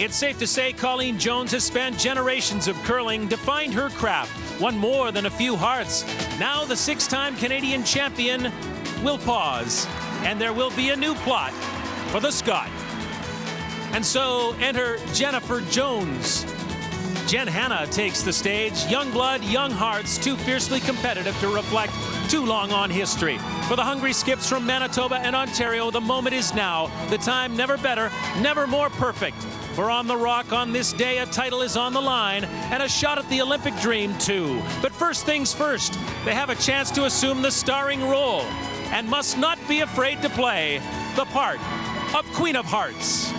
It's safe to say Colleen Jones has spanned generations of curling, defined her craft, won more than a few hearts. Now the six-time Canadian champion will pause, and there will be a new plot for the Scot. And so enter Jennifer Jones. Jenn Hanna takes the stage. Young blood, young hearts, too fiercely competitive to reflect too long on history. For the hungry skips from Manitoba and Ontario, the moment is now. The time never better, never more perfect. For on the rock on this day, a title is on the line and a shot at the Olympic dream too. But first things first, they have a chance to assume the starring role and must not be afraid to play the part of Queen of Hearts.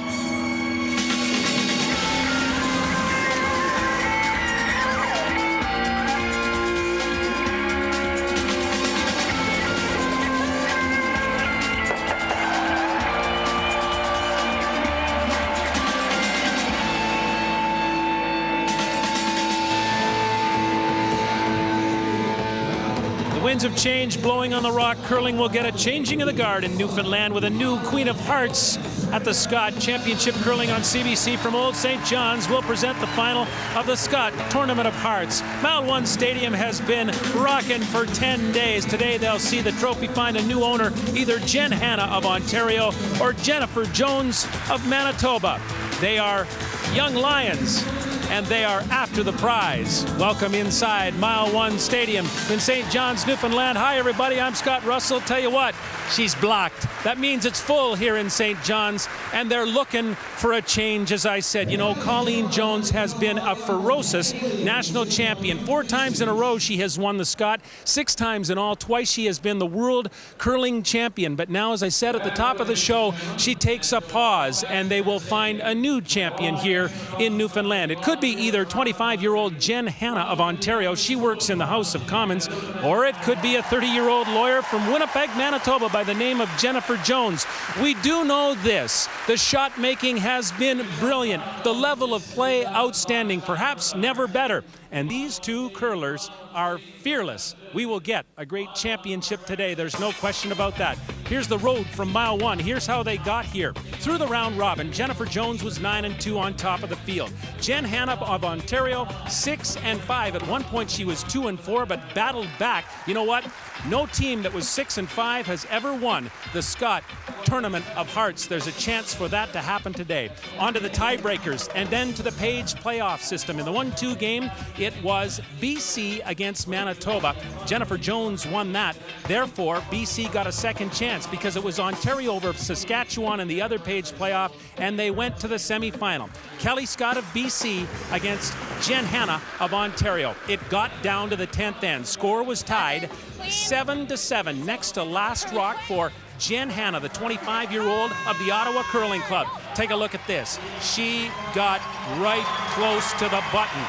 Winds of change blowing on the rock. Curling will get a changing of the guard in Newfoundland with a new Queen of Hearts at the Scott Championship Curling on CBC from Old St. John's. Will present the final of the Scott Tournament of Hearts. Mile 1 Stadium has been rocking for 10 days. Today they'll see the trophy find a new owner, either Jenn Hanna of Ontario or Jennifer Jones of Manitoba. They are young lions, and they are after the prize. Welcome inside Mile 1 Stadium in St. John's, Newfoundland. Hi, everybody. I'm Scott Russell. Tell you what, she's blocked. That means it's full here in St. John's, and they're looking for a change, as I said. You know, Colleen Jones has been a ferocious national champion. 4 times in a row she has won the Scott, 6 times in all. Twice she has been the world curling champion. But now, as I said at the top of the show, she takes a pause, and they will find a new champion here in Newfoundland. It could be either 25-year-old Jenn Hanna of Ontario, she works in the House of Commons, or it could be a 30-year-old lawyer from Winnipeg, Manitoba by the name of Jennifer Jones. We do know this: the shot making has been brilliant, the level of play outstanding, perhaps never better. And these two curlers are fearless. We will get a great championship today. There's no question about that. Here's the road from Mile 1. Here's how they got here. Through the round robin, Jennifer Jones was 9-2 on top of the field. Jenn Hanna of Ontario, 6-5. At one point she was 2-4, but battled back. You know what? No team that was 6-5 has ever won the Scott Tournament of Hearts. There's a chance for that to happen today. On to the tiebreakers, and then to the Page playoff system. In the 1-2 game, it was BC against Manitoba. Jennifer Jones won that. Therefore, BC got a second chance because it was Ontario over Saskatchewan in the other Page playoff, and they went to the semifinal. Kelly Scott of BC against Jenn Hanna of Ontario. It got down to the 10th end. Score was tied 7-7. Next to last rock for Jenn Hanna, the 25-year-old of the Ottawa Curling Club. Take a look at this. She got right close to the button.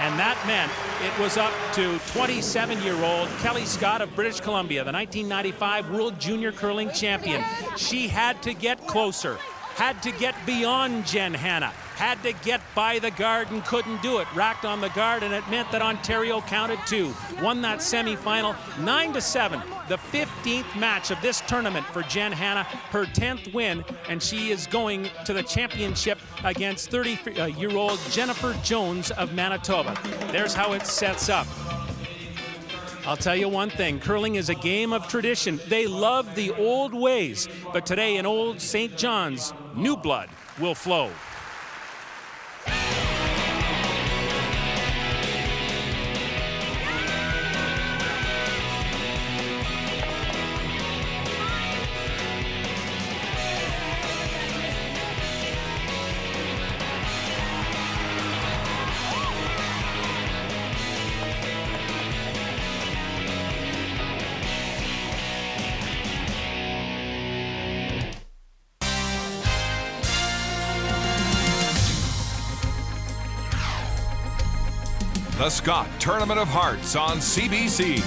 And that meant it was up to 27-year-old Kelly Scott of British Columbia, the 1995 World Junior Curling Champion. She had to get closer, had to get beyond Jenn Hanna, had to get by the guard and couldn't do it. Racked on the guard, and it meant that Ontario counted 2. Won that semifinal 9-7. The 15th match of this tournament for Jenn Hanna, her 10th win, and she is going to the championship against 30-year-old Jennifer Jones of Manitoba. There's how it sets up. I'll tell you one thing, curling is a game of tradition. They love the old ways, but today in Old St. John's, new blood will flow. The Scott Tournament of Hearts on CBC.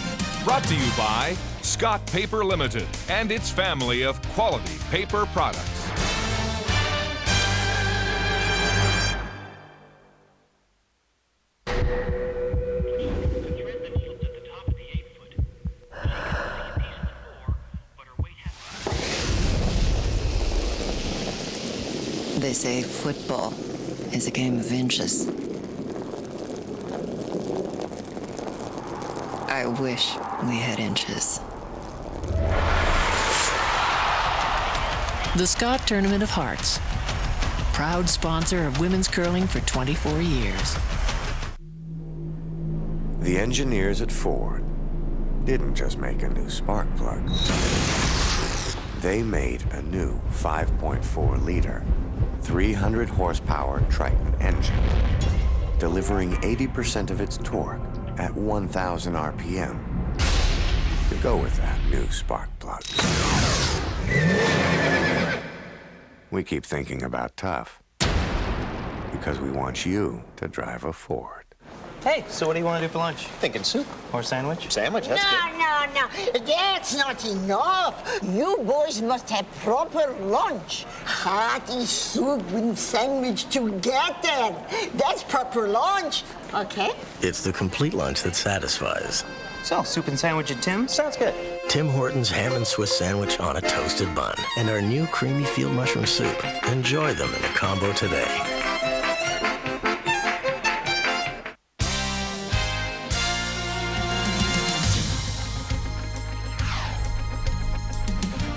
Brought to you by Scott Paper Limited and its family of quality paper products. They say football is a game of inches. I wish we had inches. The Scott Tournament of Hearts, proud sponsor of women's curling for 24 years. The engineers at Ford didn't just make a new spark plug. They made a new 5.4-liter, 300 horsepower Triton engine, delivering 80% of its torque at 1,000 RPM to go with that new spark plug. We keep thinking about tough because we want you to drive a Ford. Hey, so what do you want to do for lunch? Thinking soup or sandwich? Sandwich, that's good. No. That's not enough. You boys must have proper lunch. Hearty soup and sandwich together. That's proper lunch, okay? It's the complete lunch that satisfies. So, soup and sandwich at Tim's? Sounds good. Tim Hortons ham and Swiss sandwich on a toasted bun and our new creamy field mushroom soup. Enjoy them in a combo today.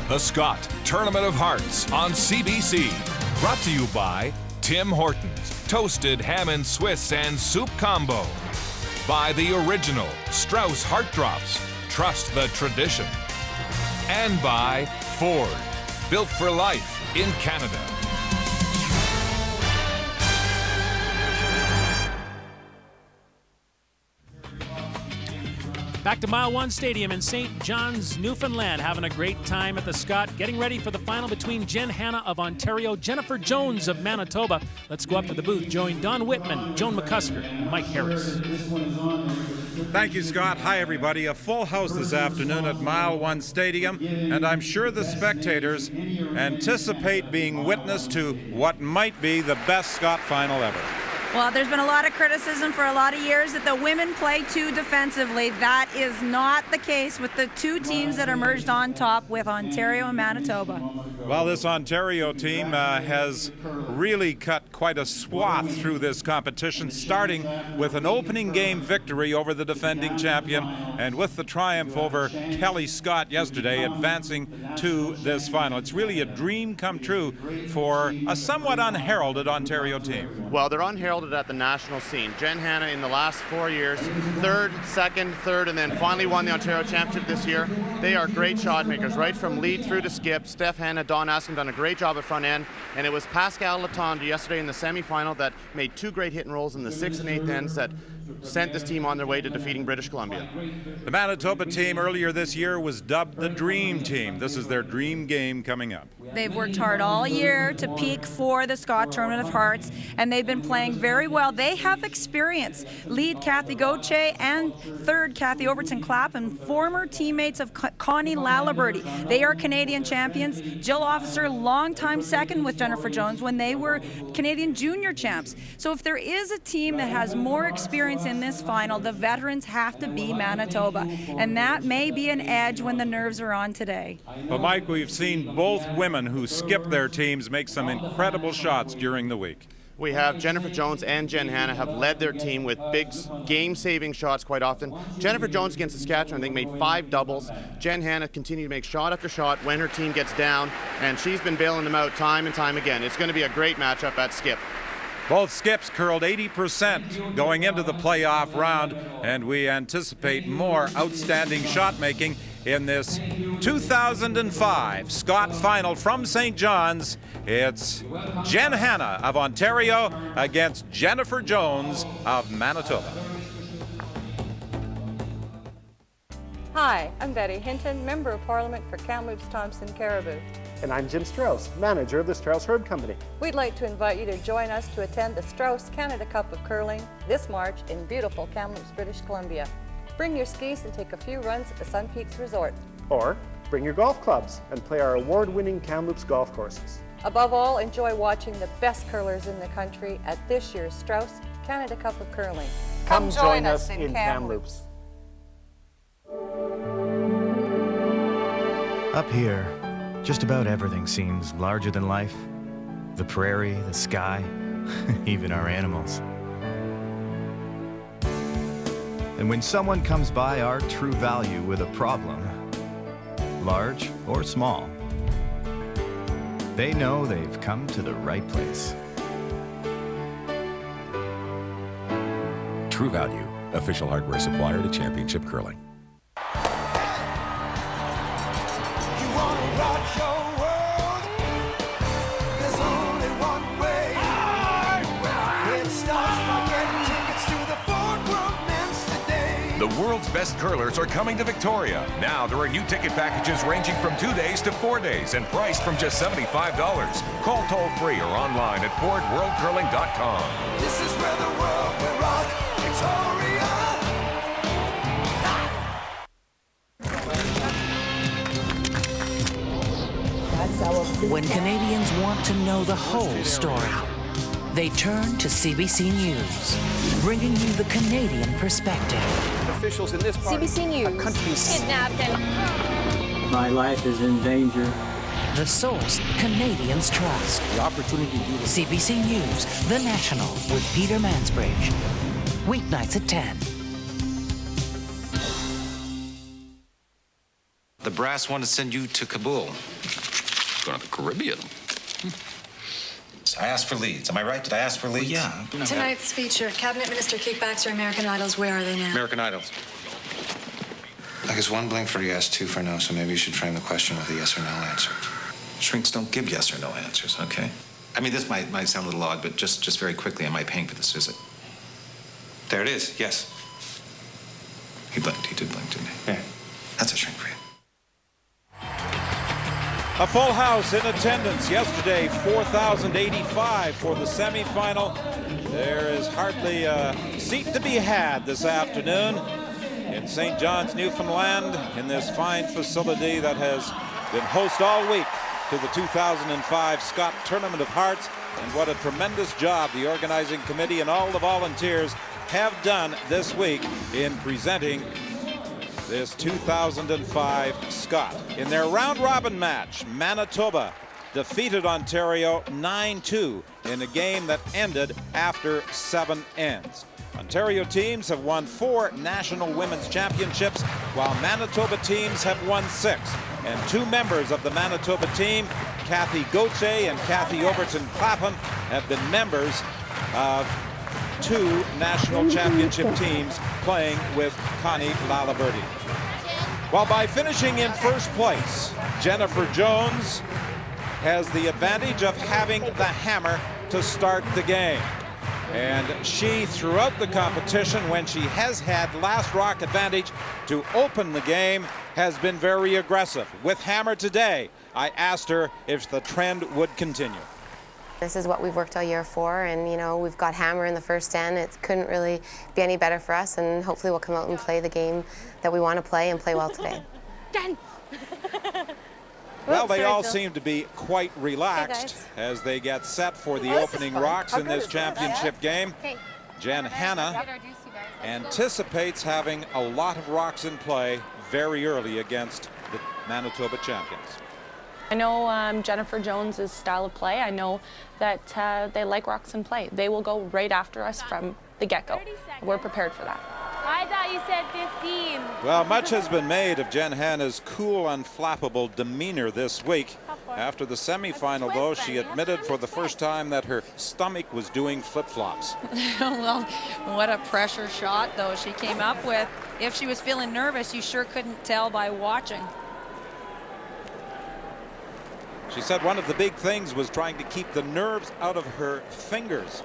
The Scott Tournament of Hearts on CBC. Brought to you by Tim Hortons, toasted ham and Swiss and soup combo. By the original Strauss Heart Drops, trust the tradition. And by Ford, built for life in Canada. Back to Mile 1 Stadium in St. John's, Newfoundland, having a great time at the Scott, getting ready for the final between Jenn Hanna of Ontario, Jennifer Jones of Manitoba. Let's go up to the booth, join Don Whitman, Joan McCusker, and Mike Harris. Thank you, Scott. Hi, everybody. A full house this afternoon at Mile 1 Stadium, and I'm sure the spectators anticipate being witness to what might be the best Scott final ever. Well, there's been a lot of criticism for a lot of years that the women play too defensively. That is not the case with the two teams that emerged on top with Ontario and Manitoba. Well, this Ontario team has really cut quite a swath through this competition, starting with an opening game victory over the defending champion, and with the triumph over Kelly Scott yesterday, advancing to this final. It's really a dream come true for a somewhat unheralded Ontario team. Well, they're unheralded at the national scene. Jenn Hanna in the last 4 years, third, second, third, and then finally won the Ontario Championship this year. They are great shot makers, right from lead through to skip. Steph Hanna, Don Askin done a great job at front end, and it was Pascal Latendre yesterday in the semifinal that made two great hit and rolls in the 6th and 8th ends that sent this team on their way to defeating British Columbia. The Manitoba team earlier this year was dubbed the Dream Team. This is their dream game coming up. They've worked hard all year to peak for the Scott Tournament of Hearts, and they've been playing very well. They have experience. Lead Kathy Gauthier and third Kathy Overton-Clapham, former teammates of Connie Laliberty. They are Canadian champions. Jill Officer, longtime second with Jennifer Jones when they were Canadian junior champs. So if there is a team that has more experience in this final, the veterans have to be Manitoba, and that may be an edge when the nerves are on today. But Mike, we've seen both women who skip their teams make some incredible shots during the week. We have Jennifer Jones and Jenn Hanna have led their team with big game-saving shots quite often. Jennifer Jones against Saskatchewan, I think, made 5 doubles. Jenn Hanna continued to make shot after shot when her team gets down, and she's been bailing them out time and time again. It's going to be a great matchup at skip. Both skips curled 80% going into the playoff round, and we anticipate more outstanding shot making in this 2005 Scott Final from St. John's. It's Jenn Hanna of Ontario against Jennifer Jones of Manitoba. Hi, I'm Betty Hinton, Member of Parliament for Kamloops, Thompson, Caribou. And I'm Jim Strauss, manager of the Strauss Herb Company. We'd like to invite you to join us to attend the Strauss Canada Cup of Curling this March in beautiful Kamloops, British Columbia. Bring your skis and take a few runs at the Sun Peaks Resort. Or bring your golf clubs and play our award-winning Kamloops golf courses. Above all, enjoy watching the best curlers in the country at this year's Strauss Canada Cup of Curling. Come join us in Kamloops. Up here, just about everything seems larger than life. the prairie, the sky, even our animals. And when someone comes by our True Value with a problem, large or small, they know they've come to the right place. True Value, official hardware supplier to Championship Curling. The world's best curlers are coming to Victoria. Now there are new ticket packages ranging from 2 days to 4 days and priced from just $75. Call toll-free or online at FordWorldCurling.com. This is where the world will rock, Victoria. When Canadians want to know the whole story, they turn to CBC News, bringing you the Canadian perspective. Officials in this part CBC News. are countries Kidnapped and... My life is in danger. The source Canadians trust. The opportunity to do this. CBC News, The National, with Peter Mansbridge. Weeknights at 10. The brass want to send you to Kabul. Going to the Caribbean. I asked for leads. Am I right? Did I ask for leads? Well, yeah. Tonight's feature, Cabinet Minister kickbacks or American Idols. Where are they now? American Idols. I guess one blank for yes, two for no, so maybe you should frame the question with a yes or no answer. Shrinks don't give yes or no answers, okay? I mean, this might sound a little odd, but just very quickly, am I paying for this visit? There it is, yes. He blinked. He did blink, didn't he? Yeah. That's a shrink for you. A full house in attendance yesterday, 4,085 for the semifinal. There is hardly a seat to be had this afternoon in St. John's, Newfoundland, in this fine facility that has been host all week to the 2005 Scott Tournament of Hearts. And what a tremendous job the organizing committee and all the volunteers have done this week in presenting this 2005 Scott. In their round-robin match, Manitoba defeated Ontario 9-2 in a game that ended after 7 ends. Ontario teams have won 4 national women's championships, while Manitoba teams have won 6. And 2 members of the Manitoba team, Kathy Gauthier and Kathy Overton Clapham, have been members of 2 national championship teams playing with Connie Lalaberty. Well, by finishing in first place, Jennifer Jones has the advantage of having the hammer to start the game. And she, throughout the competition, when she has had last rock advantage to open the game, has been very aggressive. With hammer today, I asked her if the trend would continue. This is what we've worked all year for, and you know, we've got hammer in the first end. It couldn't really be any better for us, and hopefully we'll come out and play the game that we want to play and play well today. Jenn! Well, they all seem to be quite relaxed as they get set for the opening rocks in this championship game. Jenn Hanna anticipates having a lot of rocks in play very early against the Manitoba champions. I know Jennifer Jones' style of play. I know that they like rocks in play. They will go right after us from the get-go. We're prepared for that. I thought you said 15. Well, much has been made of Jenn Hanna's cool, unflappable demeanor this week. After the semifinal, though, she admitted for the first time that her stomach was doing flip-flops. Well, what a pressure shot, though, she came up with. If she was feeling nervous, you sure couldn't tell by watching. She said one of the big things was trying to keep the nerves out of her fingers.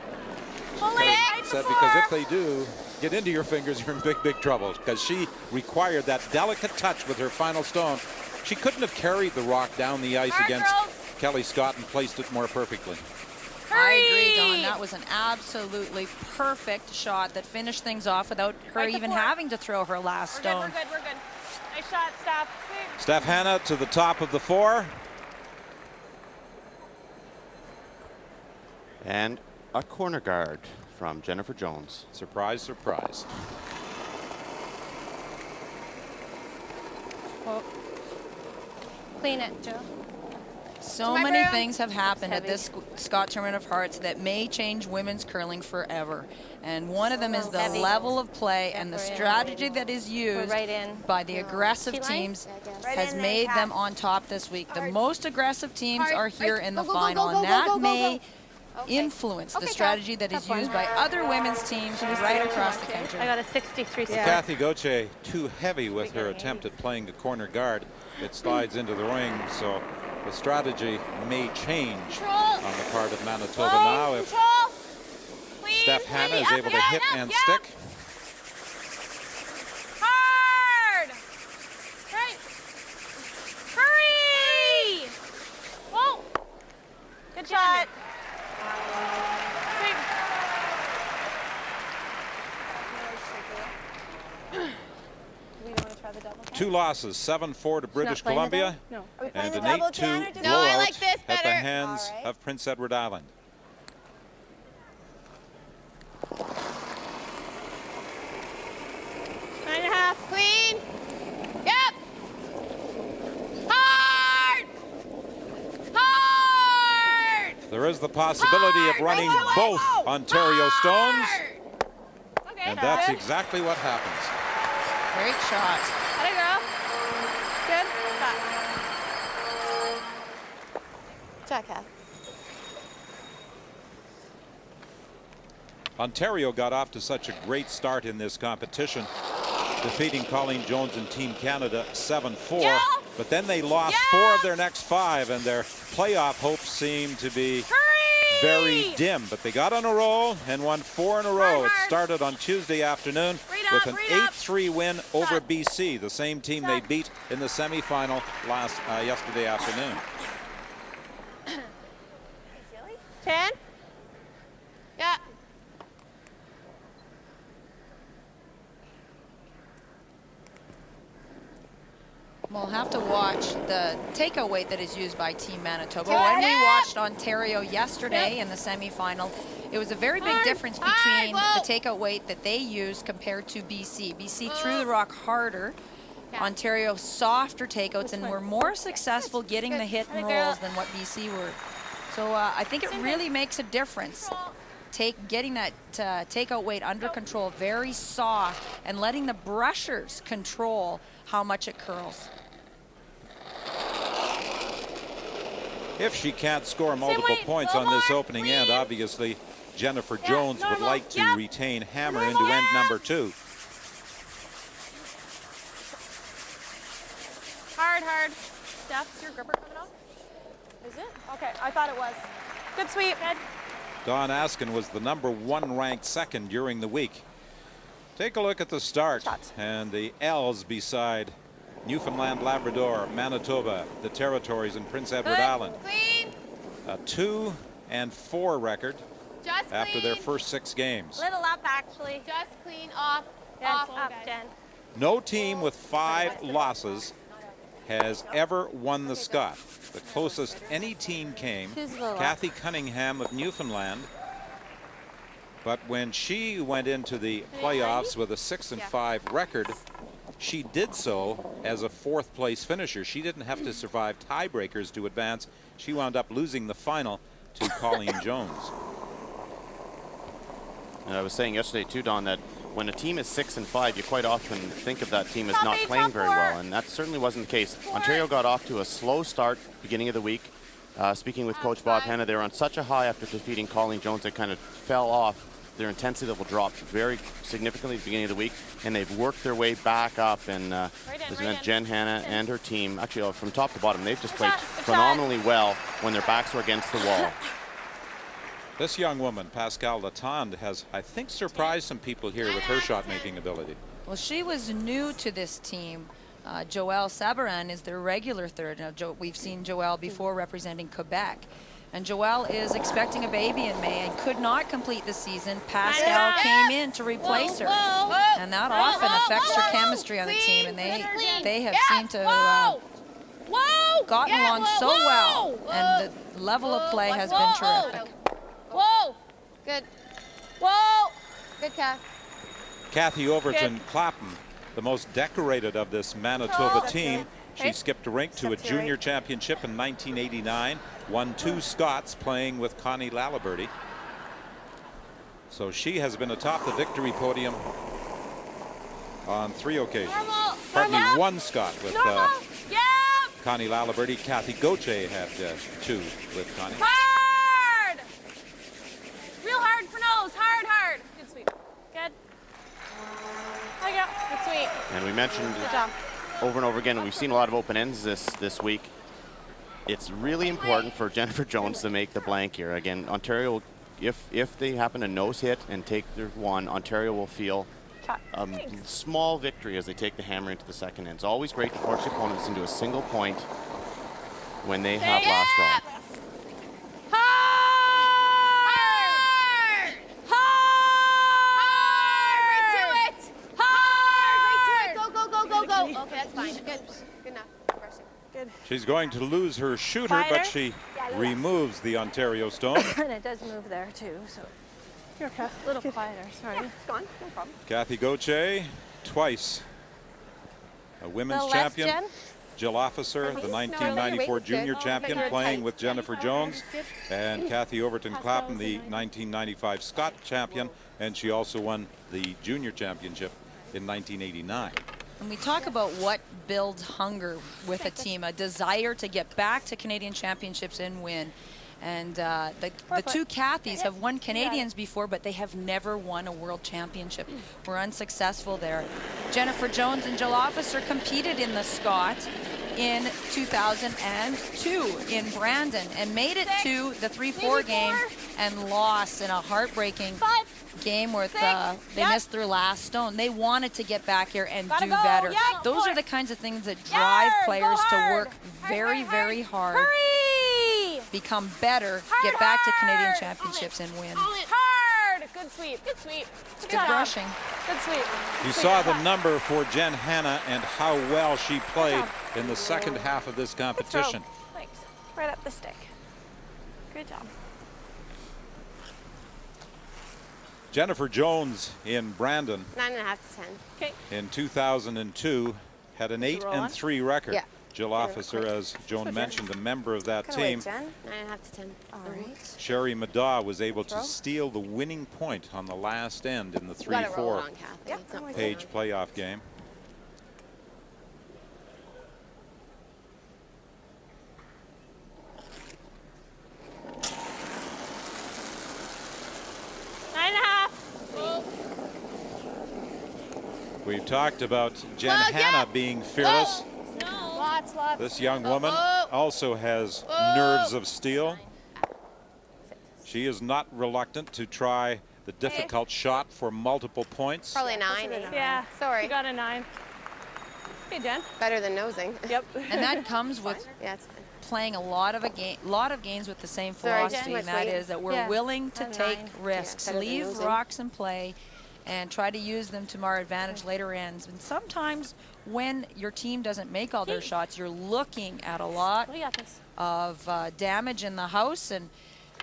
She said because if they do get into your fingers, you're in big, big trouble, because she required that delicate touch with her final stone. She couldn't have carried the rock down the ice against Kelly Scott and placed it more perfectly. I agree, Don. That was an absolutely perfect shot that finished things off without her even having to throw her last stone. We're good. Nice shot, Steph. Steph Hanna to the top of the 4. And a corner guard from Jennifer Jones. Surprise, surprise. Oh. Clean it, Joe. So many things have happened at this Scott Tournament of Hearts that may change women's curling forever. And one of them is the level of play and the strategy that is used by the aggressive teams has made them on top this week. The most aggressive teams are here in the final, and that may influence the strategy that is used by other women's teams right across the country. I got a 63. Kathy Gauthier too heavy with her attempt at playing the corner guard. It slides into the ring, so the strategy may change on the part of Manitoba now if Steph Hanna is able to hit and stick. Hard! Right. Hurry! Whoa! Good shot. Two losses, 7-4 to British Columbia, no. and an 8-2 blowout at the hands of Prince Edward Island. Nine and a half. Clean. Yep. Hard. Hard. There is the possibility of running both Ontario Stones, and that's exactly what happens. Great shot. Let it go. Good. Shot, Kath. Ontario got off to such a great start in this competition, defeating Colleen Jones and Team Canada 7-4, but then they lost 4 of their next 5, and their playoff hopes seem to be very dim, but they got on a roll and won 4 in a row. It started on Tuesday afternoon with an 8-3 win over BC, the same team they beat in the semifinal yesterday afternoon. 10. Yeah. We'll have to watch the takeout weight that is used by Team Manitoba. When we watched Ontario yesterday in the semifinal, it was a very big difference between the takeout weight that they used compared to BC. BC threw the rock harder. Ontario softer takeouts and were more successful getting the hit and rolls than what BC were. So I think it really makes a difference. Getting that takeout weight under control, very soft, and letting the brushers control how much it curls. If she can't score multiple points on this opening end, obviously Jennifer Jones would like to retain hammer into end number 2. Hard, hard. Steph, is your gripper coming off? Is it? Okay, I thought it was. Good sweep. Good. Dawn Askin was the #1 ranked second during the week. Take a look at the start and the L's beside Newfoundland, Labrador, Manitoba, the Territories, and Prince Edward Island. Clean. A 2-4 record Just after clean. their first 6 games. Little up, actually. Just clean off. Off, up, Jen. No team with 5 losses has ever won the Scott. The closest any team came, Kathy Cunningham of Newfoundland. But when she went into the playoffs with a 6-5 record, she did so as a 4th place finisher. She didn't have to survive tiebreakers to advance. She wound up losing the final to Colleen Jones. And I was saying yesterday too, Don, that when a team is 6-5, you quite often think of that team as not playing very well, and that certainly wasn't the case. Ontario got off to a slow start beginning of the week. Speaking with Coach Bob Hanna, they were on such a high after defeating Colleen Jones, they kind of fell off. Their intensity level dropped very significantly at the beginning of the week, and they've worked their way back up. And this meant Jenn, Hanna, and her team, actually from top to bottom, they've just played phenomenally well when their backs were against the wall. This young woman, Pascale Latande, has, I think, surprised some people here with her shot-making ability. Well, she was new to this team. Joelle Sabaran is their regular third. Now, we've seen Joelle before representing Quebec. And Joelle is expecting a baby in May and could not complete the season. Pascale came in to replace her. And that often affects her chemistry on the team. And they have seemed to have gotten along so well. And the level of play has been terrific. Whoa! Good. Whoa! Good, Kath. Kathy Overton Clapton, the most decorated of this Manitoba team, She skipped a rink to a junior championship in 1989, won 2 Scots playing with Connie Lalaberty. So she has been atop the victory podium on 3 occasions. Pardon me, 1 Scot with Connie Lalaberty. Kathy Gauthier had 2 with Connie. Hard! Real hard for nose. Hard, hard. Good sweep. Good. There you go. Good sweep. And we mentioned Good job. over and over again, and we've seen a lot of open ends this week. It's really important for Jennifer Jones to make the blank here. Again, Ontario, if they happen to nose hit and take their 1, Ontario will feel a small victory as they take the hammer into the second end. It's always great to force the opponents into a single point when they have last draw. Hard! Hard! Right to it! Hard! Right to it! Go, go, go, go, go. Okay, that's fine. Good. Good enough. Good. She's going to lose her shooter, but she removes the Ontario stone. And it does move there too, so. Here, Kath. A little quieter, sorry. Yeah, it's gone. No problem. Kathy Gauthier, twice a women's champion. Jen? Jill Officer, the 1994 junior champion, playing with Jennifer Jones, and Kathy Overton Clapham, the 1995 Scott champion, and she also won the junior championship in 1989. And we talk about what builds hunger with a team, a desire to get back to Canadian championships and win. And the 2 Kathys have won Canadians before, but they have never won a world championship. We're unsuccessful there. Jennifer Jones and Jill Officer competed in the Scott in 2002 in Brandon and made it to the 3-4 game and lost in a heartbreaking game where they missed their last stone. They wanted to get back here and do better. Those are the kinds of things that drive players to work very, very hard. Become better, get back to Canadian championships and win. Hard! Good sweep, good sweep. Good brushing. Good sweep. You saw the number for Jenn Hanna and how well she played in the second half of this competition. Thanks. Right up the stick. Good job. Jennifer Jones in Brandon 9.5 to 10. Okay. in 2002 had an 8-3 record. Yeah. Jill Officer, as Joan mentioned, a member of that team. 9.5 to 10. All right. Sherry Madaw was able to steal the winning point on the last end in the 3-4 page playoff game. We've talked about Jenn Hanna being fearless. Lots. This young woman also has nerves of steel. She is not reluctant to try the difficult shot for multiple points. Probably 9. Yeah. Sorry. You got a 9. Hey, Jen. Better than nosing. Yep. And that comes with playing a lot of games with the same philosophy, and that is that we're willing to take risks, leave rocks in play, and try to use them to our advantage later ends. And sometimes when your team doesn't make all their shots, you're looking at a lot of damage in the house. And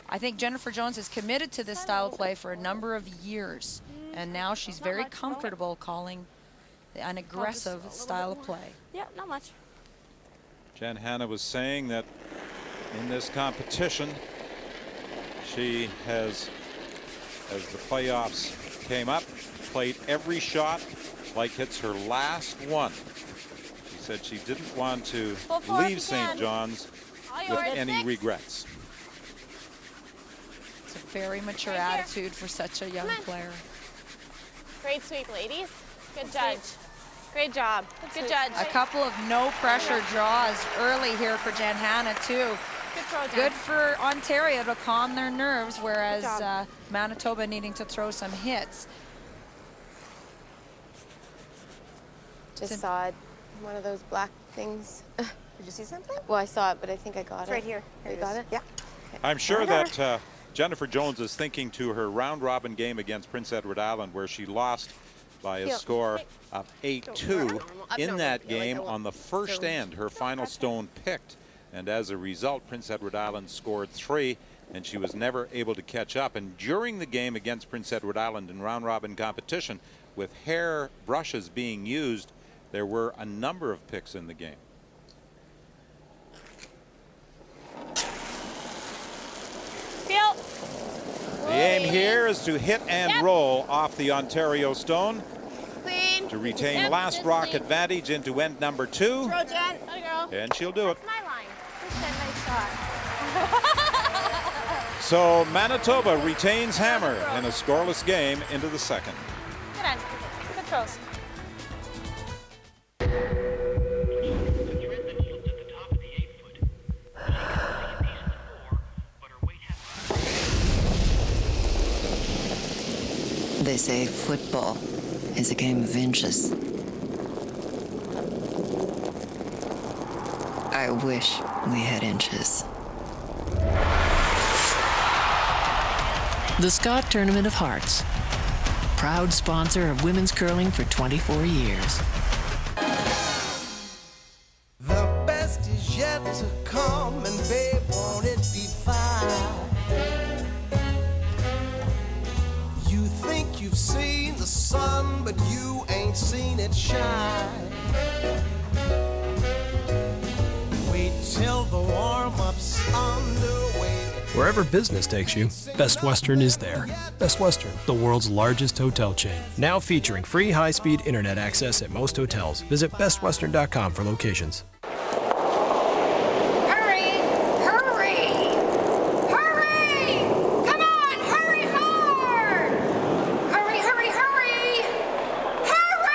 I think Jennifer Jones has committed to this style of play for a number of years. And now she's very comfortable calling an aggressive style of play. Yeah, not much. Jenn Hanna was saying that in this competition, she has, as the playoffs came up, played every shot like it's her last one. She said she didn't want to leave St. John's with any regrets. It's a very mature attitude for such a young player. Great sweep, ladies. Good judge. Great job. Good judge. A couple of no pressure draws early here for Jenn Hanna too. Good throw, Jen. Good for Ontario to calm their nerves, whereas Manitoba needing to throw some hits. Just saw one of those black things. Did you see something? Well, I saw it, but I think I got It's it. right here. You got it? Yeah. Okay. I'm sure that Jennifer Jones is thinking to her round-robin game against Prince Edward Island, where she lost by a score of 8-2 in that game on the first end, her final stone picked. And as a result, Prince Edward Island scored 3, and she was never able to catch up. And during the game against Prince Edward Island in round-robin competition, with hair brushes being used, there were a number of picks in the game. game here is to hit and roll off the Ontario stone Clean. to retain last rock advantage into end number 2. Throw, Jen. Let go. And she'll do it. That's my line. This is a nice shot. So Manitoba retains hammer in a scoreless game into the second. Good on. Good throws. They say football is a game of inches. I wish we had inches. The Scott Tournament of Hearts, proud sponsor of women's curling for 24 years. The best is yet to come, and babe, won't it be fine? You think you've seen the sun, but you ain't seen it shine. Wait till the warm-up's underway. Wherever business takes you, Best Western is there. Best Western, the world's largest hotel chain. Now featuring free high-speed internet access at most hotels. Visit bestwestern.com for locations. Hurry! Hurry! Hurry! Come on! Hurry hard! Hurry, hurry, hurry! Hurry!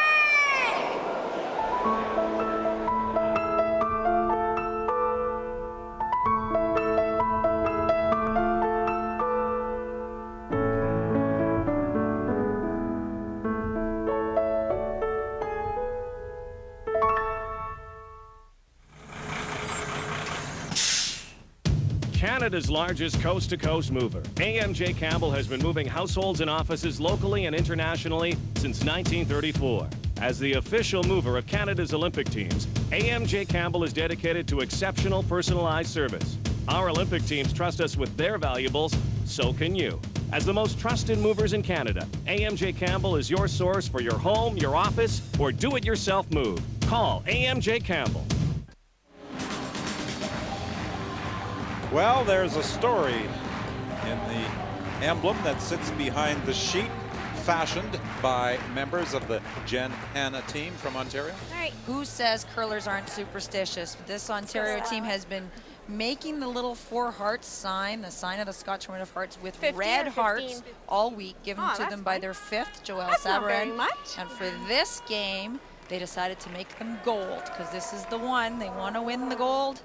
Canada's largest coast-to-coast mover, AMJ Campbell has been moving households and offices locally and internationally since 1934. As the official mover of Canada's Olympic teams, AMJ Campbell is dedicated to exceptional personalized service. Our Olympic teams trust us with their valuables, so can you. As the most trusted movers in Canada, AMJ Campbell is your source for your home, your office, or do-it-yourself move. Call AMJ Campbell. Well, there's a story in the emblem that sits behind the sheet, fashioned by members of the Jenn Hanna team from Ontario. All right. Who says curlers aren't superstitious? This Ontario team has been making the little 4 hearts sign, the sign of the Scott Tournament of Hearts, with 15 red or hearts 15? all week, given to that's them by fine. their 5th, Joelle That's not very Sabarin. much. And for this game, they decided to make them gold, because this is the one. They want to win the gold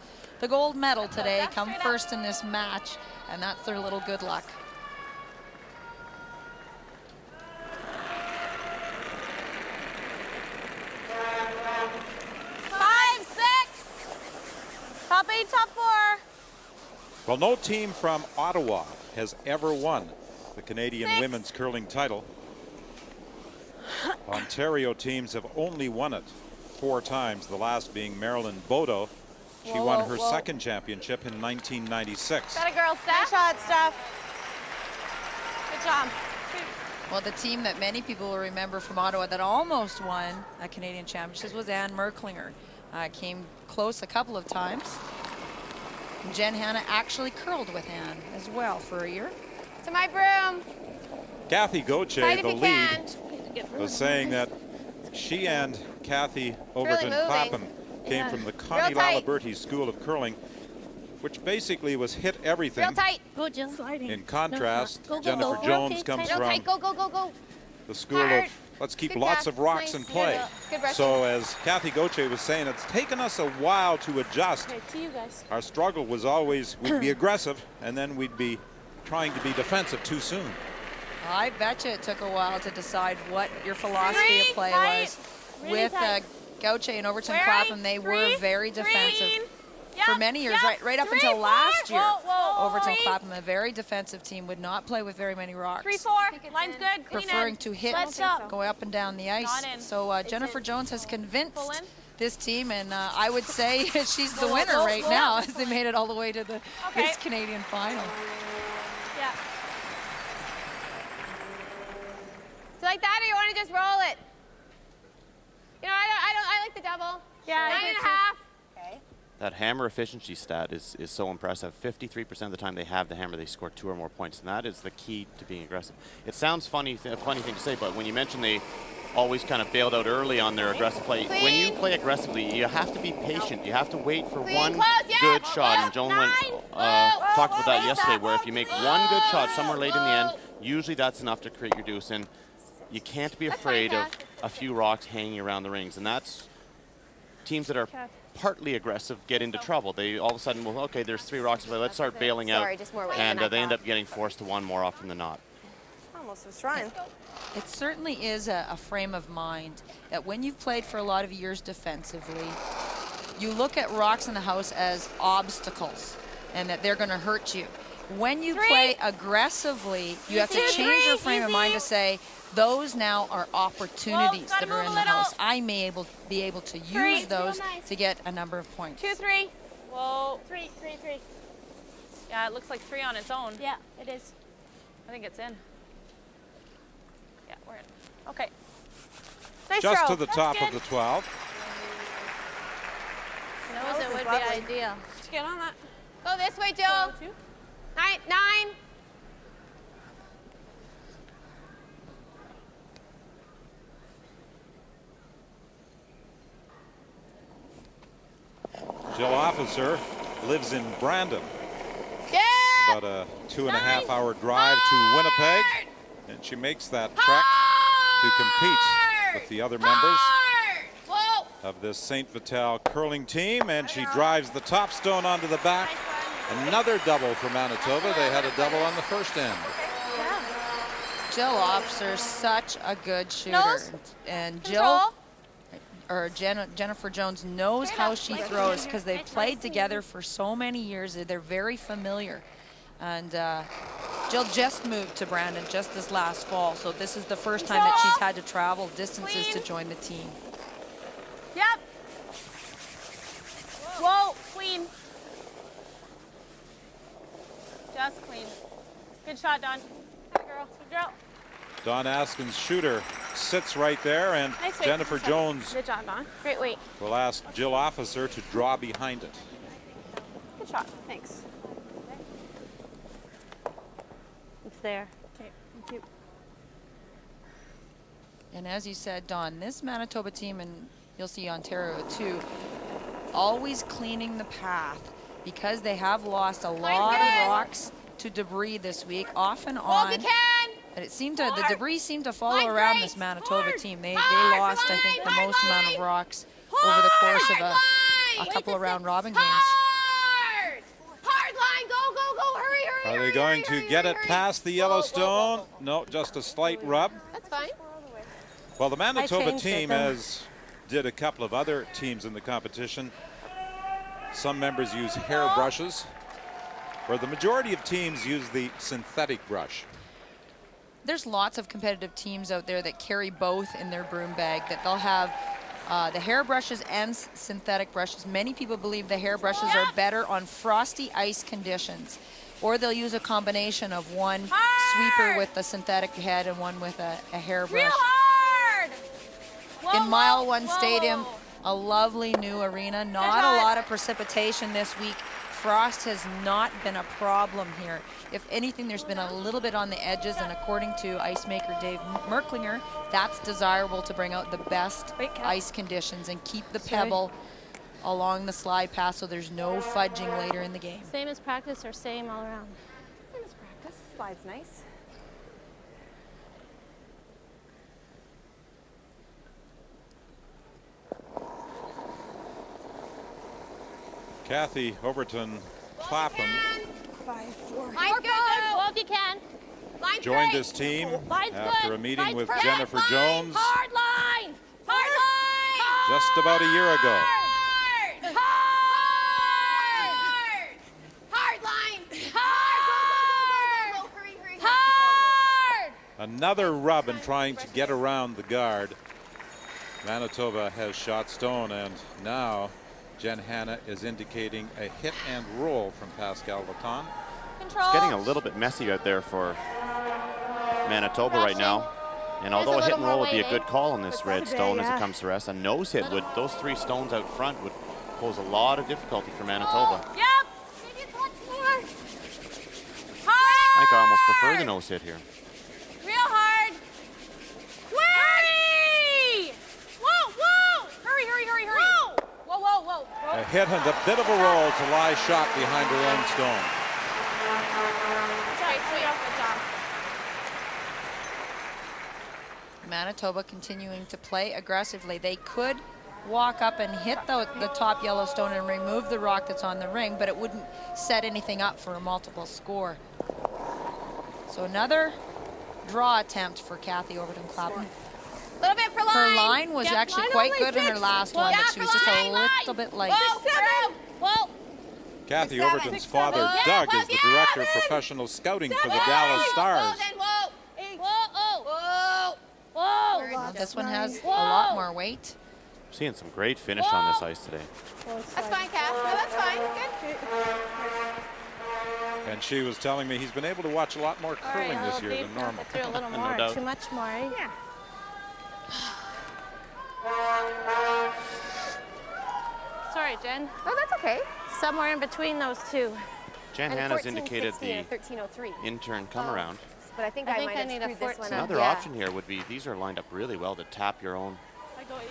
medal today, come first in this match, and that's their little good luck. Top 8, top 4. Well, no team from Ottawa has ever won the Canadian women's curling title. Ontario teams have only won it 4 times, the last being Marilyn Bodo. She won her second championship in 1996. Got a girl, Steph. Nice shot, Steph. Good job. Well, the team that many people will remember from Ottawa that almost won a Canadian championship was Ann Merklinger. Came close a couple of times. And Jenn Hanna actually curled with Ann as well for a year. To my broom. Kathy Gauthier, the lead, was saying that she and Kathy Overton Clapham came from the Connie Laliberti School of Curling, which basically was hit everything. Real tight. Go, Jill. In contrast, Jennifer Jones comes from the school of let's keep lots of rocks in play. So as Kathy Gauthier was saying, it's taken us a while to adjust. Okay, to you guys. Our struggle was always we'd be aggressive and then we'd be trying to be defensive too soon. I bet you it took a while to decide what your philosophy of play was. With Gauthier and Overton Clapham, they were very defensive. For many years, right up until last year, Overton Clapham, a very defensive team, would not play with very many rocks. 3-4. Line's good. Preferring to hit, go up and down the ice. So Jennifer Jones has convinced this team, and I would say she's the winner right now, as they made it all the way to this Canadian final. Yeah. Do you like that, or you want to just roll it? You know, I like the double. Yeah. 9.5. Okay. That hammer efficiency stat is so impressive. 53% of the time they have the hammer, they score 2 or more points, and that is the key to being aggressive. It sounds funny, a funny thing to say, but when you mention they always kind of bailed out early on their aggressive play, when you play aggressively, you have to be patient. You have to wait for one good shot, and Joan talked about that yesterday, where if you make one good shot somewhere late in the end, usually that's enough to create your deuce, and you can't be afraid of a few rocks hanging around the rings, and that's teams that are partly aggressive get into trouble. They all of a sudden, well, okay, there's 3 rocks, but let's start bailing out, and they end up getting forced to one more often than not. Almost was trying. It certainly is a frame of mind that when you've played for a lot of years defensively, you look at rocks in the house as obstacles and that they're going to hurt you. When you play aggressively, you have to change your frame of mind to say, those now are opportunities that are in the house. I may be able to use those to get a number of points. 2, 3. Whoa. 3. Yeah, it looks like 3 on its own. Yeah, it is. I think it's in. Yeah, we're in. Okay. Nice Just throw. to the top of the 12. Knows it would be ideal. Let's get on that. Go this way, Jill. 9. Jill Officer lives in Brandon. Yeah. About a 2.5-hour drive to Winnipeg, and she makes that trek to compete with the other members of this St. Vital curling team, and she drives the top stone onto the back. Another double for Manitoba. They had a double on the first end. Jill Officer, such a good shooter, and Jill, or Jennifer Jones, knows how she throws because they've played together for so many years. They're very familiar. And Jill just moved to Brandon just this last fall, so this is the first time that she's had to travel distances to join the team. Yep. Whoa, clean. Just clean. Good shot, Don. Good girl. Good girl. Don Askin's shooter sits right there, and Nice Jennifer Jones Good job, Don. Great weight. will ask Jill Officer to draw behind it. Good shot. Thanks. It's there. Okay, thank you. And as you said, Don, this Manitoba team, and you'll see Ontario too, always cleaning the path because they have lost a lot of rocks to debris this week, off and on. And it seemed to, the debris seemed to follow around this Manitoba team. They lost, I think, the most amount of rocks over the course of a couple of round robin games. Hard line, go, go, go, hurry. Are they going to get it past the Yellowstone? No, just a slight rub. That's fine. Well, the Manitoba team, as did a couple of other teams in the competition, some members use hair brushes, where the majority of teams use the synthetic brush. There's lots of competitive teams out there that carry both in their broom bag, that they'll have the hair brushes and synthetic brushes. Many people believe the hair brushes are better on frosty ice conditions, or they'll use a combination of one sweeper with the synthetic head and one with a hair brush. In Mile 1 Stadium, a lovely new arena, not a lot of precipitation this week. Frost has not been a problem here. If anything, there's been a little bit on the edges, and according to ice maker Dave Merklinger, that's desirable to bring out the best ice conditions and keep the pebble along the slide path so there's no fudging later in the game. Same as practice or same all around? Same as practice. Slide's nice. Kathy Overton Clapham 5-4. Line's good. Go if you can. Line's joined great. this team Line's after good. a meeting Line's with perfect. Jennifer Jones Hard line. Hard line. just about a year ago. Hard line. Hard. Go, go, go, go, go. Hurry, hurry. Hard. Another rub in trying to get around the guard. Manitoba has shot stone, and now Jen Hanna is indicating a hit and roll from Pascal Laton. It's getting a little bit messy out there for Manitoba right now. And although a hit and roll would be a good call on this red stone as it comes to rest, a nose hit would, those 3 stones out front would pose a lot of difficulty for Manitoba. Yep. Maybe a touch more. Hard. I think I almost prefer the nose hit here. Real hard. Hurry! Whoa, whoa! Hurry, hurry, hurry, hurry. Whoa! Whoa, whoa, whoa. A hit and a bit of a roll to lie shot behind her own stone. Sorry, sweet. Good job. Manitoba continuing to play aggressively. They could walk up and hit the top yellow stone and remove the rock that's on the ring, but it wouldn't set anything up for a multiple score. So another draw attempt for Kathy Overton-Clapham. A little bit for line. Her line was actually quite good in her last one, but she was just a little bit light. Whoa, whoa. Kathy Overton's father, Doug, is the director of professional scouting for the Dallas Stars. Whoa, whoa, whoa, whoa. Well, this one has a lot more weight. Seeing some great finish on this ice today. That's fine, Kath. No, that's fine. Good. And she was telling me he's been able to watch a lot more curling this year than normal. Through a little No more. doubt. Too much more. Yeah. Sorry, Jen. Oh, that's okay. Somewhere in between those two. Jen And Hanna's 14, indicated 16, the and 1303. intern come around. But I think I I think might I have need a screwed this 14. one up. Another Yeah. option here would be, these are lined up really well to tap your own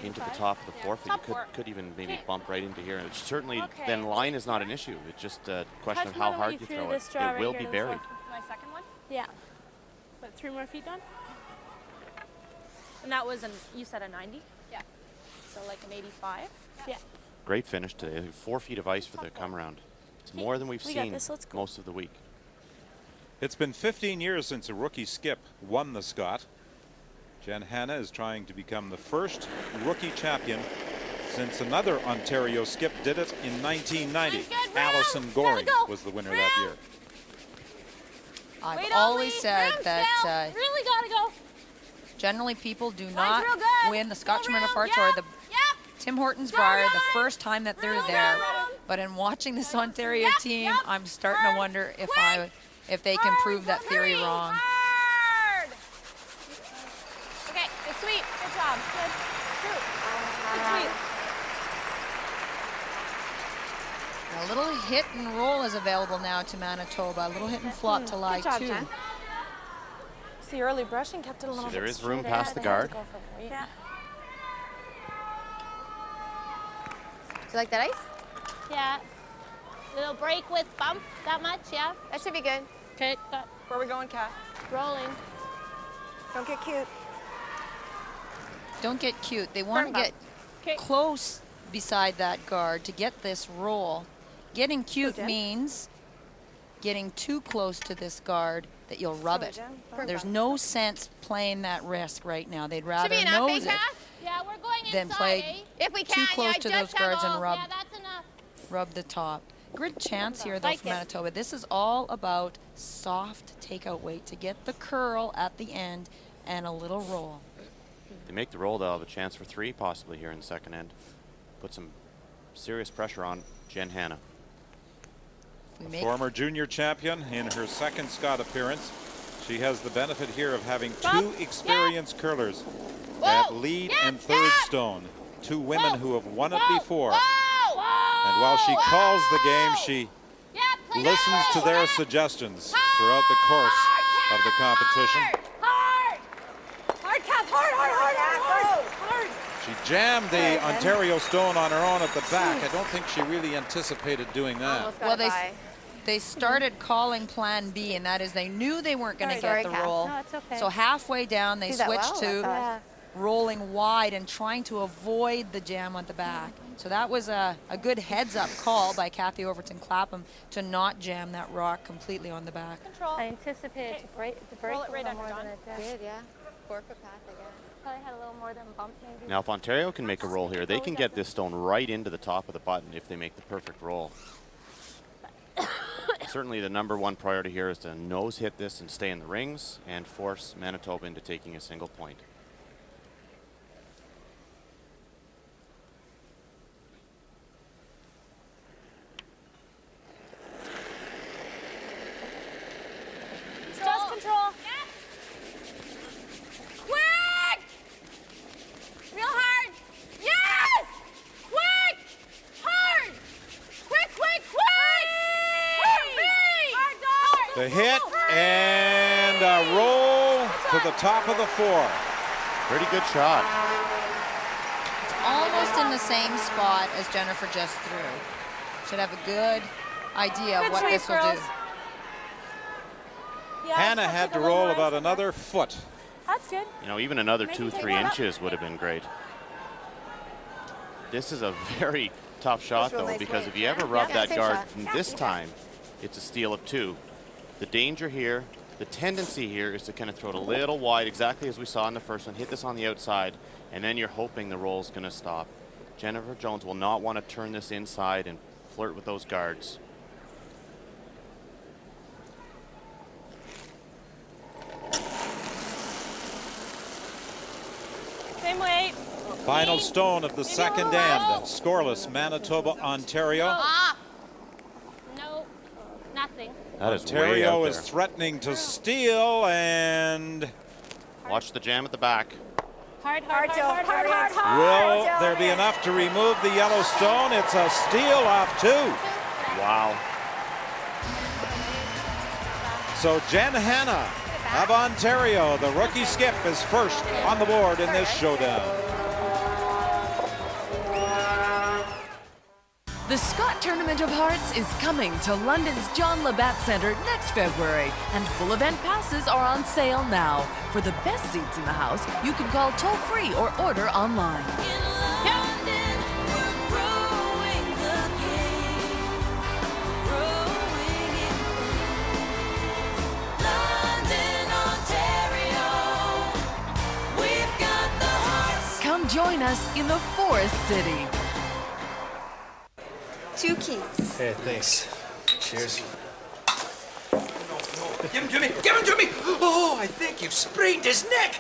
into the top of the forefoot. You could even maybe bump right into here. And it's certainly, then line is not an issue. It's just a question of how hard you throw it. It will be buried. My second one? Yeah. Put 3 more feet on? And that was you said a 90? Yeah. So like an 85? Yeah. Great finish today. 4 feet of ice for the come around. It's more than we've We got seen this. Let's go. most of the week. It's been 15 years since a rookie skip won the Scott. Jenn Hanna is trying to become the first rookie champion since another Ontario skip did it in 1990. Allison Goring was the winner that year. I've always said that really gotta go. generally people do Line's not real good. win the Scott Tournament of Hearts or the Tim Hortons Brier the first time that they're there. But in watching this Ontario team, I'm starting to wonder if they can prove that theory wrong. Hard. Okay, good sweep. Good job. Good. Good sweep. A little hit and roll is available now to Manitoba. A little hit and flop to lie Good job, too. Jen. See, early brushing kept it a little So bit there is room straight past ahead. the guard. They had to go for weight. Yeah. Do you like that ice? Yeah. Little break with bump. That much, yeah? That should be good. Okay, got Where are we going, Kat? rolling. Don't get cute. Don't get cute. They want to Firm get Okay. close beside that guard to get this roll. Getting cute means getting too close to this guard that you'll rub it. There's no sense playing that risk right now. They'd rather nose it Yeah, we're going inside, than play If we too can, close yeah, to just those guards and have rub, Yeah, that's enough. rub the top. Good chance here, though, Like for it. Manitoba. This is all about soft takeout weight to get the curl at the end and a little roll. They make the roll, they'll have a chance for 3 possibly here in the second end. Put some serious pressure on Jenn Hanna. Former junior champion in her second Scott appearance. She has the benefit here of having 2 experienced curlers at lead and third stone. 2 women who have won it before. And while she calls the game, she listens to their suggestions throughout the course of the competition. Hard! Hard, Kath, hard, hard, hard, hard, hard. She jammed the Ontario stone on her own at the back. I don't think she really anticipated doing that. Well, they started calling plan B, and that is they knew they weren't going to get the roll. No, it's okay. So halfway down, they Do that switched well, I to thought. rolling wide and trying to avoid the jam on the back. So that was a good heads-up call by Kathy Overton-Clapham to not jam that rock completely on the back. I anticipated to break roll it right a little under more than Dawn. it did. Good, yeah. 4-foot path, I guess. Probably had a little more than bump maybe. Now, if Ontario can make a roll here, they can get this stone right into the top of the button if they make the perfect roll. Certainly the #1 priority here is to nose hit this and stay in the rings and force Manitoba into taking a single point. Just control. Quick! Real hard. Yes! Quick! Hard! And a roll to the top of the 4. Pretty good shot. It's almost in the same spot as Jennifer just threw. Should have a good idea of what this will do. Hannah had to roll about another foot. That's good. You know, even another 2-3 inches would have been great. This is a very tough shot, though, because if you ever rub that guard from this time, it's a steal of 2. The danger here, the tendency here is to kind of throw it a little wide, exactly as we saw in the first one, hit this on the outside, and then you're hoping the roll's going to stop. Jennifer Jones will not want to turn this inside and flirt with those guards. Same weight. Final stone of the second end. Scoreless Manitoba, Ontario. No, nothing. That is way Ontario out is there. threatening to steal, and watch the jam at the back. Hard. Will there be enough to remove the yellow stone? It's a steal of 2. Wow. So Jen Hanna of Ontario, the rookie skip, is first on the board in this showdown. The Scott Tournament of Hearts is coming to London's John Labatt Centre next February, and full event passes are on sale now. For the best seats in the house, you can call toll-free or order online. Come join us in the Forest City. 2 keys. Hey, thanks. Cheers. Give him to me! Give him to me! Oh, I think you've sprained his neck!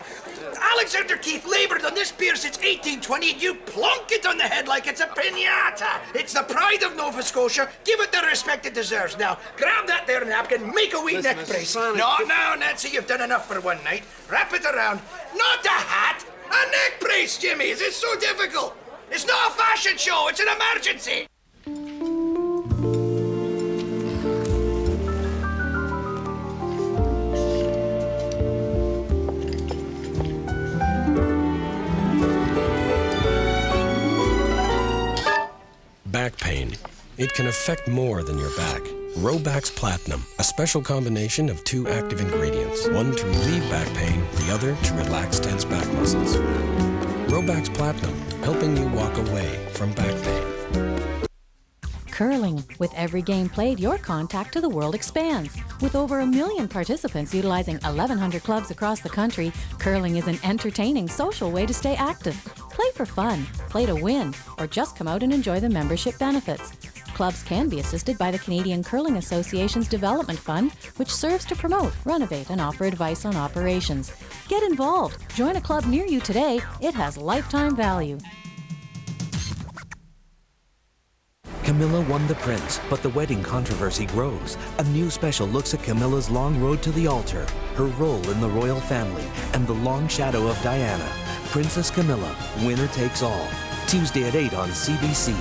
Alexander Keith labored on this pier since 1820, and you plonk it on the head like it's a piñata! It's the pride of Nova Scotia. Give it the respect it deserves. Now, grab that there napkin, make a wee neck brace. No, Nancy, you've done enough for one night. Wrap it around. Not a hat! A neck brace, Jimmy! Is it so difficult? It's not a fashion show, it's an emergency! Back pain. It can affect more than your back. Robax Platinum, a special combination of 2 active ingredients. One to relieve back pain, the other to relax tense back muscles. Robax Platinum, helping you walk away from back pain. Curling. With every game played, your contact to the world expands. With over 1 million participants utilizing 1,100 clubs across the country, curling is an entertaining, social way to stay active. Play for fun, play to win, or just come out and enjoy the membership benefits. Clubs can be assisted by the Canadian Curling Association's Development Fund, which serves to promote, renovate, and offer advice on operations. Get involved. Join a club near you today. It has lifetime value. Camilla won the prince, but the wedding controversy grows. A new special looks at Camilla's long road to the altar, her role in the royal family, and the long shadow of Diana. Princess Camilla, winner takes all. Tuesday at 8 on CBC.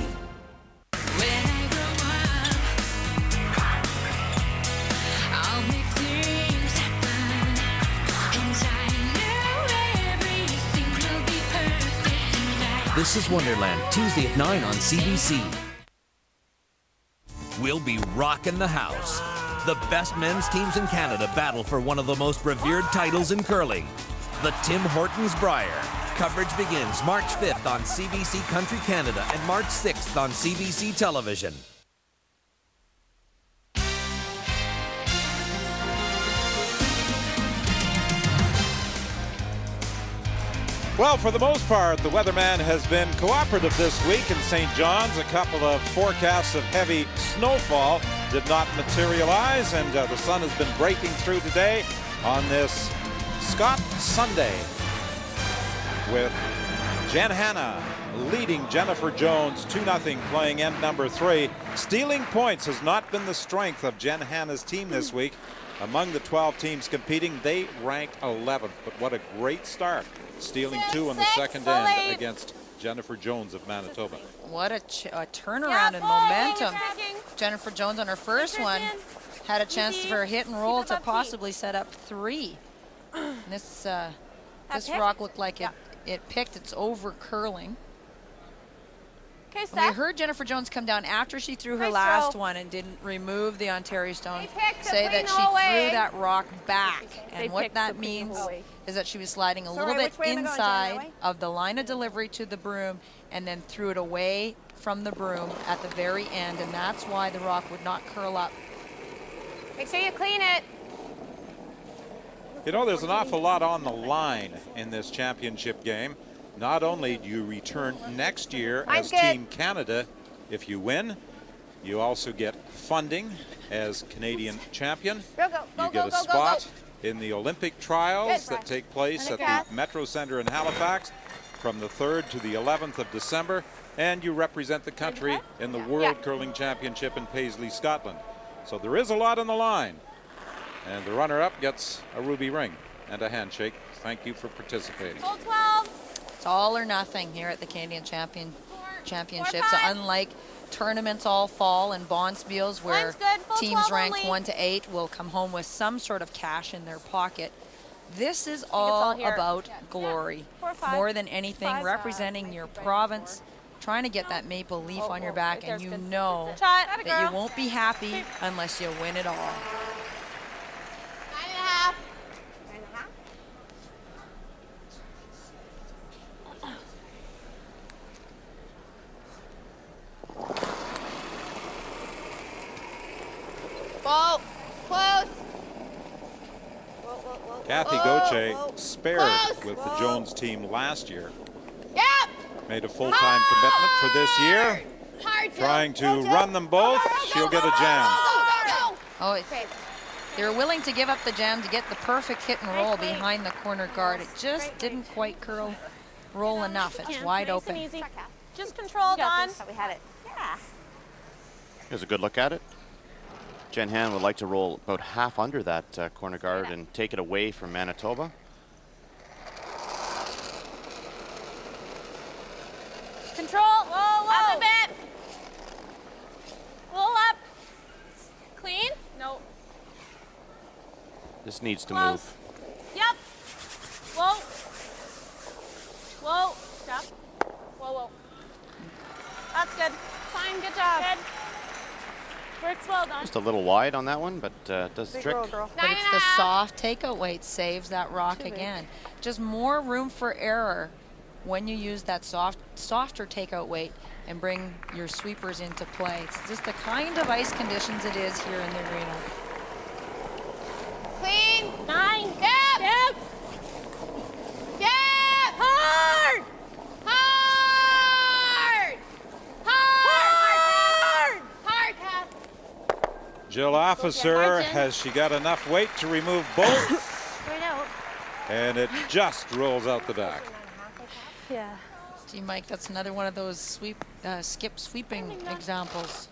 This is Wonderland, Tuesday at 9 on CBC. We'll be rocking the house. The best men's teams in Canada battle for one of the most revered titles in curling, the Tim Hortons Brier. Coverage begins March 5th on CBC Country Canada and March 6th on CBC Television. Well, for the most part, the weatherman has been cooperative this week in St. John's. A couple of forecasts of heavy snowfall did not materialize, and the sun has been breaking through today on this Scott Sunday with Jen Hanna leading Jennifer Jones 2-0 playing end number 3. Stealing points has not been the strength of Jen Hanna's team this week. Among the 12 teams competing, they ranked 11th, but what a great start. Stealing 2 on the second end against Jennifer Jones of Manitoba. What a turnaround in momentum. Jennifer Jones on her first one had a chance for a hit and roll to possibly set up 3. And this rock looked like it picked. It's over curling. We heard Jennifer Jones come down after she threw her last one and didn't remove the Ontario stone, say that she threw that rock back. And what that means is that she was sliding a little bit inside of the line of delivery to the broom and then threw it away from the broom at the very end, and that's why the rock would not curl up. Make sure you clean it. You know, there's an awful lot on the line in this championship game. Not only do you return next year as Team Canada if you win, you also get funding as Canadian champion. You get a spot in the Olympic trials that take place at the Metro Centre in Halifax from the 3rd to the 11th of December, and you represent the country in the World Curling Championship in Paisley, Scotland. So there is a lot on the line, and the runner-up gets a ruby ring and a handshake. Thank you for participating. Full 12. It's all or nothing here at the Canadian Championships. Unlike tournaments all fall and bonspiels where teams ranked 1 to 8 will come home with some sort of cash in their pocket, this is all about glory. More than anything, representing your province, trying to get that maple leaf on your back, and you know that you won't be happy unless you win it all. 9.5. 9.5. Whoa, close. Whoa. Kathy Gauthier spared with the Jones team last year. Yep. Made a full-time commitment for this year. Trying to run them both. She'll get a jam. Oh, they're willing to give up the jam to get the perfect hit and roll behind the corner guard. It just didn't quite roll enough. It's wide open. Easy. Just control, Don. We had it. Yeah. Here's a good look at it. Jen Hanna would like to roll about half under that corner guard and take it away from Manitoba. Control. Whoa. Up a bit. Roll up. Clean? No. This needs to Close. move. Yep. Whoa. Stop. Whoa. That's good. Fine. Good job. Good. Works well done. Just a little wide on that one, but does the trick. But it's the soft takeout weight saves that rock again. Just more room for error when you use that softer takeout weight and bring your sweepers into play. It's just the kind of ice conditions it is here in the arena. Clean. 9. Yep. Hard. Jill Officer, has she got enough weight to remove both? And it just rolls out the back. Yeah. Gee, Mike, that's another one of those skip sweeping examples.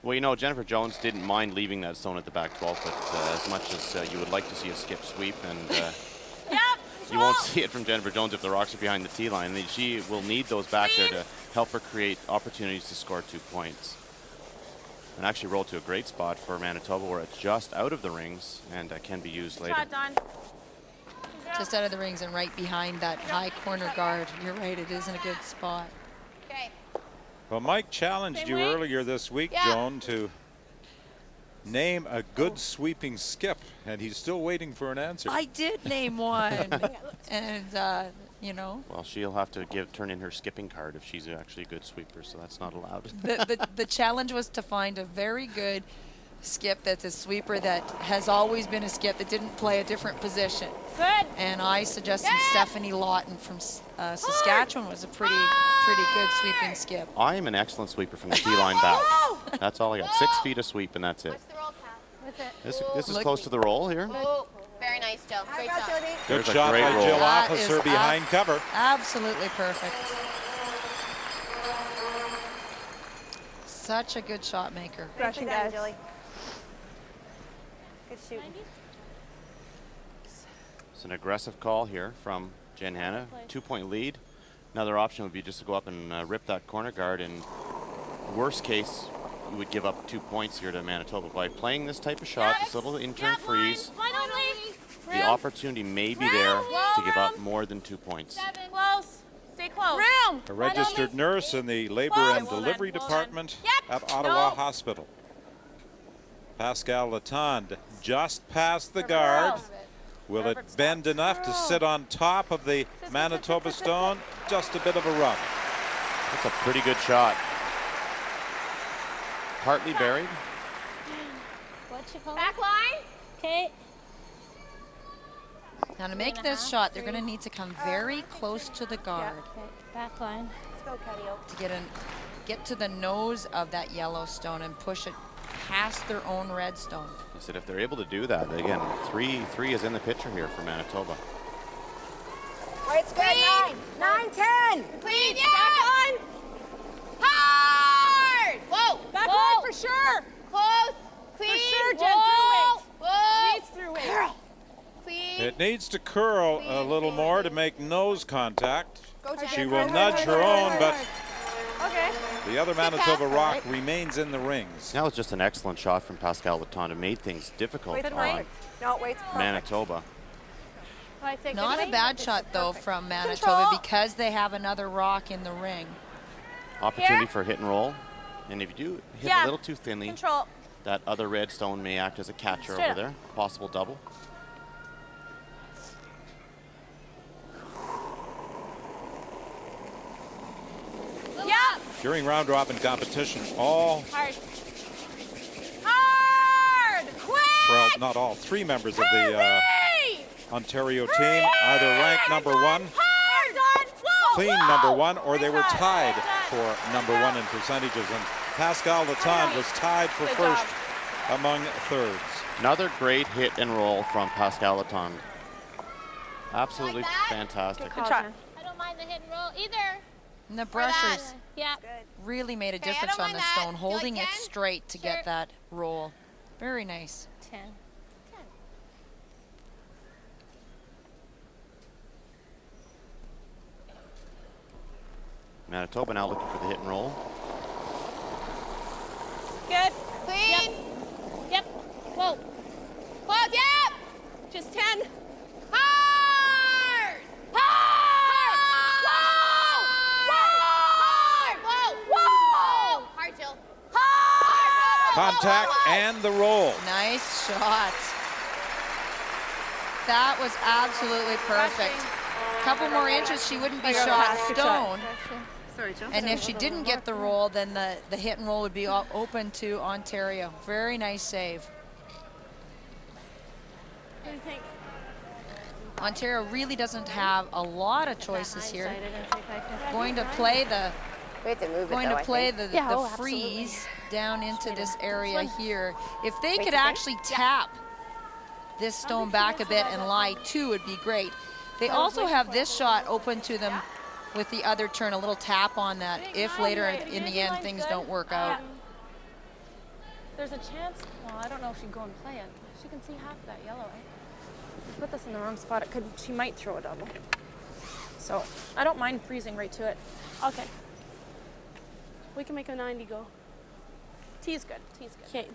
Well, you know, Jennifer Jones didn't mind leaving that stone at the back 12 foot as much as you would like to see a skip sweep, and you won't see it from Jennifer Jones if the rocks are behind the tee line. She will need those back there to help her create opportunities to score 2 points. And actually rolled to a great spot for Manitoba where it's just out of the rings and can be used later. Just out of the rings and right behind that high corner guard. You're right, it is in a good spot. Okay. Well, Mike challenged you earlier this week, Joan, to name a good sweeping skip, and he's still waiting for an answer. I did name one, and you know. Well, she'll have to turn in her skipping card if she's actually a good sweeper, so that's not allowed. The challenge was to find a very good skip that's a sweeper that has always been a skip that didn't play a different position. Good. And I suggested Stephanie Lawton from Saskatchewan was a pretty good sweeping skip. I'm an excellent sweeper from the tee line back. That's all I got. 6 feet of sweep, and that's it. This is close to the roll here. Oh, very nice, Jill. Great job. Good shot by Jill Officer behind cover. Absolutely perfect. Such a good shot maker. Rushing, guys. Good shoot. It's an aggressive call here from Jen Hanna. 2-point lead. Another option would be just to go up and rip that corner guard. In worst case, would give up 2 points here to Manitoba. By playing this type of shot, this little in-turn freeze, the opportunity may be there to give up more than 2 points. Close. Stay close. A registered nurse in the labor and delivery department at Ottawa Hospital. Pascal Latande just past the guard. Will it bend enough to sit on top of the Manitoba stone? Just a bit of a rub. That's a pretty good shot. Partly buried. Back line. Okay. Now to make this shot, they're going to need to come very close to the guard. Okay. Back line. Let's go, Caddy. To get to the nose of that yellow stone and push it past their own red stone. I said if they're able to do that, again, three is in the picture here for Manitoba. White's good. 9, 10. Clean, yeah. Back line. Hard. Whoa. Back line for sure. Close. Clean. For sure, Jen. Whoa. Through weight. Leads through weight. Curl. Clean. It needs to curl a little more to make nose contact. Go, Jen. She will nudge her own, but Okay. the other Manitoba rock remains in the rings. That was just an excellent shot from Pascal Latande. Made things difficult on Manitoba. Not a bad shot, though, from Manitoba because they have another rock in the ring. Opportunity for hit and roll. And if you do hit a little too thinly, that other red stone may act as a catcher over there. Possible double. During round robin competition, all, Hard. well, not all, 3 members of the Ontario team either ranked number 1, clean number 1, or they were tied for number 1 in percentages. And Pascal Latande was tied for first among thirds. Another great hit and roll from Pascal Latande. Absolutely fantastic. Good try. I don't mind the hit and roll either. And the brushers Yeah. really made a Okay, I difference don't on the mind that. stone, You holding like it 10? straight to get that roll. Very nice. 10. Manitoba now looking for the hit and roll. Good. Clean. Yep. Whoa. Close. Yep. Just 10. Hard. Hard. Whoa. Whoa. Hard, Jill. Hard. Contact and the roll. Nice shot. That was absolutely perfect. A couple more inches, she wouldn't be shot stone. Sorry, Jill. And if she didn't get the roll, then the hit and roll would be open to Ontario. Very nice save. What do you think? Ontario really doesn't have a lot of choices here. Going to play the freeze down into this area here. If they could actually tap this stone back a bit and lie 2 would be great. They also have this shot open to them with the other turn, a little tap on that if later in the end things don't work out. There's a chance. Well, I don't know if she'd go and play it. She can see half that yellow. Put this in the wrong spot. It could. She might throw a double. So I don't mind freezing right to it. Okay. We can make a 90 go. T's good. T's good. Okay.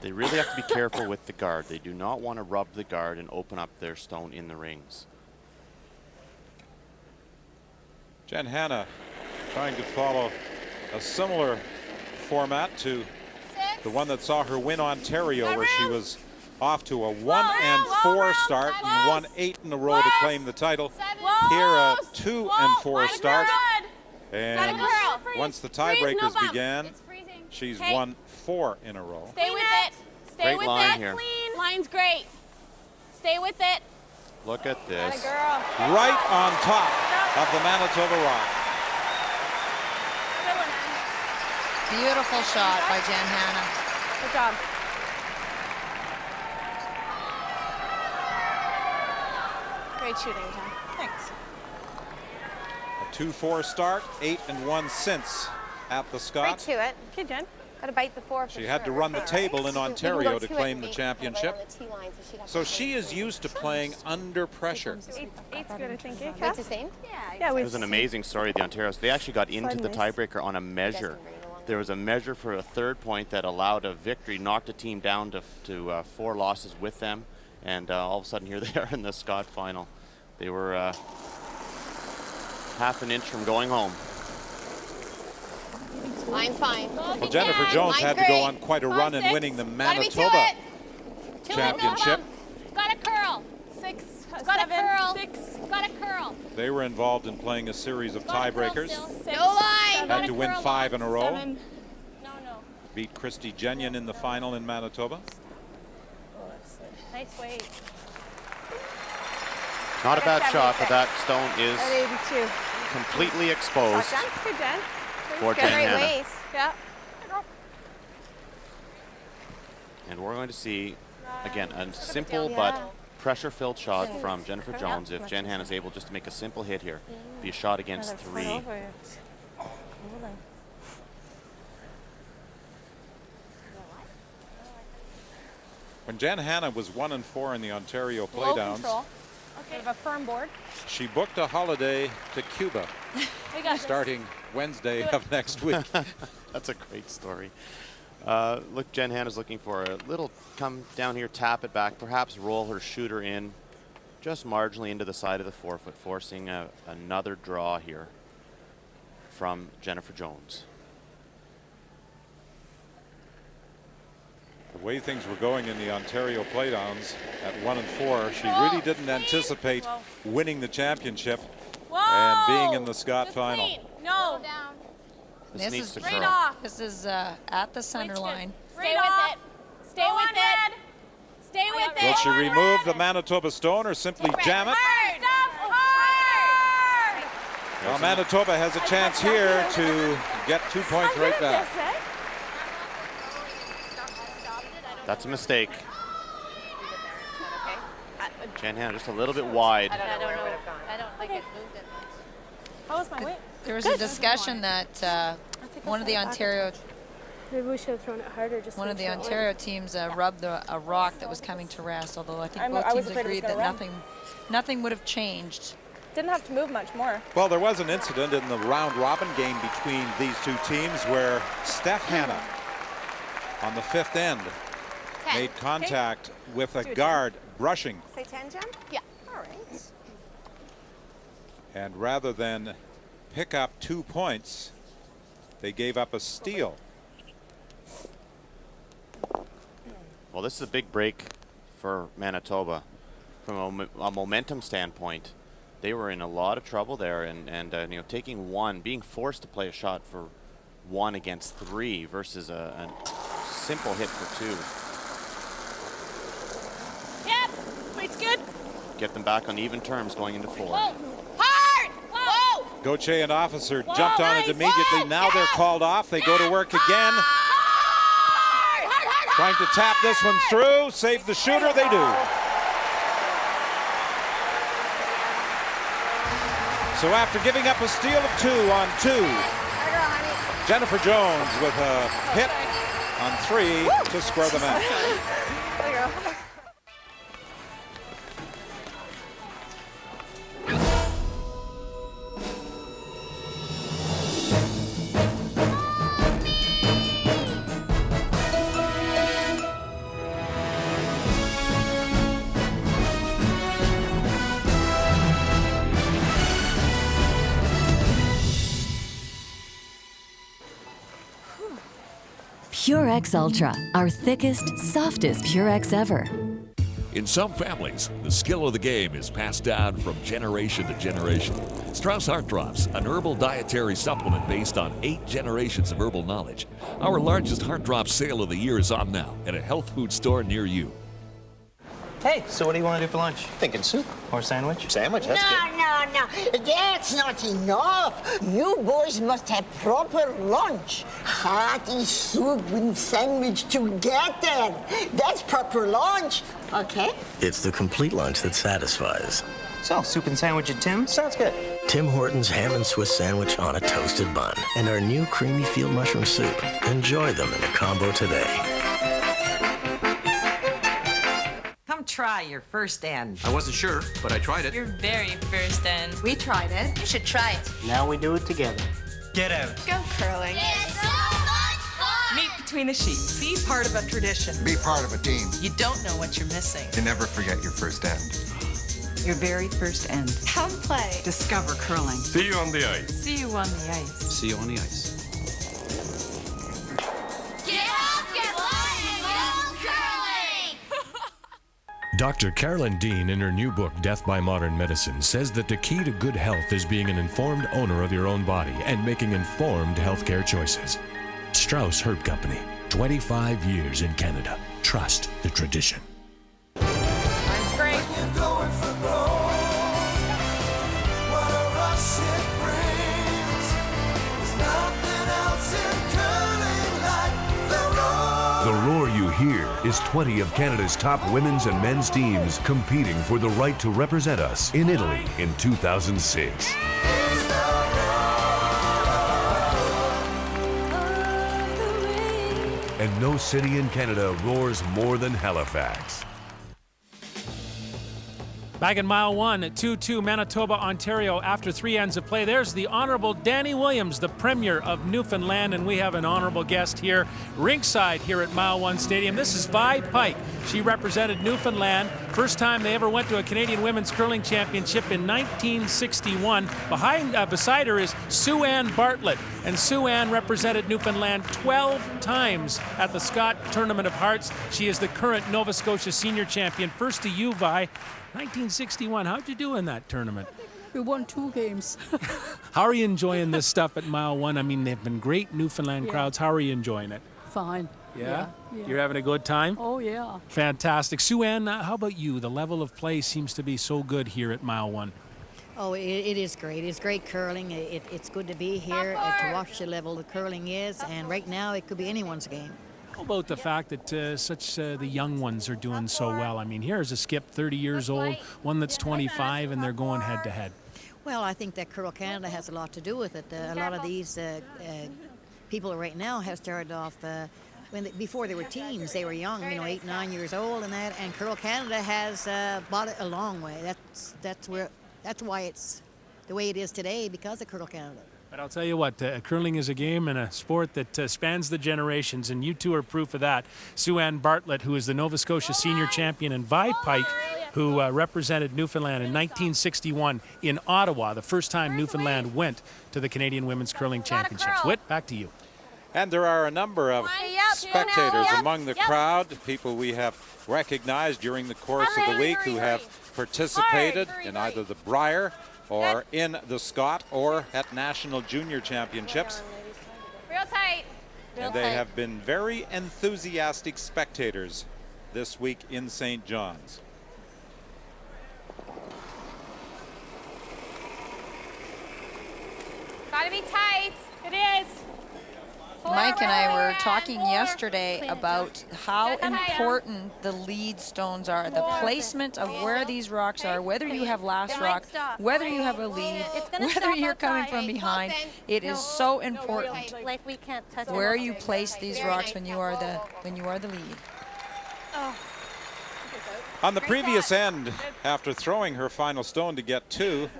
They really have to be careful with the guard. They do not want to rub the guard and open up their stone in the rings. Jenn Hanna trying to follow a similar format to the one that saw her win Ontario, where she was off to a 1-4 start and won 8 in a row to claim the title. Here a 2-4 start, and once the tiebreakers began, she's won 4 in a row. Stay with it. Stay with line it. here. Clean. Line's great. Stay with it. Look at this. Right on top of the Manitoba rock. Beautiful shot by Jenn Hanna. Good job. Great shooting, Jen. Thanks. A 2-4 start, 8-1 since at the Scott. Right to it. Okay, Jen. Got to bite the 4 for She had to sure. run the table in Ontario to claim the Right championship. on the T line, so she'd have So to she is used to playing under pressure. Eight's good, I think. It's the same? Yeah, It was an amazing story, the Ontario's. They actually got into the tiebreaker on a measure there was a measure for a third point that allowed a victory, knocked a team down to 4 losses with them, and all of a sudden here they are in the Scott final. They were half an inch from going home. Line's fine. Well, Jennifer Jones had to go on quite a run in winning the Manitoba championship. Got a curl. 6, Got 7, a curl. 6. Got a curl. They were involved in playing a series of tiebreakers. No line. Had to win 5 in a row. 7. No. Beat Christy Jenn in the final in Manitoba. Nice weight. Not a bad shot, but that stone is At 82. completely exposed Good, Jen. for Jenn Hanna. Waist. Yeah. And we're going to see, again, a simple but pressure-filled shot from Jennifer Jones. If Jenn Hanna is able just to make a simple hit here, be a shot against 3. When Jenn Hanna was 1-4 in the Ontario Playdowns, Okay. Have a firm board. she booked a holiday to Cuba We got starting Wednesday of next week. That's a great story. Look, Jenn Hanna's looking for a little come down here, tap it back, perhaps roll her shooter in just marginally into the side of the forefoot, forcing another draw here from Jennifer Jones. The way things were going in the Ontario Playdowns at 1-4, she really didn't anticipate winning the championship and being in the Scott final. No. This needs to straight curl. off. This is at the center line. Stay with it. Stay with it. Stay with it. Will she remove the Manitoba stone or simply jam it? Well, Manitoba has a chance here to get 2 points right back. That's a mistake. Jenn Hanna just a little bit wide. I don't know where it would have gone. I don't think it moved it. How was my weight? There was a discussion that one of the Ontario Maybe we should have thrown it harder. Just one of the Ontario teams rubbed a rock that was coming to rest. Although I think I both was teams afraid it was agreed that gonna run. nothing would have changed. Didn't have to move much more. Well, there was an incident in the round robin game between these two teams where Steph Hanna on the 5th end made contact with a guard brushing. Say 10, Jen? Yeah. All right. And rather than pick up 2 points, they gave up a steal. Well, this is a big break for Manitoba. From a momentum standpoint, they were in a lot of trouble there, and you know, taking 1, being forced to play a shot for 1 against 3 versus a simple hit for 2. Yep. Weight's good. Get them back on even terms going into 4. Whoa. Hard. Whoa. Gauthier and Officer jumped on it immediately. Now they're called off. They go to work again. Trying to tap this one through. Save the shooter. They do. So after giving up a steal of 2 on 2, Jennifer Jones with a hit on 3 to square the match. There you go. Purex Ultra, our thickest, softest Purex ever. In some families, the skill of the game is passed down from generation to generation. Strauss Heart Drops, an herbal dietary supplement based on 8 generations of herbal knowledge. Our largest heart drop sale of the year is on now at a health food store near you. Hey, so what do you want to do for lunch? Thinking soup. Or sandwich? Sandwich, that's good. No. That's not enough. You boys must have proper lunch. Hearty soup and sandwich together. That's proper lunch, okay? It's the complete lunch that satisfies. So, soup and sandwich at Tim's? Sounds good. Tim Hortons ham and Swiss sandwich on a toasted bun. And our new creamy field mushroom soup. Enjoy them in a combo today. Try your first end. I wasn't sure, but I tried it. Your very first end. We tried it. You should try it. Now we do it together. Get out. Go curling. It's so fun! between the sheets. Be part of a tradition. Be part of a team. You don't know what you're missing. You never forget your first end. Your very first end. Come play. Discover curling. See you on the ice. See you on the ice. See you on the ice. Get up, get light, go curling! Dr. Carolyn Dean, in her new book, Death by Modern Medicine, says that the key to good health is being an informed owner of your own body and making informed healthcare choices. Strauss Herb Company, 25 years in Canada. Trust the tradition. That's great. The roar you hear is 20 of Canada's top women's and men's teams competing for the right to represent us in Italy in 2006. And no city in Canada roars more than Halifax. Back in mile one at 2-2 Manitoba, Ontario after 3 ends of play. There's the Honorable Danny Williams, the Premier of Newfoundland, and we have an honorable guest here ringside here at Mile 1 Stadium. This is Vi Pike. She represented Newfoundland. First time they ever went to a Canadian Women's Curling Championship in 1961. Beside her is Sue Ann Bartlett, and Sue Ann represented Newfoundland 12 times at the Scott Tournament of Hearts. She is the current Nova Scotia Senior Champion. First to you, Vi. 1961, how'd you do in that tournament? We won 2 games. How are you enjoying this stuff at Mile 1? I mean, they've been great Newfoundland crowds. How are you enjoying it? Fine. Yeah? Yeah. You're having a good time? Oh, yeah. Fantastic. Sue Ann, how about you? The level of play seems to be so good here at Mile 1. Oh, it is great. It's great curling. It's good to be here to watch the level the curling is, and right now it could be anyone's game. How about the fact that the young ones are doing so well? I mean, here's a skip, 30 years old, one that's 25, and they're going head to head. Well, I think that Curl Canada has a lot to do with it. A lot of these people right now have started off before they were teens. They were young, 8, 9 years old, and that. And Curl Canada has brought it a long way. That's why it's the way it is today, because of Curl Canada. But I'll tell you what, curling is a game and a sport that spans the generations, and you two are proof of that. Sue Ann Bartlett, who is the Nova Scotia Senior Champion, and Vi Pike, who represented Newfoundland in 1961 in Ottawa, the first time Newfoundland went to the Canadian Women's Curling Championships. Whit, back to you. And there are a number of spectators among the crowd, people we have recognized during the course of the week who have participated in either the Brier or in the Scott or at National Junior Championships. Real tight. And they have been very enthusiastic spectators this week in St. John's. Gotta be tight. It is. Mike and I were talking yesterday about how important the lead stones are, the placement of where these rocks are, whether you have last rock, whether you have a lead, whether you're coming from behind. It is so important Like we can't touch where you place these rocks when you are the lead. On the previous end, after throwing her final stone to get 2,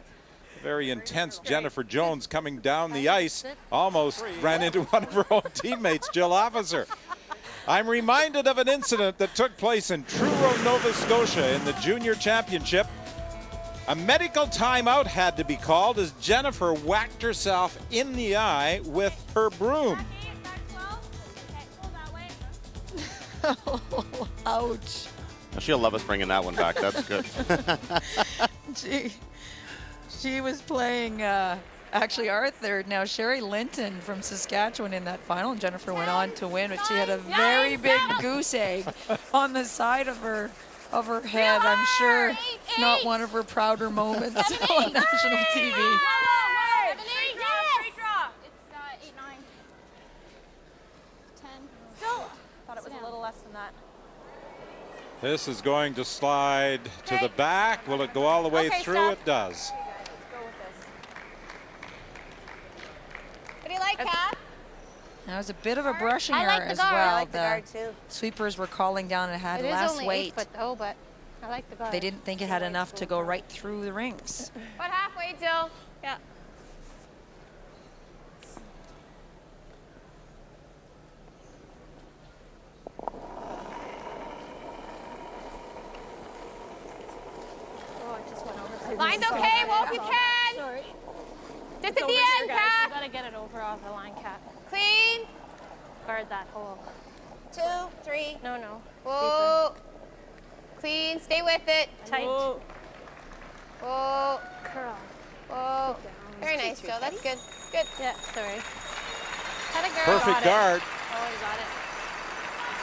very intense Jennifer Jones coming down the ice almost ran into one of her own teammates, Jill Officer. I'm reminded of an incident that took place in Truro, Nova Scotia in the Junior Championship. A medical timeout had to be called as Jennifer whacked herself in the eye with her broom. Ouch. She'll love us bringing that one back. That's good. She was playing actually our third now, Sherry Linton from Saskatchewan in that final. Jennifer went on to win, but she had a very big goose egg on the side of her head. I'm sure not one of her prouder moments on national TV. Thought it was a little less than that. This is going to slide to the back. Will it go all the way through? Steph. It does. What do you like, Kat? There was a bit of a brushing error as well. I like the guard too. Sweepers were calling down and had It is less only weight. 8 foot though, but I like the guard. They didn't think it had enough to go right through the rings. About halfway, Jill. Yeah. Line's okay, Wolf, you can. Sorry. Just It's at the over end, here, guys. Kat. You gotta get it over off the line, Kat. Clean. Guard that hole. 2, 3. No, no. Whoa. Clean, stay with it. Tight. Whoa. Whoa. Curl. Whoa. Very nice, Joe. That's good. Good. Yeah, sorry. Had a girl. Perfect guard. Oh, he got it.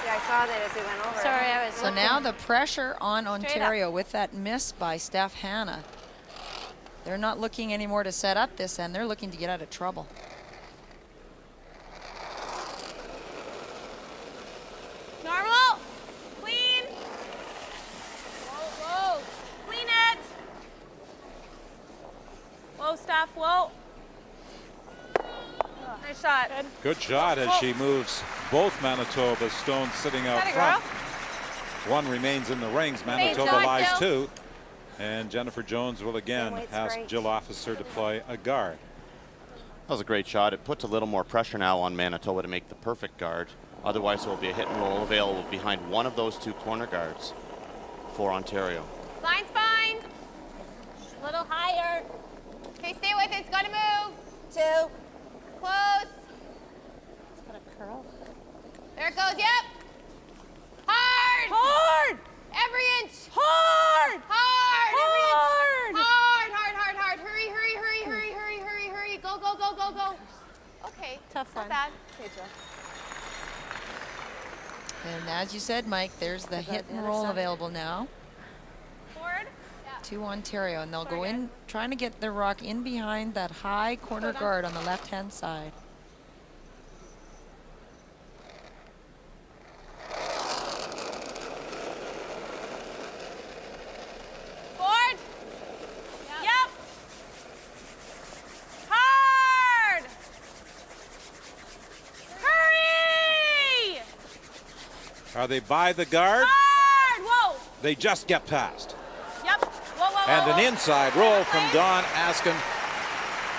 Yeah, I saw that as we went over. Sorry, I was So looking. now the pressure on Straight Ontario with that miss by Steph Hanna. They're not looking anymore to set up this end. They're looking to get out of trouble. Normal. Clean. Whoa, whoa. Clean it. Whoa, Steph, whoa. Nice shot. Good shot as she moves both Manitoba stones sitting out front. One remains in the rings. Manitoba shot, lies Jill. 2. And Jennifer Jones will again weight's ask great. Jill Officer to play a guard. That was a great shot. It puts a little more pressure now on Manitoba to make the perfect guard. Otherwise, there will be a hit and roll available behind one of those 2 corner guards for Ontario. Line's fine. A little higher. Okay, stay with it. It's got to move. 2. Close. It's got a curl. There it goes. Yep. Hard. Hard. Every inch. Hard. Hard. Every Hard. inch. Hard. Hard. Hard. Hard. Hurry. Hurry. Hurry. Hurry. Hurry. Hurry. Hurry. Go. Go. Go. Go. Go. Okay. Tough Not one. bad. Okay, Joe. And as you said, Mike, there's the hit and roll available now Forward. to Ontario. And they'll go in trying to get the rock in behind that high corner guard on the left-hand side. Forward. Yep. Hard. Hurry. Are they by the guard? Hard. Whoa. They just get past. Yep. Whoa, whoa, whoa. And an whoa. inside roll from Dawn Askin.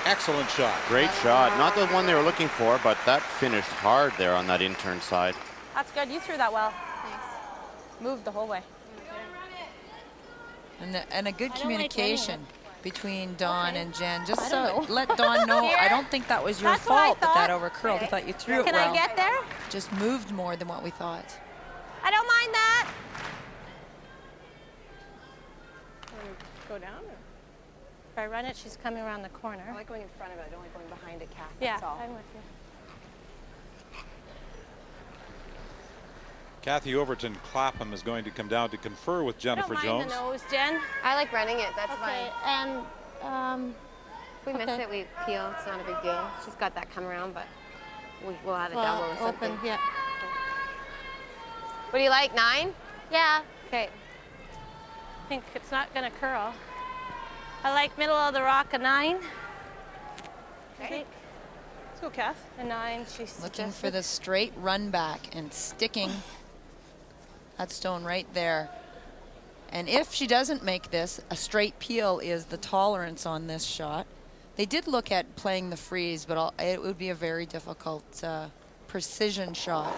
Excellent shot. Great shot. Not the one they were looking for, but that finished hard there on that intern side. That's good. You threw that well. Thanks. Moved the whole way. And a good communication between Dawn and Jen. Just I so don't know. let Dawn know. Here? I don't think that was your That's what I fault that thought. over curled. I thought you threw it Can well. I get there? Just moved more than what we thought. I don't mind that. Go down? Or? If I run it, she's coming around the corner. I like going in front of it. I don't like going behind it, Kath. Yeah, That's all. I'm with you. Kathy Overton Clapham is going to come down to confer with Jennifer I don't mind Jones. the nose, Jen. I like running it. That's Okay, fine. and If we miss okay. it, we peel. It's not a big deal. She's got that come around, but we'll add a well, double or something. open, yeah. What do you like, 9? Yeah, Okay. I think it's not gonna curl. I like middle of the rock a 9. I think. Let's go, Kath. A 9. She's Looking for the straight run back and sticking that stone right there. And if she doesn't make this, a straight peel is the tolerance on this shot. They did look at playing the freeze, but it would be a very difficult precision shot.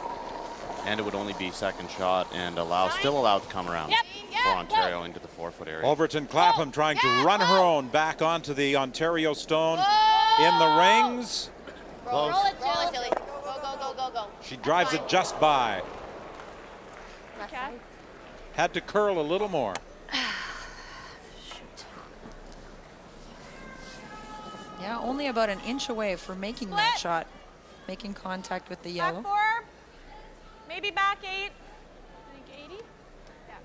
And it would only be second shot and still allowed to come around for Ontario into the 4-foot area. Overton Clapham trying to run her own back onto the Ontario stone in the rings. Roll it, Jilly. Go, go, go, go, go. She drives it just by. Okay. Had to curl a little more. Yeah, only about an inch away for making that shot, making contact with the yellow. Back 4. Maybe back 8. I think 80?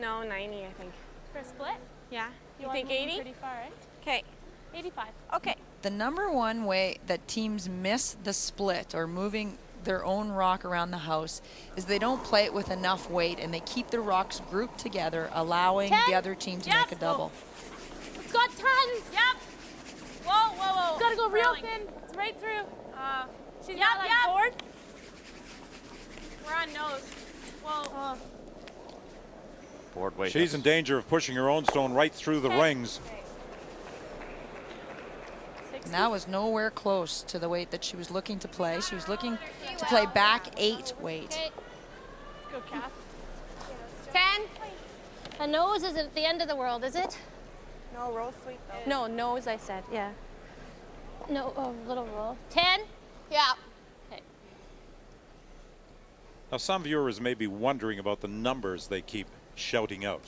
No, 90, I think. For a split? Yeah. You want think to move 80? Pretty far, right? Okay. 85. Okay. The number one way that teams miss the split or moving their own rock around the house is they don't play it with enough weight and they keep the rocks grouped together, allowing 10. the other team to make a double. It's got 10. Yep. Whoa, whoa, whoa. Gotta go real Curling. thin. It's right through. She's Yep, not like yep. bored. We're on nose. Whoa. Board weight. She's in danger of pushing her own stone right through the rings. And that was nowhere close to the weight that she was looking to play. She was looking to play back 8 weight. Okay. Go, Kath. 10. A nose is at the end of the world, is it? No, roll sweep though. No, nose, I said, yeah. No, little roll. 10? Yeah. Okay. Now, some viewers may be wondering about the numbers they keep shouting out.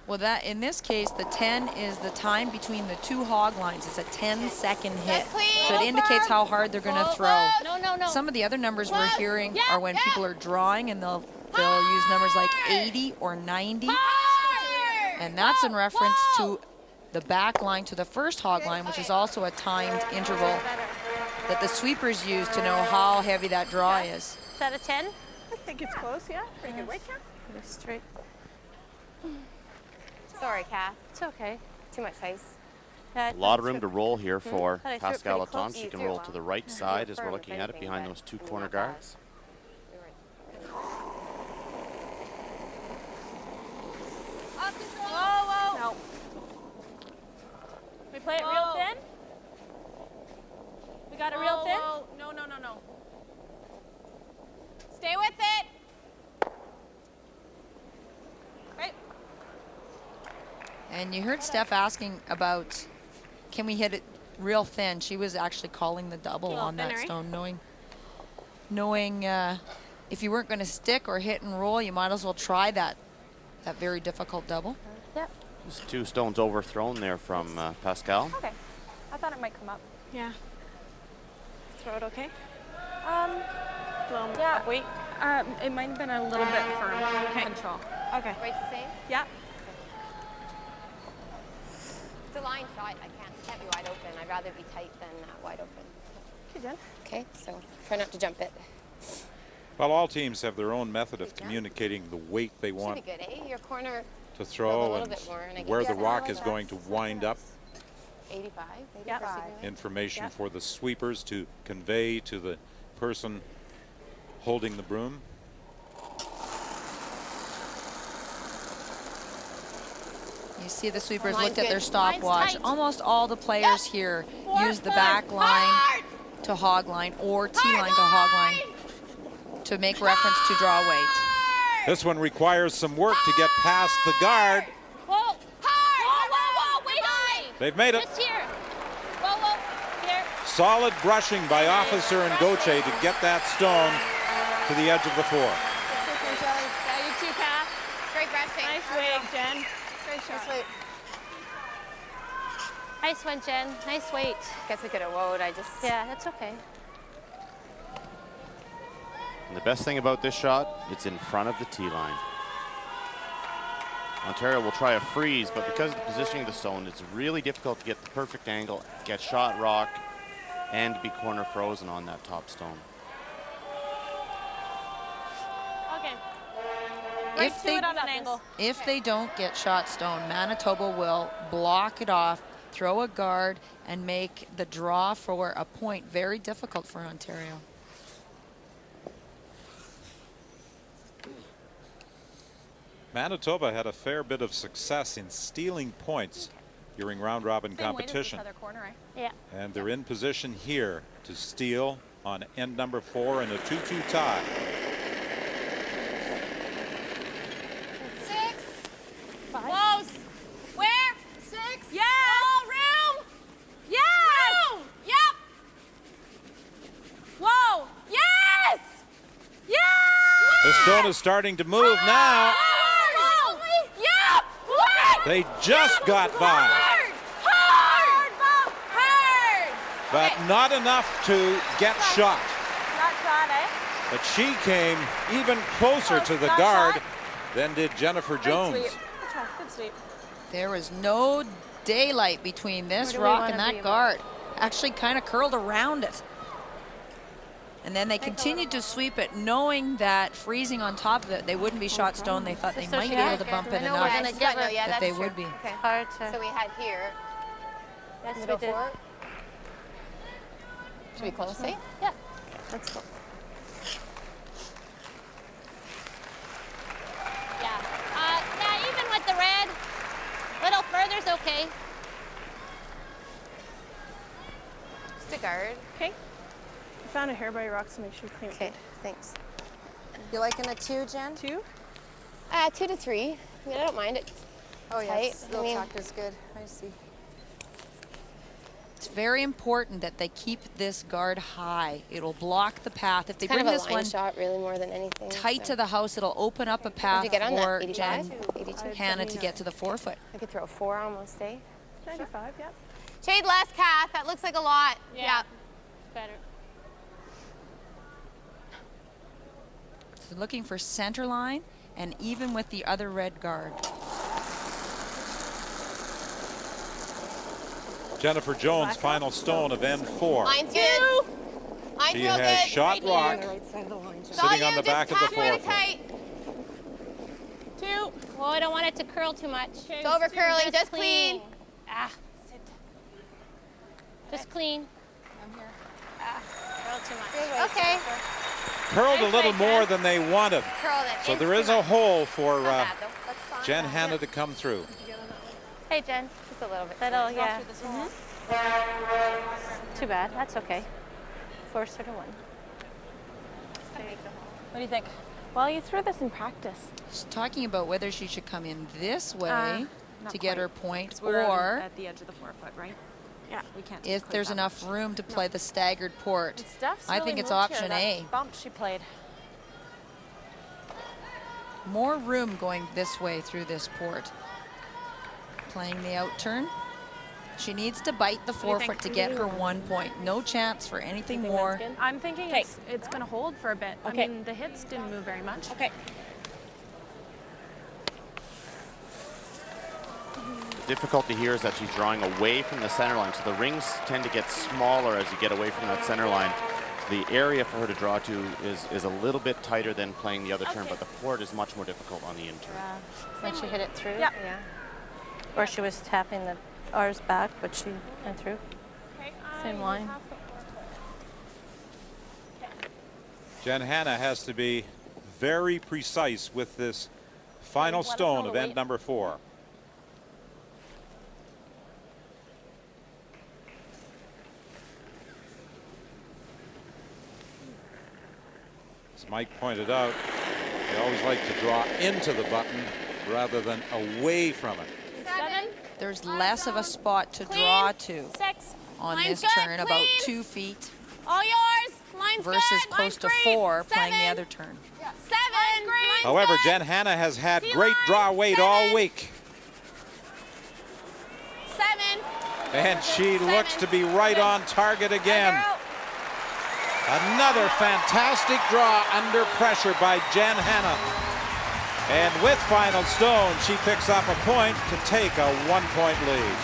Well, that in this case, the 10 is the time between the two hog lines. It's a 10-second hit. So it indicates how hard they're going to throw. No. Some of the other numbers we're hearing are when people are drawing, and they'll use numbers like 80 or 90. And that's in reference to the back line to the first hog line, which is also a timed interval that the sweepers use to know how heavy that draw is. Is that a 10? I think it's close, yeah. Pretty good weight, Kath. Pretty straight. Sorry, Kath. It's okay. Too much ice. A lot of room to roll here for Thought I threw it Pascal pretty close. Laton. She can roll to the right side as we're looking at it behind those two corner guards. Whoa. No. We play it real thin? We got it real thin? No. Stay with it. Right. And you heard Steph asking about, can we hit it real thin? She was actually calling the double on that stone, knowing if you weren't going to stick or hit and roll, you might as well try that very difficult double. Yep. Just two stones overthrown there from Pascal. Okay. I thought it might come up. Yeah. Throw it okay? Yeah. Wait. It might have been a little bit firm. Control. Okay. Weight's the same? Yep. It's a line shot. I can't be wide open. I'd rather be tight than wide open. Okay, Jen. Okay, so try not to jump it. Well, all teams have their own method of communicating the weight they want Should be good, eh? Your corner to throw a and bit more, and I where guess the rock is going to wind up. 85. Information for the sweepers to convey to the person holding the broom. You see the sweepers looked at their stopwatch. Almost all the players here use the back line to hog line or T-line to hog line to make reference to draw weight. This one requires some work to get past the guard. Whoa. Whoa. Wait on me. They've made it. Just here. Whoa. Here. Solid brushing by Officer and Goche to get that stone to the edge of the floor. Yeah, you too, Kath. Great brushing. Nice wig, Jen. Great shot. Nice one, Jen. Nice weight. Guess we could have woed. Yeah, that's okay. And the best thing about this shot, it's in front of the tee line. Ontario will try a freeze, but because of the positioning of the stone, it's really difficult to get the perfect angle, get shot rock, and be corner frozen on that top stone. Okay. If they don't get shot stone, Manitoba will block it off, throw a guard, and make the draw for a point very difficult for Ontario. Manitoba had a fair bit of success in stealing points during round-robin competition. Yeah. And they're in position here to steal on end number 4 in a 2-2 tie. 6. Close. Where? 6. Yes. Oh, room. Yes. Room. Yep. Whoa. Yes. Yes. The stone is starting to move now. They just got by. But not enough to get shot. Not shot, eh? But she came even closer to the guard than did Jennifer Jones. Good sweep. There was no daylight between this rock and that guard. Actually kind of curled around it. And then they continued to sweep it, knowing that freezing on top of it, they wouldn't be shot stone. They thought they might be able to bump it enough that they would be. Okay. Hard to. So we had here. Yes, middle we did. 4. Should we close, eh? Yeah. Let's go. Yeah, even with the red, little further's okay. Just a guard. Okay. I found a hair by rock, so make sure you clean it. Okay, thanks. You liking a 2, Jen? 2? 2 to 3. I mean, I don't mind it. Oh, tight. yes. Little tuck is good. I see. It's very important that they keep this guard high. It'll block the path. If they bring this one shot, really, more than anything. Tight to the house, it'll open up a path for 85? Jenn 82? Hanna to get to the forefoot. I could throw a 4 almost, eh? 95, yep. Shade less, Kath. That looks like a lot. Yeah. Better. So looking for center line and even with the other red guard. Jennifer Jones, final stone of end 4. Line's good. Line's She real has good. shot rock sitting on the back of the forefoot. Tight. 2. Well, I don't want it to curl too much. It's over curling, just clean. Ah, sit. Just clean. I'm here. Ah, curl too much. Okay. Curled a little more than they wanted. Curled it. So there is a hole for Jenn Hanna to come through. Hey, Jen. Just a little bit. That'll, yeah. Too bad. That's okay. 4 sort of 1. What do you think? Well, you threw this in practice. She's talking about whether she should come in this way to get her point, We're or at the edge of the forefoot, right? Yeah, we can't. if there's enough room to play the staggered port. Steph's I really think it's moved here, option that A. Bump she played. More room going this way through this port. Playing the out turn. She needs to bite the forefoot to get her 1 point. No chance for anything more. I'm thinking it's going to hold for a bit. I mean, the hits didn't move very much. Okay. Difficulty here is that she's drawing away from the center line, so the rings tend to get smaller as you get away from that center line. So the area for her to draw to is a little bit tighter than playing the other turn, but the port is much more difficult on the in turn. When she hit it through? Yeah. Or she was tapping the ours back, but she went through. Same line. Jenn Hanna has to be very precise with this final stone of end number 4. As Mike pointed out, they always like to draw into the button rather than away from it. 7. There's less of a spot to draw to 6. on Line's this good, turn, about clean. 2 feet All yours. Line's versus good. close Line's to green. 4 playing the 7. other turn. 7. Line's However, Jenn Hanna has had great draw weight all week. 7. And she looks to be right on target again. Another fantastic draw under pressure by Jenn Hanna. And with final stone, she picks up a point to take a 1-point lead.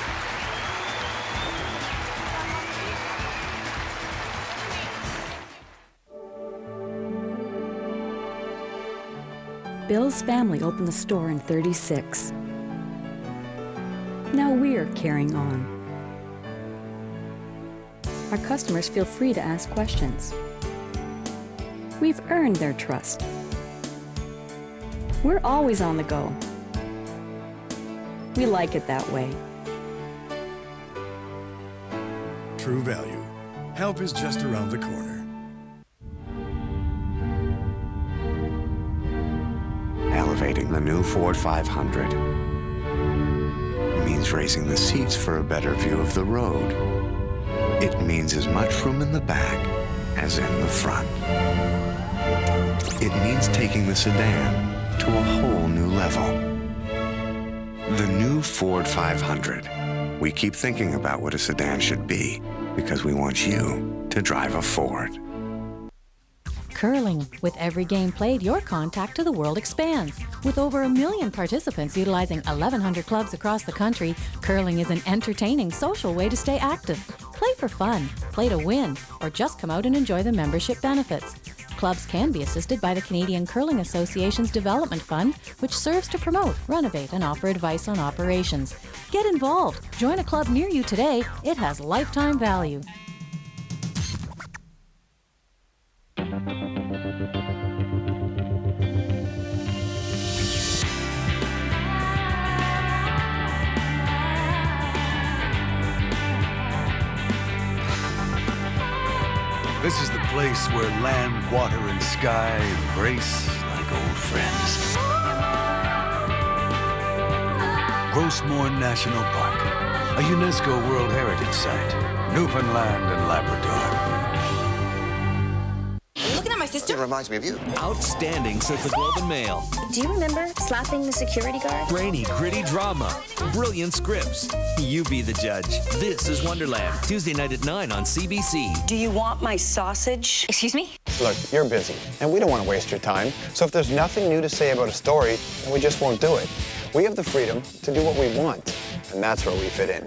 Bill's family opened the store in '36. Now we're carrying on. Our customers feel free to ask questions. We've earned their trust. We're always on the go. We like it that way. True value. Help is just around the corner. Elevating the new Ford 500 means raising the seats for a better view of the road. It means as much room in the back as in the front. It means taking the sedan to a whole new level. The new Ford 500. We keep thinking about what a sedan should be because we want you to drive a Ford. Curling. With every game played, your contact to the world expands. With over 1 million participants utilizing 1,100 clubs across the country, curling is an entertaining, social way to stay active. Play for fun, play to win, or just come out and enjoy the membership benefits. Clubs can be assisted by the Canadian Curling Association's Development Fund, which serves to promote, renovate, and offer advice on operations. Get involved. Join a club near you today. It has lifetime value. This is the place where land, water, and sky embrace like old friends. Grossmore National Park. a UNESCO World Heritage Site, Newfoundland and Labrador. Are you looking at my sister? It reminds me of you. Outstanding since the Globe and Mail. Do you remember slapping the security guard? Brainy, gritty drama. Brilliant scripts. You be the judge. This is Wonderland. Tuesday night at 9 on CBC. Do you want my sausage? Excuse me? Look, you're busy, and we don't want to waste your time. So if there's nothing new to say about a story, then we just won't do it. We have the freedom to do what we want, and that's where we fit in.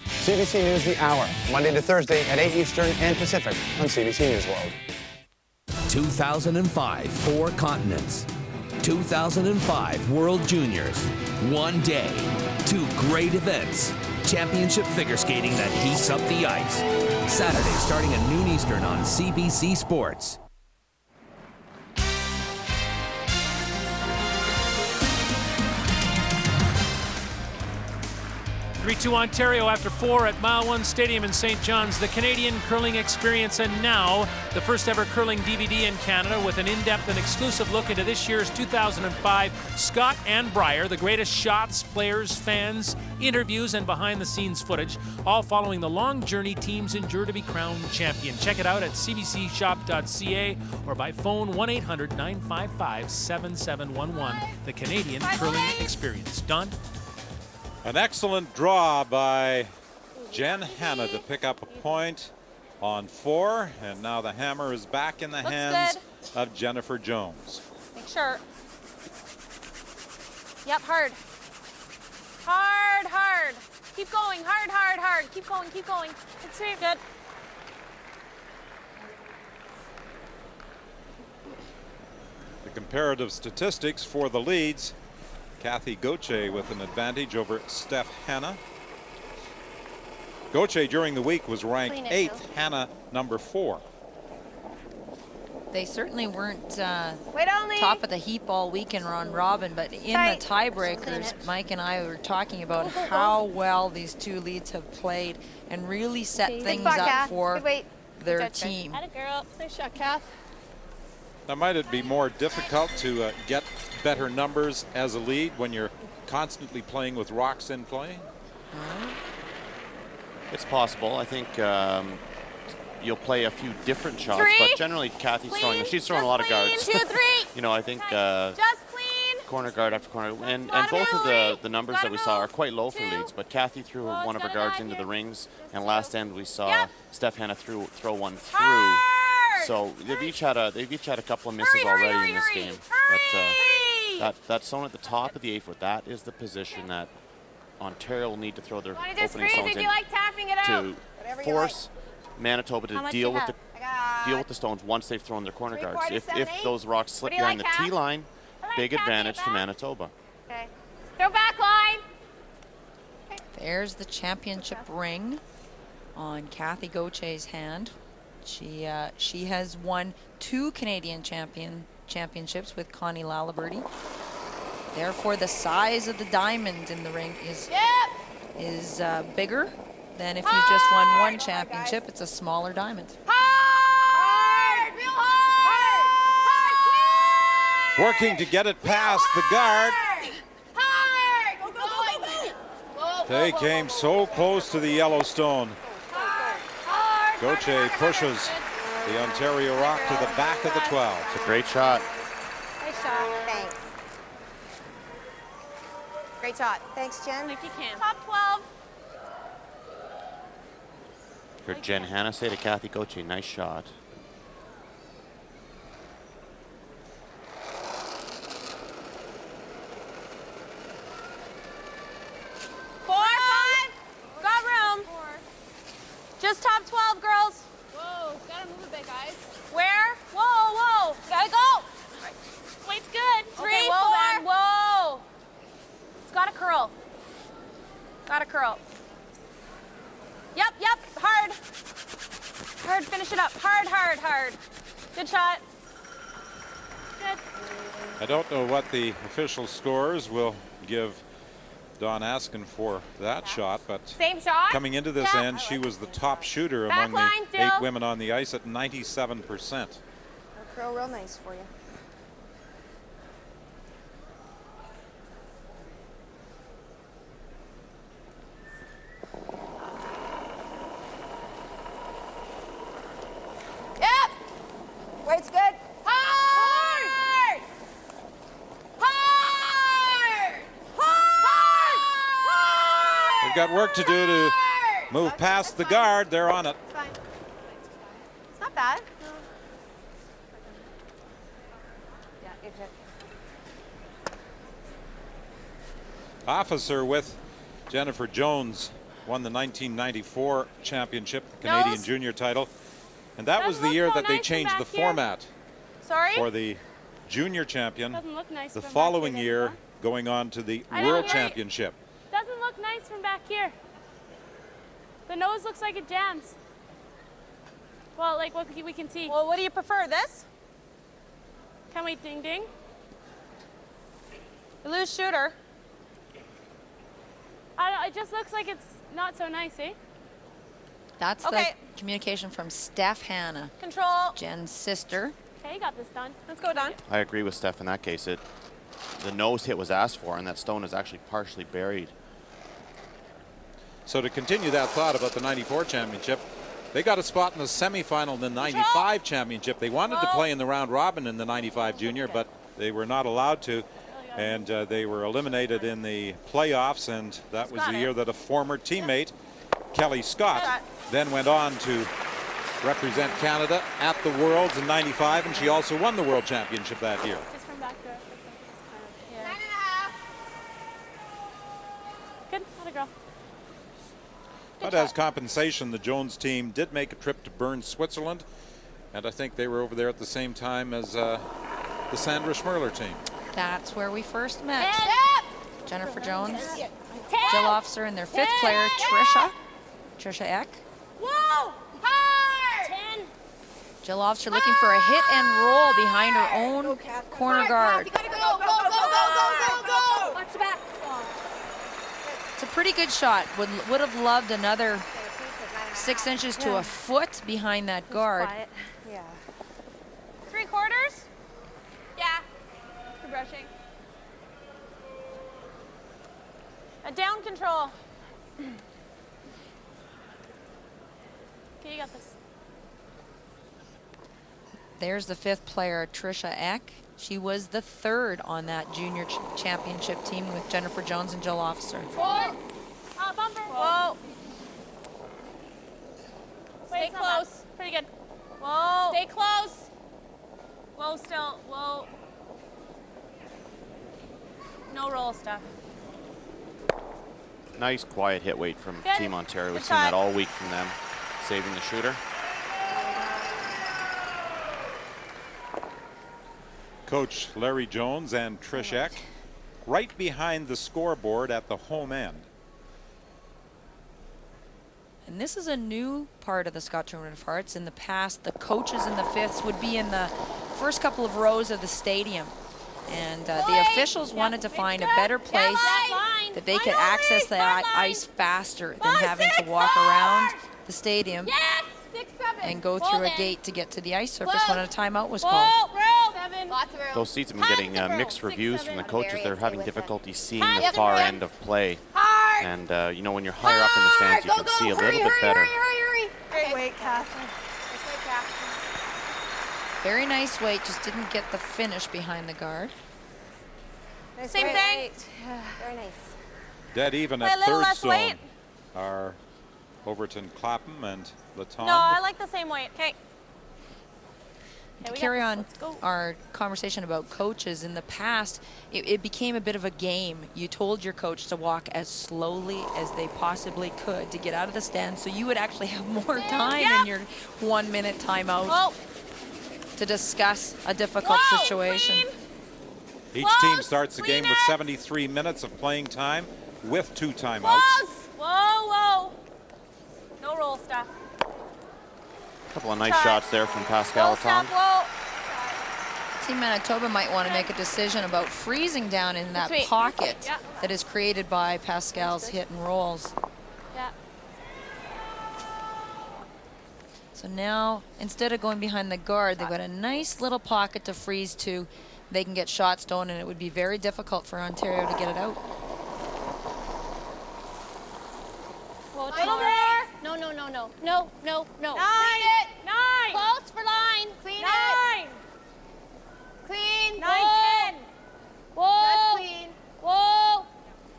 CBC News The Hour, Monday to Thursday at 8 Eastern and Pacific on CBC News World. 2005, 4 continents. 2005 World Juniors. One day, 2 great events. Championship figure skating that heats up the ice. Saturday starting at noon Eastern on CBC Sports. 3-2 Ontario after 4 at Mile One Stadium in St. John's. The Canadian curling experience, and now the first ever curling DVD in Canada with an in-depth and exclusive look into this year's 2005 Scott and Brier, the greatest shots, players, fans, interviews, and behind-the-scenes footage, all following the long journey teams endure to be crowned champion. Check it out at cbcshop.ca or by phone 1-800-955-7711. The Canadian curling experience. Don? An excellent draw by Jenn Hanna to pick up a point on 4, and now the hammer is back in the hands of Jennifer Jones. Make sure. Yep, hard. Hard, hard. Keep going, hard, hard, hard. Keep going, keep going. It's good. The comparative statistics for the leads. Kathy Gauthier with an advantage over Steph Hanna. Gauthier during the week was ranked 8th, Hanna number 4. They certainly weren't top of the heap all week in round robin, but in the tiebreakers, Mike and I were talking about how well these two leads have played and really set things up for their team. Atta girl. Nice shot, Kath. Now, might it be more difficult to get better numbers as a lead when you're constantly playing with rocks in play? It's possible. I think you'll play a few different shots, but generally Kathy's throwing. She's throwing a lot of guards. 2, 3. You know, I think Just clean. corner guard after corner, and both of the numbers that we saw are quite low for leads. But Kathy threw one of her guards into the rings, and last end we saw Steph Hanna throw one through. So they've each had a couple of misses already in this game. But that zone at the top of the 8-foot, that is the position that Ontario will need to throw their opening stones in to force Manitoba to deal with the stones once they've thrown their corner guards. If those rocks slip behind the tee line, big advantage to Manitoba. Okay. Throw back line. There's the championship ring on Kathy Gauthier's hand. She has won 2 Canadian championships with Connie Lalaberty. Therefore, the size of the diamond in the ring is bigger than if you just won 1 championship. It's a smaller diamond. Hard! Real hard! Working to get it past the guard. Hard! Go! They came so close to the Yellowstone. Gauthier pushes the Ontario rock to the back of the 12. It's a great shot. Nice shot. Thanks. Great shot. Thanks, Jen. If you can. Top 12. Heard Jenn Hanna say to Kathy Gauthier, nice shot. Just top 12, girls. Whoa, gotta move a bit, guys. Where? Whoa, gotta go. Weight's good. 3, 4. Then. Whoa. It's gotta curl. Gotta curl. Yep, hard. Hard, finish it up. Hard. Good shot. Good. I don't know what the official scores will give Dawn Askin for that shot, but same shot. Coming into this end, she was the top shooter among the 8 women on the ice at 97%. It'll curl real nice for you. They've got work to do to move past the guard. They're on it. It's fine. It's not bad. No. Yeah, good hit. Officer with Jennifer Jones won the 1994 championship, the Canadian junior title. And that was the year that they changed the format for the junior champion. Nice the following year, going on to the World Championship. Doesn't look nice from back here. The nose looks like it jams. Well, like what we can see. Well, what do you prefer, this? Can we ding ding? You lose shooter. It just looks like it's not so nice, eh? That's the communication from Steph Hanna. Control. Jenn's sister. Okay, you got this done. Let's go, Don. I agree with Steph in that case. The nose hit was asked for, and that stone is actually partially buried. So to continue that thought about the 94 championship, they got a spot in the semifinal in the 95 championship. They wanted to play in the round robin in the 95 junior, but they were not allowed to. And they were eliminated in the playoffs, and that was the year that a former teammate, Kelly Scott, then went on to represent Canada at the Worlds in 95, and she also won the World Championship that year. Just from back there. Good, not a girl. But as compensation, the Jones team did make a trip to Bern, Switzerland, and I think they were over there at the same time as the Sandra Schmerler team. That's where we first met. Jennifer Jones, Jill Officer, and their fifth player, Trisha Eck. Whoa! Hard! 10. Jill Officer looking for a hit and roll behind her own corner guard. You gotta go, go, go, go, go, go! Watch the back. It's a pretty good shot. Would have loved another 6 inches to a foot behind that guard. Yeah. 3/4? Yeah. For brushing. A down control. Okay, you got this. There's the fifth player, Trisha Eck. She was the third on that junior championship team with Jennifer Jones and Jill Officer. Whoa! Bumper. Whoa. Stay close. Pretty good. Whoa. Stay close. Whoa, still. Whoa. No roll stuff. Nice quiet hit weight from Good. Team Ontario. We've Good seen that shot. all week from them, saving the shooter. Coach Larry Jones and Trish Eck right behind the scoreboard at the home end. And this is a new part of the Scott Tournament of Hearts. In the past, the coaches in the fifths would be in the first couple of rows of the stadium. And the officials wanted to find a better place that they could access the ice faster than having to walk around the stadium and go through a gate to get to the ice surface when a timeout was called. Those seats have been getting mixed reviews from the coaches. They're having difficulty seeing the far end of play. And, you know, when you're higher up in the stands, you can see a little bit better. Great weight, Catherine. Very nice weight, just didn't get the finish behind the guard. Same thing. Very nice. Dead even Play a at little third less stone weight. are Overton Clapham and Latond. No, I like the same weight. Okay. To carry on our conversation about coaches, in the past, it became a bit of a game. You told your coach to walk as slowly as they possibly could to get out of the stand, so you would actually have more time in your 1 minute timeout to discuss a difficult situation. Each team starts the game with 73 minutes of playing time with 2 timeouts. Whoa. No roll stuff. A couple of nice shots there from Pascal Latond. Team Manitoba might want to make a decision about freezing down in that pocket that is created by Pascal's hit and rolls. Yeah. So now, instead of going behind the guard, they've got a nice little pocket to freeze to. They can get shots stolen, and it would be very difficult for Ontario to get it out. No. 9. Close for line. Clean 9. it. Clean. 9, 10. Whoa. Just clean. Whoa.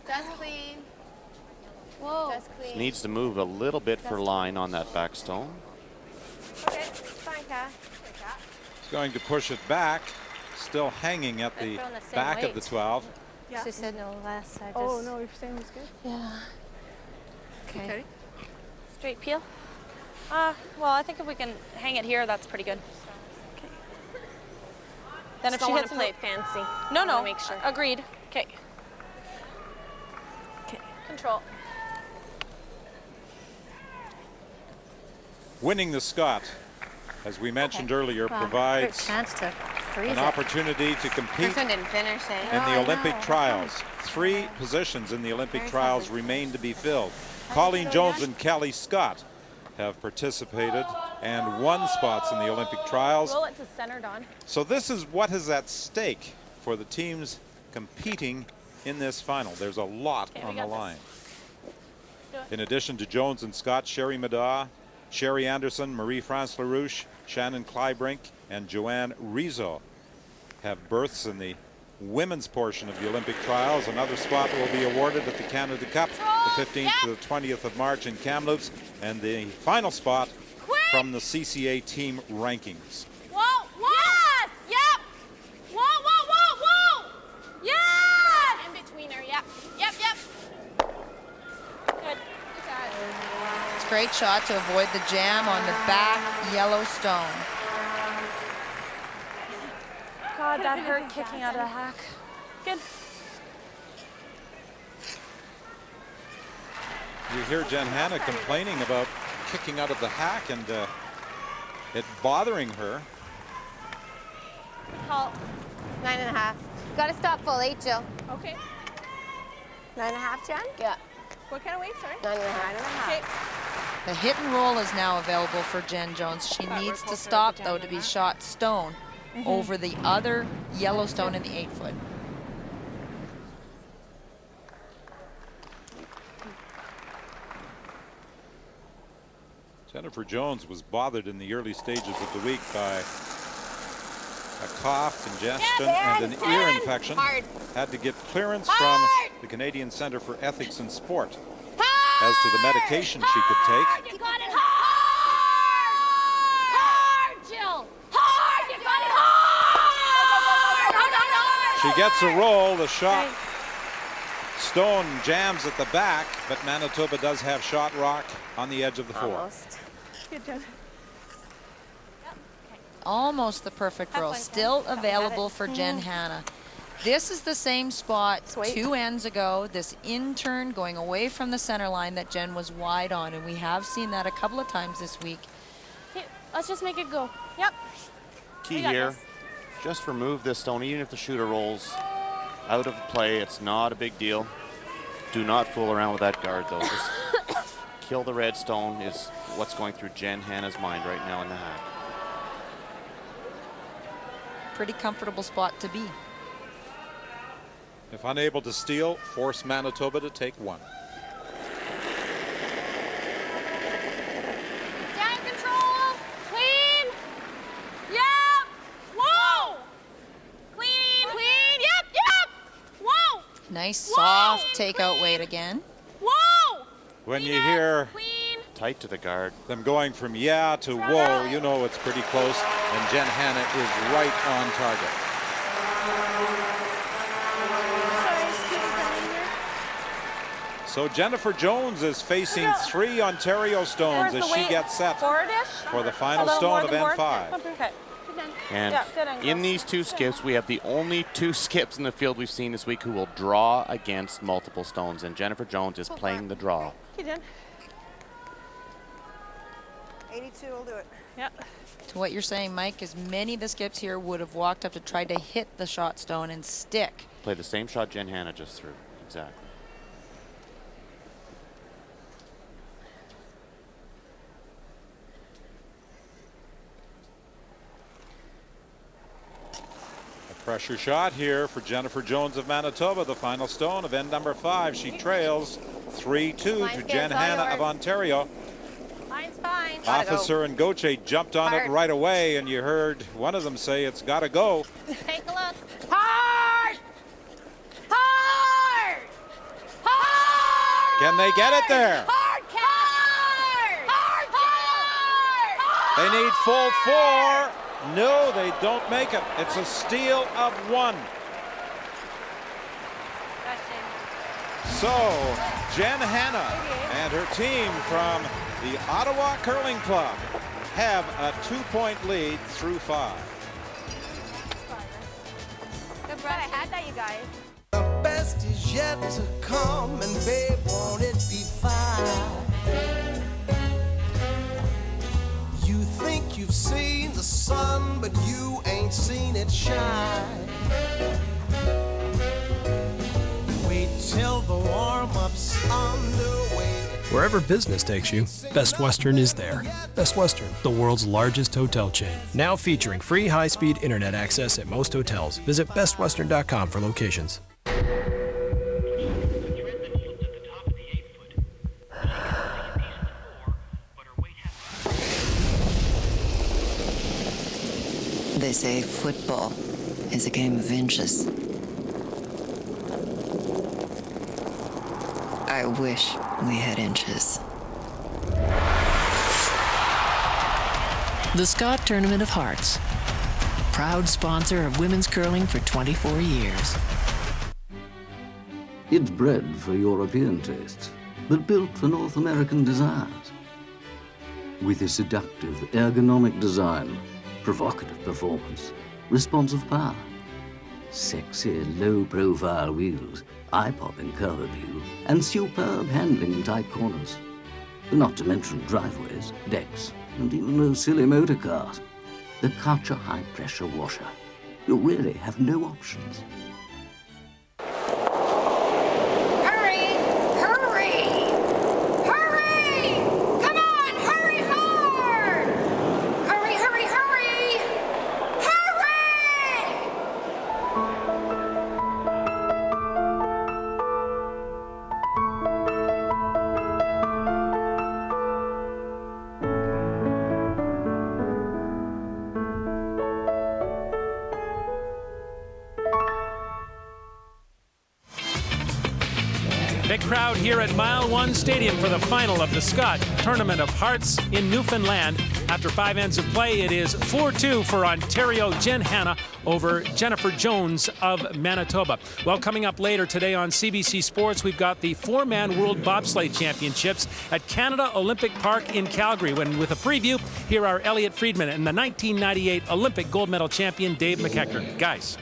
Just clean. Whoa. Needs to move a little bit for line on that back stone. Okay, it's fine, Kat. He's going to push it back, still hanging at the back of the 12. She said no last. Oh, no, you're saying it was good? Yeah. Okay. Straight peel? Well, I think if we can hang it here, that's pretty good. Okay. Then if she hits play it fancy. No. Make sure. Agreed. Okay. Okay. Control. Winning the Scott, as we mentioned earlier, provides chance to freeze an opportunity to compete Person didn't finish it. in the Olympic trials. 3 positions in the Olympic trials remain to be filled. Colleen Jones and Kelly Scott have participated and won spots in the Olympic trials. Roll it to center, Don. So this is what is at stake for the teams competing in this final. There's a lot on the line. In addition to Jones and Scott, Sherry Madaw, Sherry Anderson, Marie-France LaRouche, Shannon Kleibrink, and Joanne Rizzo have berths in the women's portion of the Olympic trials. Another spot will be awarded at the Canada Cup, the 15th to the 20th of March in Kamloops, and the final spot from the CCA team rankings. Whoa! Yes! Yep! Whoa! Yes! In between her, yep. Good. It's a great shot to avoid the jam on the back yellow stone. God, that hurt kicking out of the hack. Good. You hear Jen Hanna complaining about kicking out of the hack and it bothering her. Call. 9.5. Got to stop full 8, Jill. Okay. 9.5, Jen? Yeah. What kind of weight, sorry? 9.5. Okay. The hit and roll is now available for Jenn Jones. She needs to stop, though, to be shot stone over the other yellow stone in the 8-foot. Jennifer Jones was bothered in the early stages of the week by a cough, congestion, and an ear infection. Had to get clearance from the Canadian Centre for Ethics in Sport as to the medication she could take. You got it hard! Jill! Hard! You got it hard! She gets a roll. The shot stone jams at the back, but Manitoba does have shot rock on the edge of the 4. Almost. Good job. Almost the perfect roll. Still available for Jen Hanna. This is the same spot 2 ends ago. This in-turn going away from the center line that Jen was wide on, and we have seen that a couple of times this week. Okay, let's just make it go. Yep. Key here, just remove this stone. Even if the shooter rolls out of play, it's not a big deal. Do not fool around with that guard, though. Just kill the red stone is what's going through Jen Hanna's mind right now in the hack. Pretty comfortable spot to be. If unable to steal, force Manitoba to take 1. Down control! Clean! Yep! Whoa! Clean! Yep! Whoa! Nice soft takeout weight again. Whoa! When you hear tight to the guard, them going from yeah to whoa, you know it's pretty close, and Jen Hanna is right on target. So Jennifer Jones is facing 3 Ontario stones as she gets set for the final stone of N5. And in these 2 skips, we have the only 2 skips in the field we've seen this week who will draw against multiple stones, and Jennifer Jones is playing the draw. Okay, Jen. 82 will do it. Yep. To what you're saying, Mike, is many of the skips here would have walked up to try to hit the shot stone and stick. Play the same shot Jen Hanna just threw. Exactly. Pressure shot here for Jennifer Jones of Manitoba, the final stone of end number 5. She trails 3-2 to Jen Hanna of Ontario. Mine's fine. Officer and Gauthier jumped on it right away, and you heard one of them say it's got to go. Take a look. Hard! Hard! Hard! Can they get it there? Hard, They need full 4. No, they don't make it. It's a steal of 1. So, Jenn Hanna and her team from the Ottawa Curling Club have a 2-point lead through 5. Good brush. I had that, you guys. The best is yet to come, and babe, won't it be fine? You think you've seen the sun, but you ain't seen it shine. Wait till the warm-up's underway. Wherever business takes you, Best Western is there. Best Western, the world's largest hotel chain. Now featuring free high-speed internet access at most hotels. Visit bestwestern.com for locations. They say football is a game of inches. I wish we had inches. The Scott Tournament of Hearts, proud sponsor of women's curling for 24 years. It's bred for European tastes, but built for North American desires. With a seductive, ergonomic design, provocative performance, responsive power, sexy, low-profile wheels, eye-popping curve appeal, and superb handling in tight corners. Not to mention driveways, decks, and even those silly motor cars. The Karcher high-pressure washer. You really have no options. Hurry! Hurry! Hurry! Come on, hurry hard! Hurry, hurry, hurry! Hurry! Big crowd here at Mile 1 Stadium for the final of the Scott Tournament of Hearts in Newfoundland. After 5 ends of play, it is 4-2 for Ontario Jenn Hanna over Jennifer J.Jones of Manitoba. Well, coming up later today on CBC Sports, we've got the 4-man World Bobsleigh Championships at Canada Olympic Park in Calgary. With a preview, here are Elliot Friedman and the 1998 Olympic gold medal champion Dave McEachern. Guys.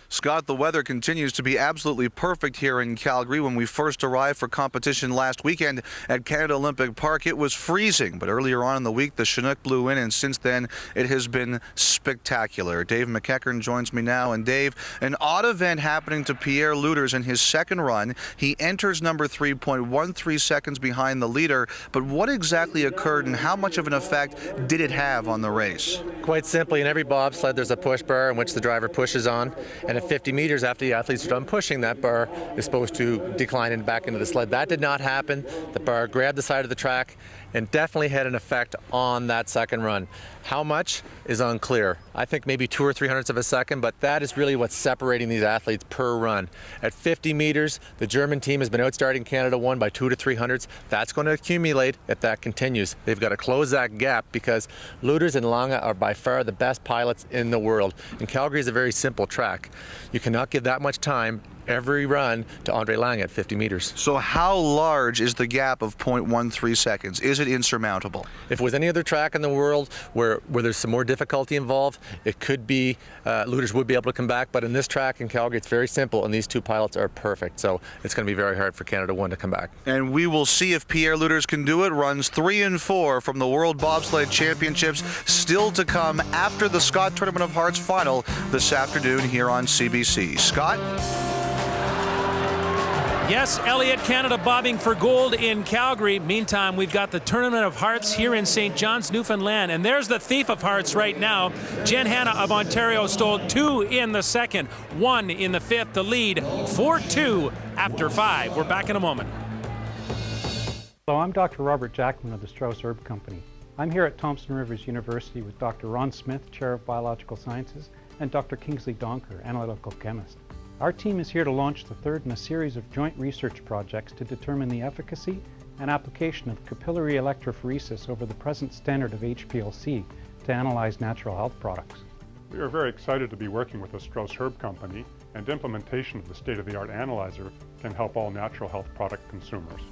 Scott, the weather continues to be absolutely perfect here in Calgary. When we first arrived for competition last weekend at Canada Olympic Park, it was freezing. But earlier on in the week, the Chinook blew in, and since then, it has been spectacular. Dave McEachern joins me now. And Dave, an odd event happening to Pierre Lueders in his second run. He enters number 3.13 seconds behind the leader. But what exactly occurred, and how much of an effect did it have on the race? Quite simply, in every bobsled, there's a push bar in which the driver pushes on. And at 50 meters after the athletes are done pushing, that bar is supposed to decline and back into the sled. That did not happen. The bar grabbed the side of the track and definitely had an effect on that second run. How much is unclear. I think maybe 2 or 3 hundredths of a second, but that is really what's separating these athletes per run. At 50 meters, the German team has been outstarting Canada 1 by 2 to 3 hundredths. That's going to accumulate if that continues. They've got to close that gap because Lueders and Lange are by far the best pilots in the world. And Calgary is a very simple track. You cannot give that much time every run to Andre Lange at 50 meters. So how large is the gap of 0.13 seconds? Is it insurmountable? If it was any other track in the world where there's some more difficulty involved, it could be, Lueders would be able to come back, but in this track in Calgary, it's very simple, and these two pilots are perfect, so it's going to be very hard for Canada 1 to come back. And we will see if Pierre Lueders can do it. Runs 3 and 4 from the World Bobsled Championships still to come after the Scott Tournament of Hearts final this afternoon here on CBC. Scott? Yes, Elliot, Canada bobbing for gold in Calgary. Meantime, we've got the Tournament of Hearts here in St. John's, Newfoundland. And there's the thief of hearts right now. Jenn Hanna of Ontario stole 2 in the second, 1 in the fifth. The lead, 4-2 after 5. We're back in a moment. Hello, I'm Dr. Robert Jackman of the Strauss Herb Company. I'm here at Thompson Rivers University with Dr. Ron Smith, Chair of Biological Sciences, and Dr. Kingsley Donker, Analytical Chemist. Our team is here to launch the third in a series of joint research projects to determine the efficacy and application of capillary electrophoresis over the present standard of HPLC to analyze natural health products. We are very excited to be working with the Strauss Herb Company, and implementation of the state-of-the-art analyzer can help all natural health product consumers.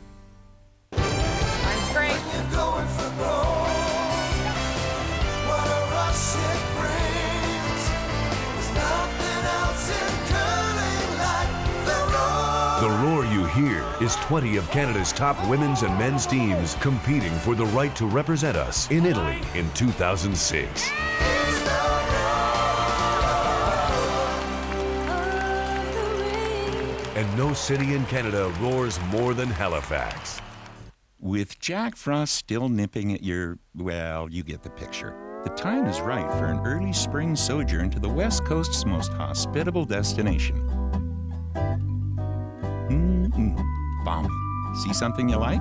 That's great. What a rush it brings. There's nothing else in curling like the roar. The roar you hear is 20 of Canada's top women's and men's teams competing for the right to represent us in Italy in 2006. And no city in Canada roars more than Halifax. With Jack Frost still nipping at your, well, you get the picture. The time is right for an early spring sojourn to the West Coast's most hospitable destination. Balmy. See something you like?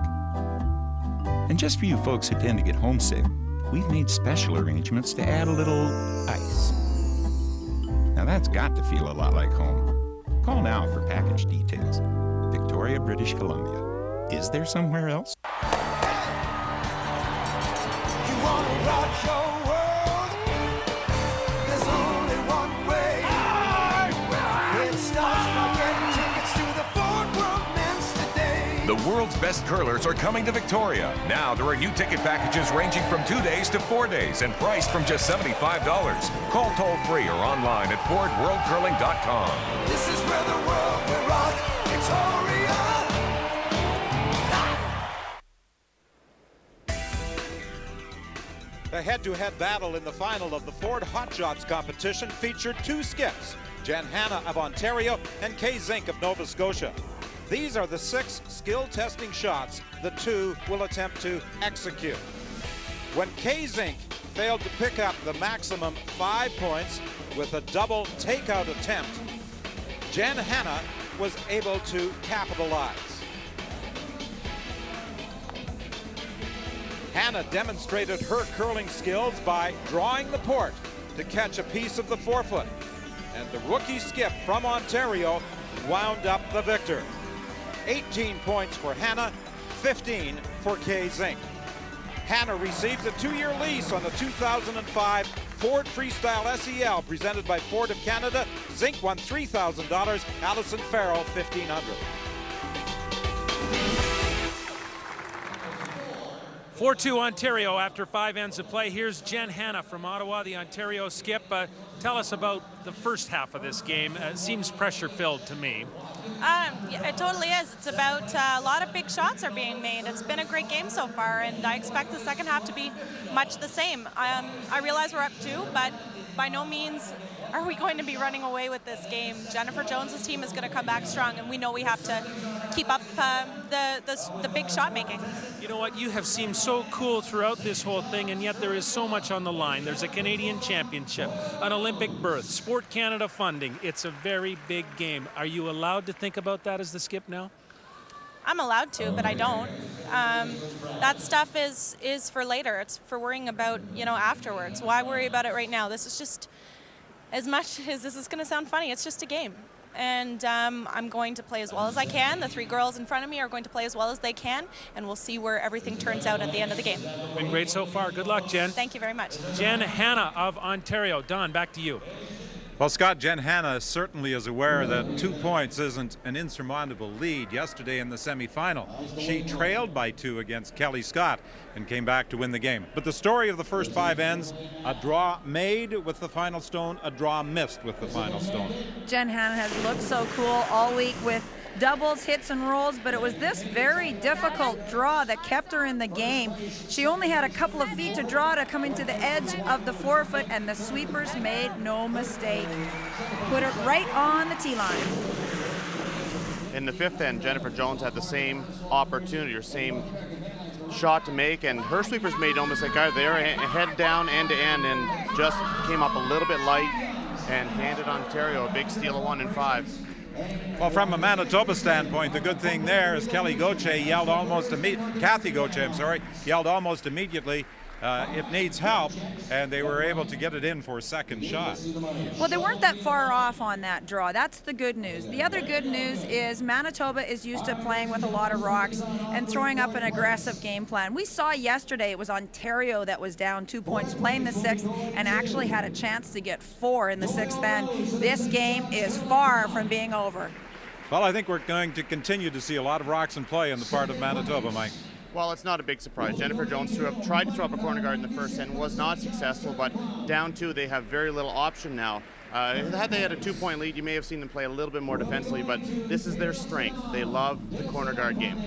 And just for you folks who tend to get homesick, we've made special arrangements to add a little ice. Now that's got to feel a lot like home. Call now for package details. Victoria, British Columbia. Is there somewhere else? You wanna rock your world? There's only one way. It starts by getting tickets to the Fort World Men's today. The world's best curlers are coming to Victoria. Now there are new ticket packages ranging from 2 days to 4 days and priced from just $75. Call toll-free or online at fordworldcurling.com. This is where the world will rock. Victoria. The head-to-head battle in the final of the Ford Hot Shots competition featured two skips, Hanna of Ontario and Kay Zink of Nova Scotia. These are the 6 skill-testing shots the two will attempt to execute. When Kay Zink failed to pick up the maximum 5 points with a double takeout attempt, Hanna was able to capitalize. Hanna demonstrated her curling skills by drawing the port to catch a piece of the forefoot. And the rookie skip from Ontario wound up the victor. 18 points for Hanna, 15 for Kay Zink. Hanna receives a 2-year lease on the 2005 Ford Freestyle SEL presented by Ford of Canada. Zink won $3,000, Allison Farrell $1,500. 4-2 Ontario after 5 ends of play. Here's Hanna from Ottawa, the Ontario skip. Tell us about the first half of this game. It seems pressure-filled to me. Yeah, it totally is. It's about a lot of big shots are being made. It's been a great game so far, and I expect the second half to be much the same. I realize we're up 2, but by no means are we going to be running away with this game. Jennifer Jones's team is going to come back strong, and we know we have to keep up the big shot making. You know what? You have seemed so cool throughout this whole thing, and yet there is so much on the line. There's a Canadian championship, an Olympic berth, Sport Canada funding. It's a very big game. Are you allowed to think about that as the skip now? I'm allowed to, but I don't. That stuff is for later. It's for worrying about, afterwards. Why worry about it right now? This is just, as much as this is going to sound funny, it's just a game. And I'm going to play as well as I can. The 3 girls in front of me are going to play as well as they can, and we'll see where everything turns out at the end of the game. Been great so far. Good luck, Jen. Thank you very much. Hanna of Ontario. Don, back to you. Well, Scott, Hanna certainly is aware that 2 points isn't an insurmountable lead. Yesterday in the semifinal, she trailed by 2 against Kelly Scott and came back to win the game. But the story of the first 5 ends, a draw made with the final stone, a draw missed with the final stone. Hanna has looked so cool all week with doubles, hits, and rolls, but it was this very difficult draw that kept her in the game. She only had a couple of feet to draw to come into the edge of the forefoot, and the sweepers made no mistake. Put it right on the tee line. In the 5th end, Jennifer Jones had the same opportunity or same shot to make, and her sweepers made no mistake either. They were head down end to end and just came up a little bit light and handed Ontario a big steal of 1 and 5. Well, from a Manitoba standpoint, the good thing there is Kathy Gauthier yelled almost immediately it needs help, and they were able to get it in for a second shot. Well, they weren't that far off on that draw. That's the good news. The other good news is Manitoba is used to playing with a lot of rocks and throwing up an aggressive game plan. We saw yesterday it was Ontario that was down 2 points playing the sixth and actually had a chance to get 4 in the sixth end. This game is far from being over. Well, I think we're going to continue to see a lot of rocks in play on the part of Manitoba, Mike. Well, it's not a big surprise. Jennifer Jones tried to throw up a corner guard in the first end, was not successful, but down 2, they have very little option now. Had they had a 2-point lead, you may have seen them play a little bit more defensively, but this is their strength. They love the corner guard game.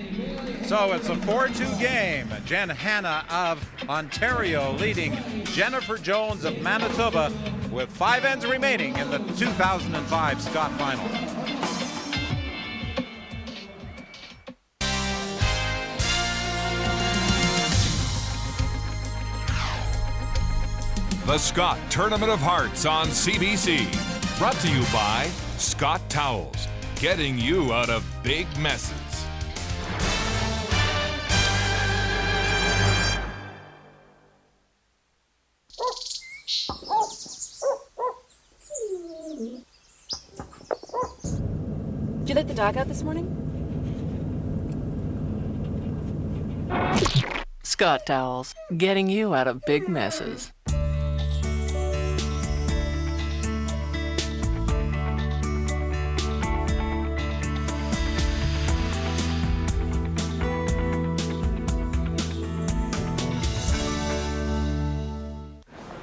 So it's a 4-2 game. Jenn Hanna of Ontario leading Jennifer Jones of Manitoba with 5 ends remaining in the 2005 Scott Final. The Scott Tournament of Hearts on CBC. Brought to you by Scott Towels, getting you out of big messes. Did you let the dog out this morning? Scott Towels, getting you out of big messes.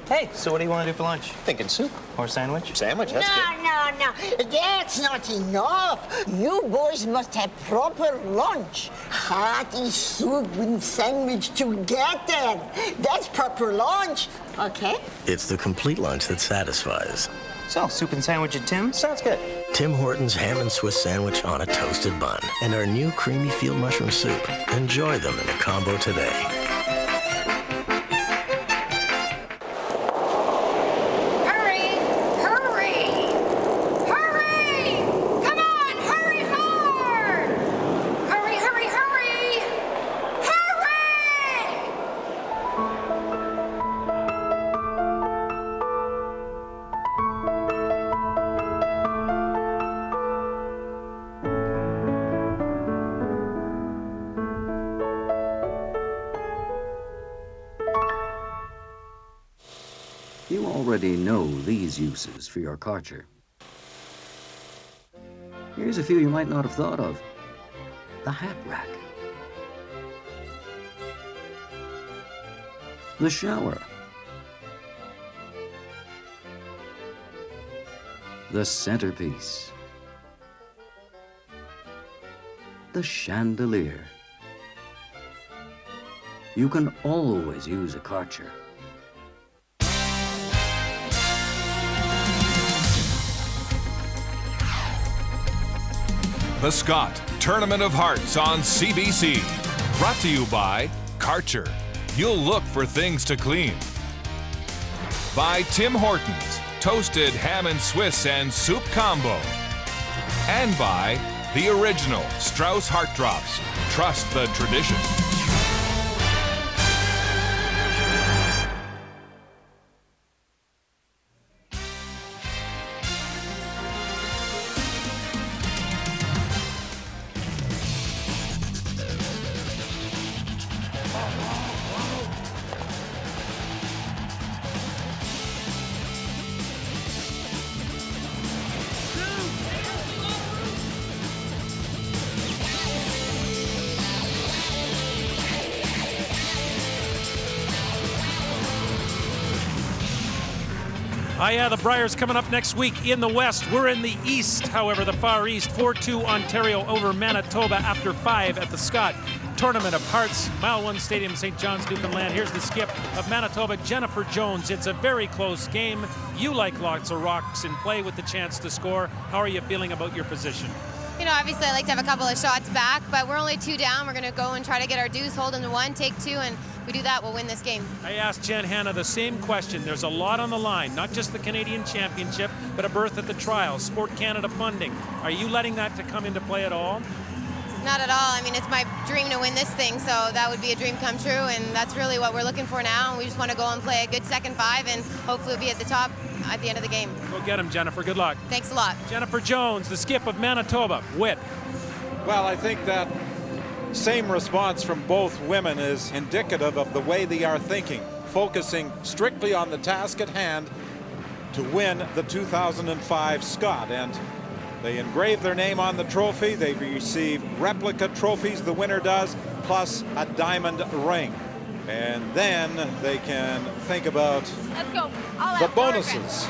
Hey, so what do you want to do for lunch? Thinking soup or sandwich? Sandwich, that's good. No. That's not enough. You boys must have proper lunch. Hearty soup and sandwich together. That's proper lunch, okay? It's the complete lunch that satisfies. So, soup and sandwich at Tim's? Sounds good. Tim Hortons ham and Swiss sandwich on a toasted bun. And our new creamy field mushroom soup. Enjoy them in a combo today. You already know these uses for your Karcher. Here's a few you might not have thought of. The hat rack. The shower. The centerpiece. The chandelier. You can always use a Karcher. The Scott Tournament of Hearts on CBC. Brought to you by Karcher. You'll look for things to clean. By Tim Hortons, toasted ham and Swiss and soup combo. And by the original Strauss Heart Drops. Trust the tradition. Yeah, the Briars coming up next week in the West. We're in the East, however, the Far East. 4-2 Ontario over Manitoba after 5 at the Scott Tournament of Hearts. Mile 1 Stadium, St. John's, Newfoundland. Here's the skip of Manitoba, Jennifer Jones. It's a very close game. You like lots of rocks in play with the chance to score. How are you feeling about your position? You know, obviously I like to have a couple of shots back, but we're only 2 down. We're going to go and try to get our dues, hold into 1, take 2, and if we do that, we'll win this game. I asked Jenn Hanna the same question. There's a lot on the line, not just the Canadian Championship, but a berth at the trials, Sport Canada funding. Are you letting that to come into play at all? Not at all. I mean, it's my dream to win this thing, so that would be a dream come true, and that's really what we're looking for now. And we just want to go and play a good second 5, and hopefully we'll be at the top at the end of the game. Go get him, Jennifer. Good luck. Thanks a lot. Jennifer Jones, the skip of Manitoba. Wit. Well, I think that same response from both women is indicative of the way they are thinking, focusing strictly on the task at hand to win the 2005 Scott. And they engrave their name on the trophy. They receive replica trophies, the winner does, plus a diamond ring. And then they can think about the bonuses.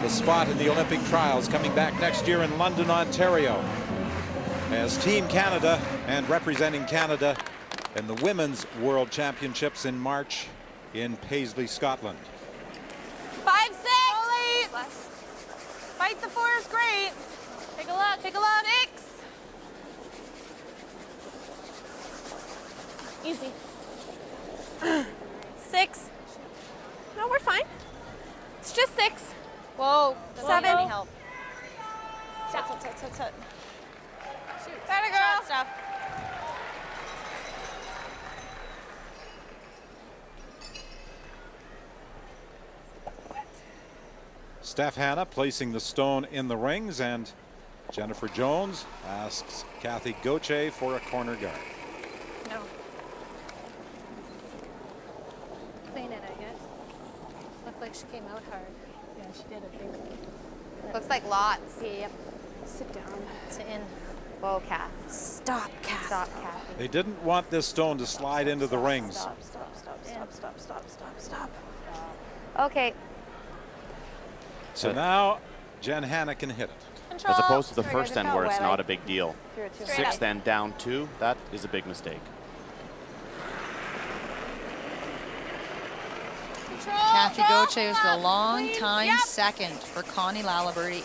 The spot in the Olympic trials coming back next year in London, Ontario, as Team Canada and representing Canada in the Women's World Championships in March in Paisley, Scotland. 5-6. Fight the 4 is great. Take a look. Take a look. 6. Easy. 6. No, we're fine. It's just 6. Whoa. 7. Any help. Set. Shoot. Better girl. Stuff. Steph Hanna placing the stone in the rings, and Jennifer Jones asks Kathy Gauthier for a corner guard. No. Clean it, I guess. Looked like she came out hard. Yeah, she did a big one. Looks like lots. Yep. Sit down. It's in. Whoa, Kath. Stop, Kath. Stop, Kath. They didn't want this stone to slide into the rings. Stop. Okay. So now Jen Hanna can hit it. As opposed to the first end where it's not a big deal. Straight 6 up. then down 2, that is a big mistake. Kathy Gauthier is the long-time second for Connie Lalaberty.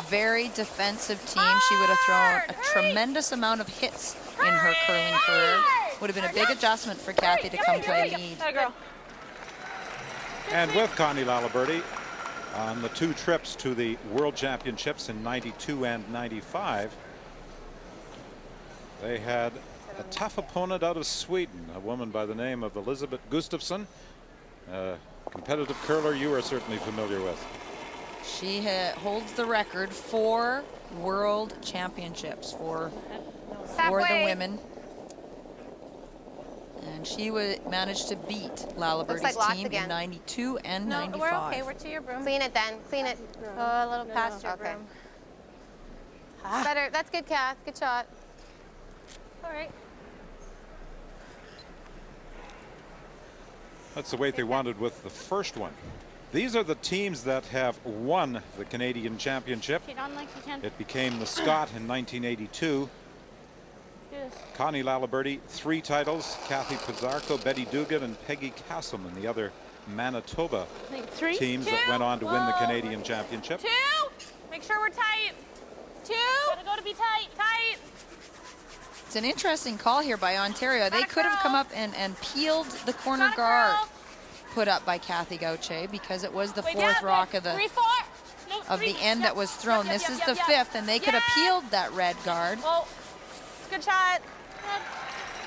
Very defensive team. She would have thrown a tremendous amount of hits in her curling career. Would have been a big adjustment for Kathy to come play lead. And with Connie Lalaberty on the 2 trips to the World Championships in '92 and '95, they had a tough opponent out of Sweden, a woman by the name of Elizabeth Gustafsson, a competitive curler you are certainly familiar with. She holds the record for World Championships for the women. And she managed to beat Lalaberty's team in '92 and '95. We're okay. We're to your broom. Clean it then. Clean it. Oh, a little past your broom. Better. That's good, Kath. Good shot. All right. That's the weight they wanted with the first one. These are the teams that have won the Canadian Championship. Get on like you can. It became the Scott in 1982. Connie Lalaberty, 3 titles. Kathy Pizarro, Betty Dugan, and Peggy Castleman, the other Manitoba teams that went on to win the Canadian Championship. 2. Make sure we're tight. 2. Gotta go to be tight. Tight. It's an interesting call here by Ontario. They could have come up and peeled the corner guard put up by Kathy Gauthier because it was the 4th rock of the end that was thrown. This is the 5th, and they could have peeled that red guard. Oh, good shot.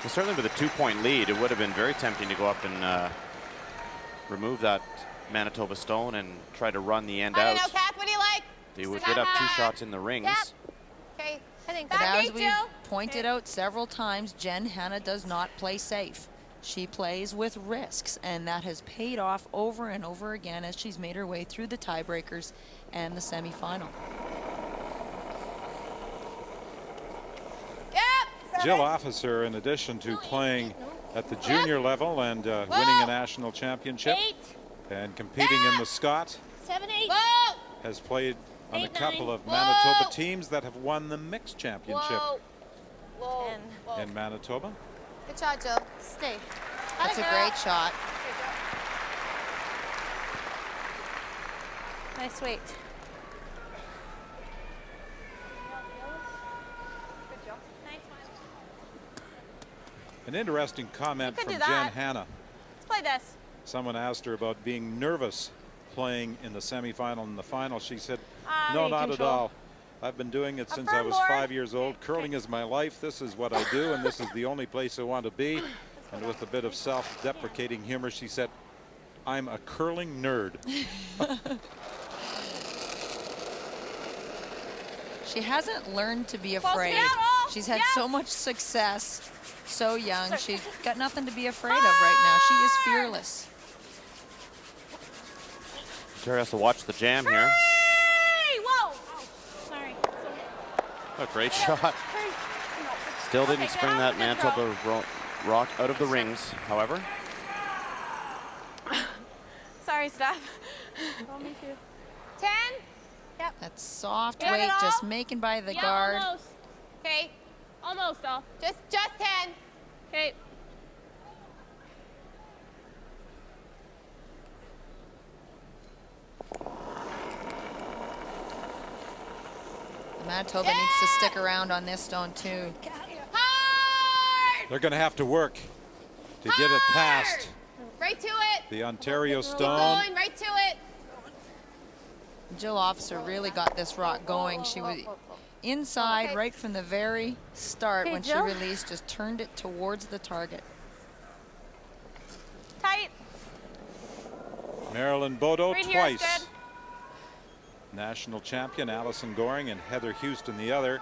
Well, certainly with a 2-point lead, it would have been very tempting to go up and remove that Manitoba stone and try to run the end out. Kath, what do you like? They would get up 2 shots in the rings. Okay. But as we've pointed out several times, Jenn Hanna does not play safe. She plays with risks, and that has paid off over and over again as she's made her way through the tiebreakers and the semifinal. Jill Officer, in addition to playing at the junior level and winning a national championship and competing in the Scott, 7, 8. has played on 8, a couple 9. of Manitoba teams that have won the mixed championship in Manitoba. Good shot, Jill. Stay. That's a great shot. Nice weight. An interesting comment from Jen Hanna. Let's play this. Someone asked her about being nervous playing in the semifinal and the final. She said, no, not at all. I've been doing it since I was 5 years old. Curling is my life. This is what I do, and this is the only place I want to be. And with a bit of self-deprecating humor, she said, I'm a curling nerd. She hasn't learned to be afraid. She's had so much success so young. She's got nothing to be afraid of right now. She is fearless. Jerry has to watch the jam here. Hey, whoa! Sorry. A great shot. Still didn't spring that Manitoba rock out of the rings, however. Sorry, Steph. Oh, me too. 10. Yep. That soft weight just making by the guard. Almost. Okay. Almost all. Just 10. Okay. Manitoba needs to stick around on this stone too. They're going to have to work to get it past Right to it. the Ontario Keep stone. going, right to it. Jill Officer really got this rock going. She was inside right from the very start. Okay, When Jill. she released, just turned it towards the target. Tight. Marilyn Bodo Right here is twice. good. National champion Allison Goring and Heather Houston the other.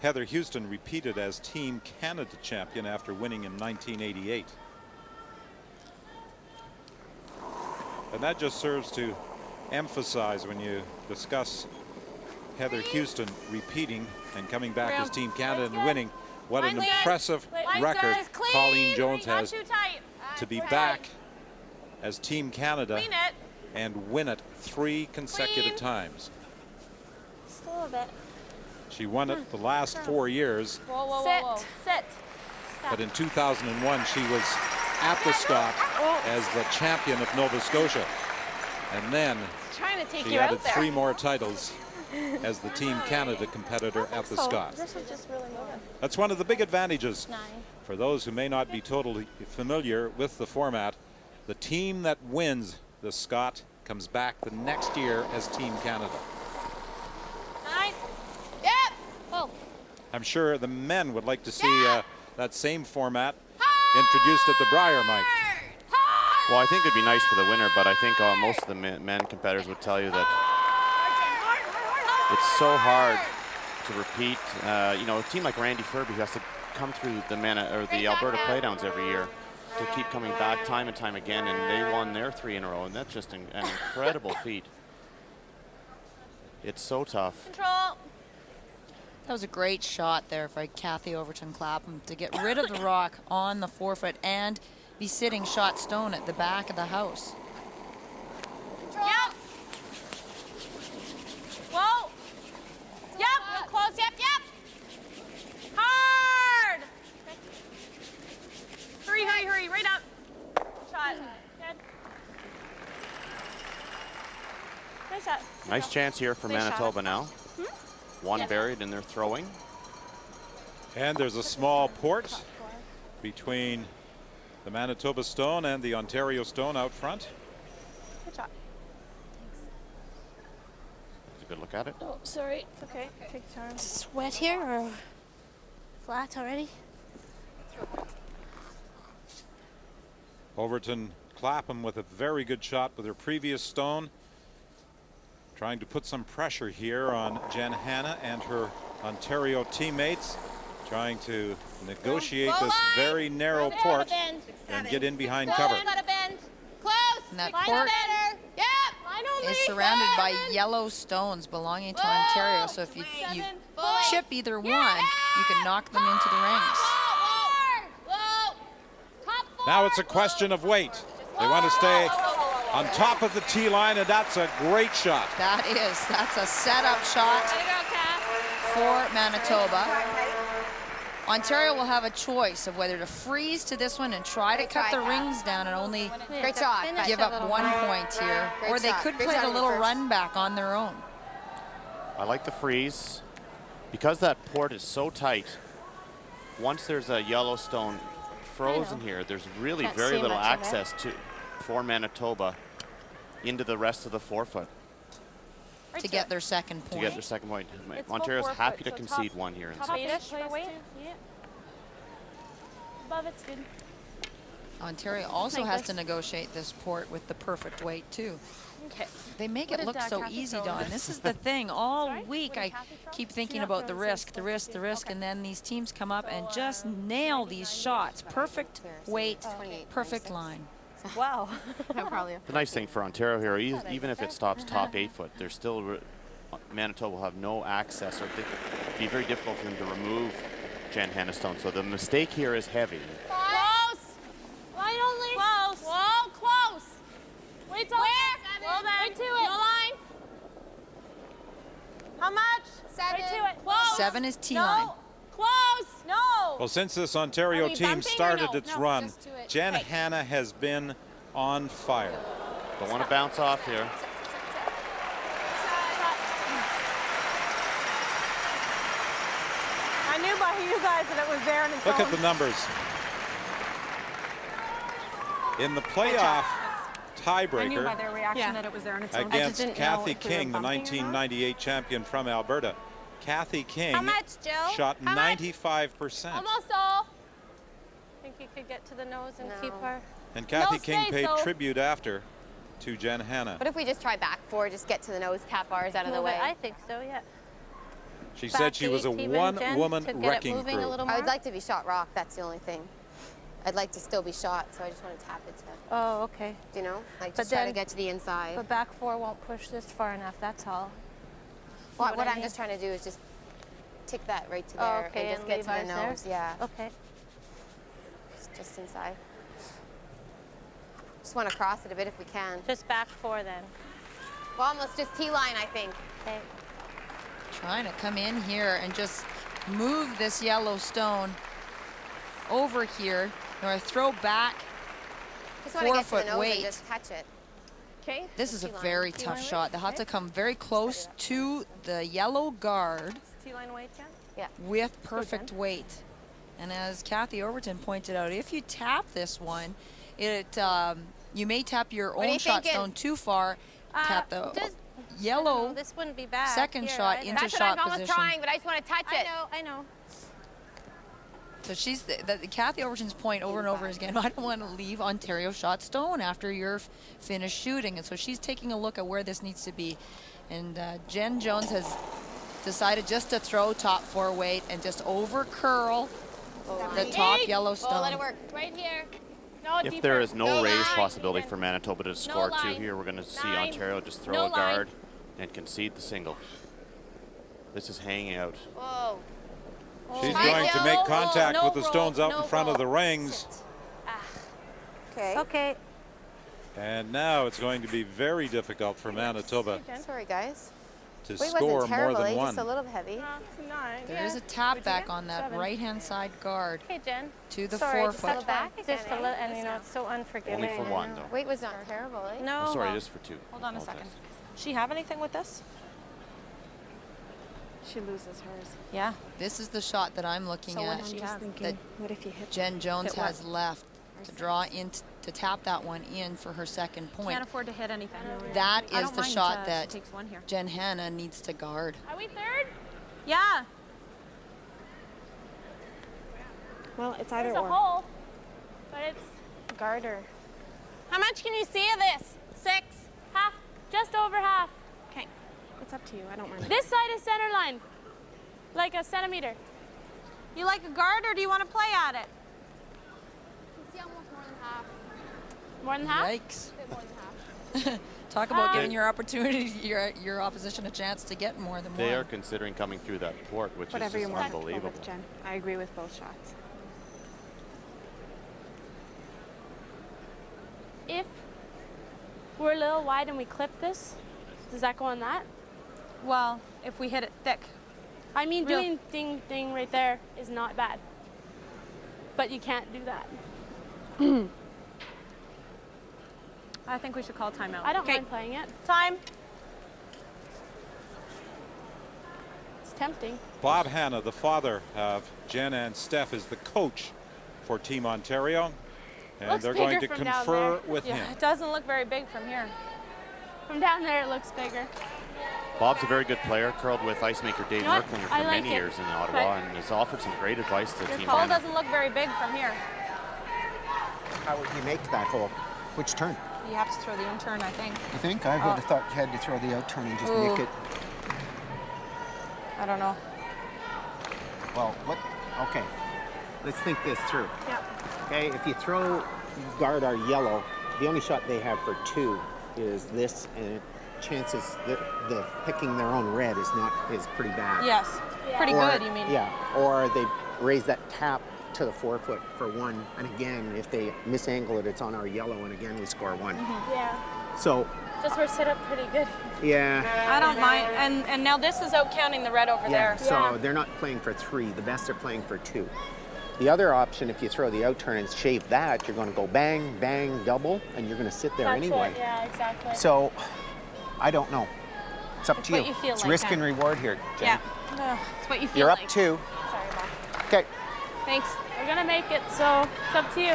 Heather Houston repeated as Team Canada champion after winning in 1988. And that just serves to emphasize when you discuss Heather Houston repeating and coming back as Team Canada and winning, what an impressive record Colleen Jones has to be back as Team Canada and win it 3 consecutive times. Still a bit. She won it the last 4 years, Whoa, whoa, whoa, whoa. Sit. but in 2001 she was at the Scott as the champion of Nova Scotia. And then Trying to take she you added out there. 3 more titles as the Team Canada competitor at the Scott. This is just really moving. That's one of the big advantages 9. for those who may not be totally familiar with the format. The team that wins the Scott comes back the next year as Team Canada. 9. Yep. Oh. I'm sure the men would like to see that same format introduced at the Briar, Mike. Well, I think it'd be nice for the winner, but I think most of the men competitors would tell you that it's so hard to repeat. You know, a team like Randy Furby who has to come through the Alberta Playdowns every year to keep coming back time and time again, and they won their 3 in a row, and that's just an incredible feat. It's so tough. Control. That was a great shot there by Kathy Overton Clapham to get rid of the rock on the forefoot and be sitting shot stone at the back of the house. Control. Yep. Whoa. Yep. Real close. Yep. Yep. Hard. Hurry, hurry, hurry. Right up. Shot. Good. Nice shot. Nice chance here for Nice shot. Manitoba now. One buried in their throwing. And there's a small port between the Manitoba stone and the Ontario stone out front. Good shot. That's a good look at it. Oh, sorry. It's okay. Take your time. Is it wet here or flat already? Overton Clapham with a very good shot with her previous stone. Trying to put some pressure here on Jenn Hanna and her Ontario teammates. Trying to negotiate this very narrow port and get in behind cover. And that port is surrounded by yellow stones belonging to Ontario. So if you chip either one, you can knock them into the rings. Now it's a question of weight. They want to stay on top of the tee line, and that's a great shot. That's a setup shot for Manitoba. Ontario will have a choice of whether to freeze to this one and try to cut the rings down and only give up 1 point here, or they could play a little run back on their own. I like the freeze. Because that port is so tight, once there's a Yellowstone frozen here, there's really very little access for Manitoba into the rest of the forefoot. to get their second point. To get their second point. It's Ontario's full happy to forefoots, concede one here. Top 8-ish for weight. Yeah. Above it's good. Ontario also Like has this. to negotiate this port with the perfect weight too. Okay. They make What it did, look so Kathy easy, throw? Dawn. This is the thing. All Sorry? week What I did Kathy throw? keep She thinking not about the throwing the risk, same the risk, stuff. the risk, and then these teams come up and just nail these shots. Perfect weight, perfect line. Wow. The nice thing for Ontario here, even if it stops top 8 foot, there's still Manitoba will have no access, or it'd be very difficult for them to remove Jenn Hannastone. So the mistake here is heavy. Close. Line only. Close. Whoa, close. Wait till where? Well then. Right to it. No line. How much? 7. Right to it. Close. 7 is T-line. No. Close. No. Well, since this Ontario Are we team bumping or started no? its No, run, just do it. Jenn Hey. Hanna has been on fire. Don't want to bounce off here. I knew by you guys that it was there and it's Look at on. the numbers. In the playoff I knew by tiebreaker their reaction that it was there on its own. against Kathy King, the 1998 champion from Alberta, Kathy King How much, Jill? shot How much? 95%. Almost all. Think you could get to the nose and keep her? And Kathy No King space, paid though. tribute after to Jenn Hanna. What if we just try back 4, just get to the nose, tap ours out of the Move it. way? I think so, yeah. She said she was a one-woman wrecking crew. I would like to be shot rock, that's the only thing. I'd like to still be shot, so I just want to tap it to, Oh, okay. you know, like But just try to then- get to the inside. But back 4 won't push this far enough, that's all. What I I'm mean? just trying to do is just tick that right to Oh, there okay, and just and get leave to the ours there? nose. Yeah, Okay. just inside. Just want to cross it a bit if we can. Just back 4 then. Well, almost just T-line, I think. Okay. Trying to come in here and just move this yellow stone over here, or throw back Just want to get to the 4-foot nose weight. and just touch it. Okay. This is a T-line. very tough shot. They'll have to come very close to the yellow guard T-line weight, Jen? Yeah. with perfect weight. And as Kathy Overton pointed out, if you tap this one, you may tap your What are own you shot thinking? stone too far. Tap the just- yellow This wouldn't be bad. second Here, shot I know. into That's what shot I'm almost position. trying, but I just want to touch it. I know. So she's the Kathy Overton's point over and over again. I don't want to leave Ontario shot stone after you're finished shooting, and so she's taking a look at where this needs to be. And J.Jones has decided just to throw top 4 weight and just over curl the top yellow stone. Oh, let it work. Right here. No, If deeper. there is no No raise line. possibility for Manitoba to score 2 line. here, we're going to see 9. Ontario just throw No a guard line. and concede the single. This is hanging out. Whoa. She's Hi, going to Jill. make contact No with the roll, stones out no in front of roll. the rings. Okay. Okay. And now it's going to be very difficult for Manitoba Sorry, guys. to Weight score wasn't terrible, more than just one. a little heavy. 9. There is a tap back on that right-hand side guard Okay, Jen. to the Sorry, 4 just foot. touch back. Just a little, and you know, it's so unforgiving. Only for one, though. Weight was not terrible, eh? No. Oh, sorry, well, just for 2. Hold on a Apologize. second. She have anything with this? She loses hers. Yeah. This is the shot that I'm looking So what at. did you have? That What if you hit J.Jones hit what? has left to draw in to tap that one in for her second point. Can't afford to hit anything. That I is don't the mind, shot she that takes 1 here. Jenn Hanna needs to guard. Are we 3rd? Yeah. Well, it's either There's or. a hole, but it's garter. How much can you see of this? 6, half, just over half. Okay, it's up to you. I don't mind. This side is center line, like a centimeter. You like a guard, or do you want to play at it? See almost more than half. More than half? Yikes. A bit more than half. Talk about giving your opportunity, your opposition a chance to get more than They one. are considering coming through that port, which Whatever is you're just more comfortable unbelievable. with, Jen. I agree with both shots. If we're a little wide and we clip this, does that go on that? Well, if we hit it thick. I mean, Real- doing ding ding right there is not bad, but you can't do that. I think we should call timeout. I don't Okay. mind playing it. Time. It's tempting. Bob Hanna, the father of Jen and Steph, is the coach for Team Ontario. And Looks they're going bigger to from down confer there. with Yeah, him. it doesn't look very big from here. From down there, it looks bigger. Bob's a very good player, curled with ice maker Dave You know what? Merklinger for I like many it. years in Ottawa, and has offered some great advice to Your Team ball Hanna. doesn't look very big from here. How would you make that hole? Which turn? You have to throw the in-turn, I think. You think? I would have thought you had to throw the out turn and just Ooh. make it. I don't know. Well, what? Okay. Let's think this through. Yeah. Okay, if you throw guard our yellow, the only shot they have for 2 is this, and chances that the picking their own red is pretty bad. Yes. Pretty Or- good, you mean? Yeah. Or they raise that tap to the 4-foot for 1, and again, if they misangle it, it's on our yellow, and again we score 1. Yeah. So Just we're set up pretty good. yeah. I don't mind. And now this is out counting the red over Yeah, there. so they're not playing for 3. The best are playing for 2. The other option, if you throw the out turn and shave that, you're going to go bang, bang, double, and you're going to sit there That's anyway. it. Yeah, exactly. So, I don't know. It's up It's to what you. you feel It's like, risk huh? and reward here, Jen. Yeah. No, it's what you feel You're up like. 2. Sorry, Bob. Okay. Thanks. We're gonna make it, so it's up to you.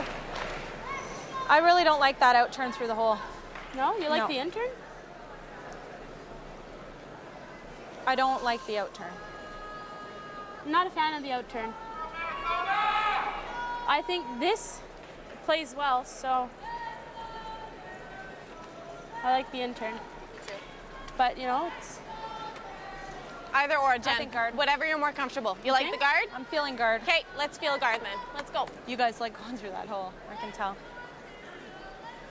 I really don't like that out turn through the hole. No, you like No. the in-turn? I don't like the out turn. I'm not a fan of the out turn. I think this plays well, so I like the in-turn. But you know, it's Either or, Jen. I think guard. Whatever you're more comfortable. You like Okay. the guard? I'm feeling guard. Okay, let's feel guard then. Let's go. You guys like going through that hole. I can tell.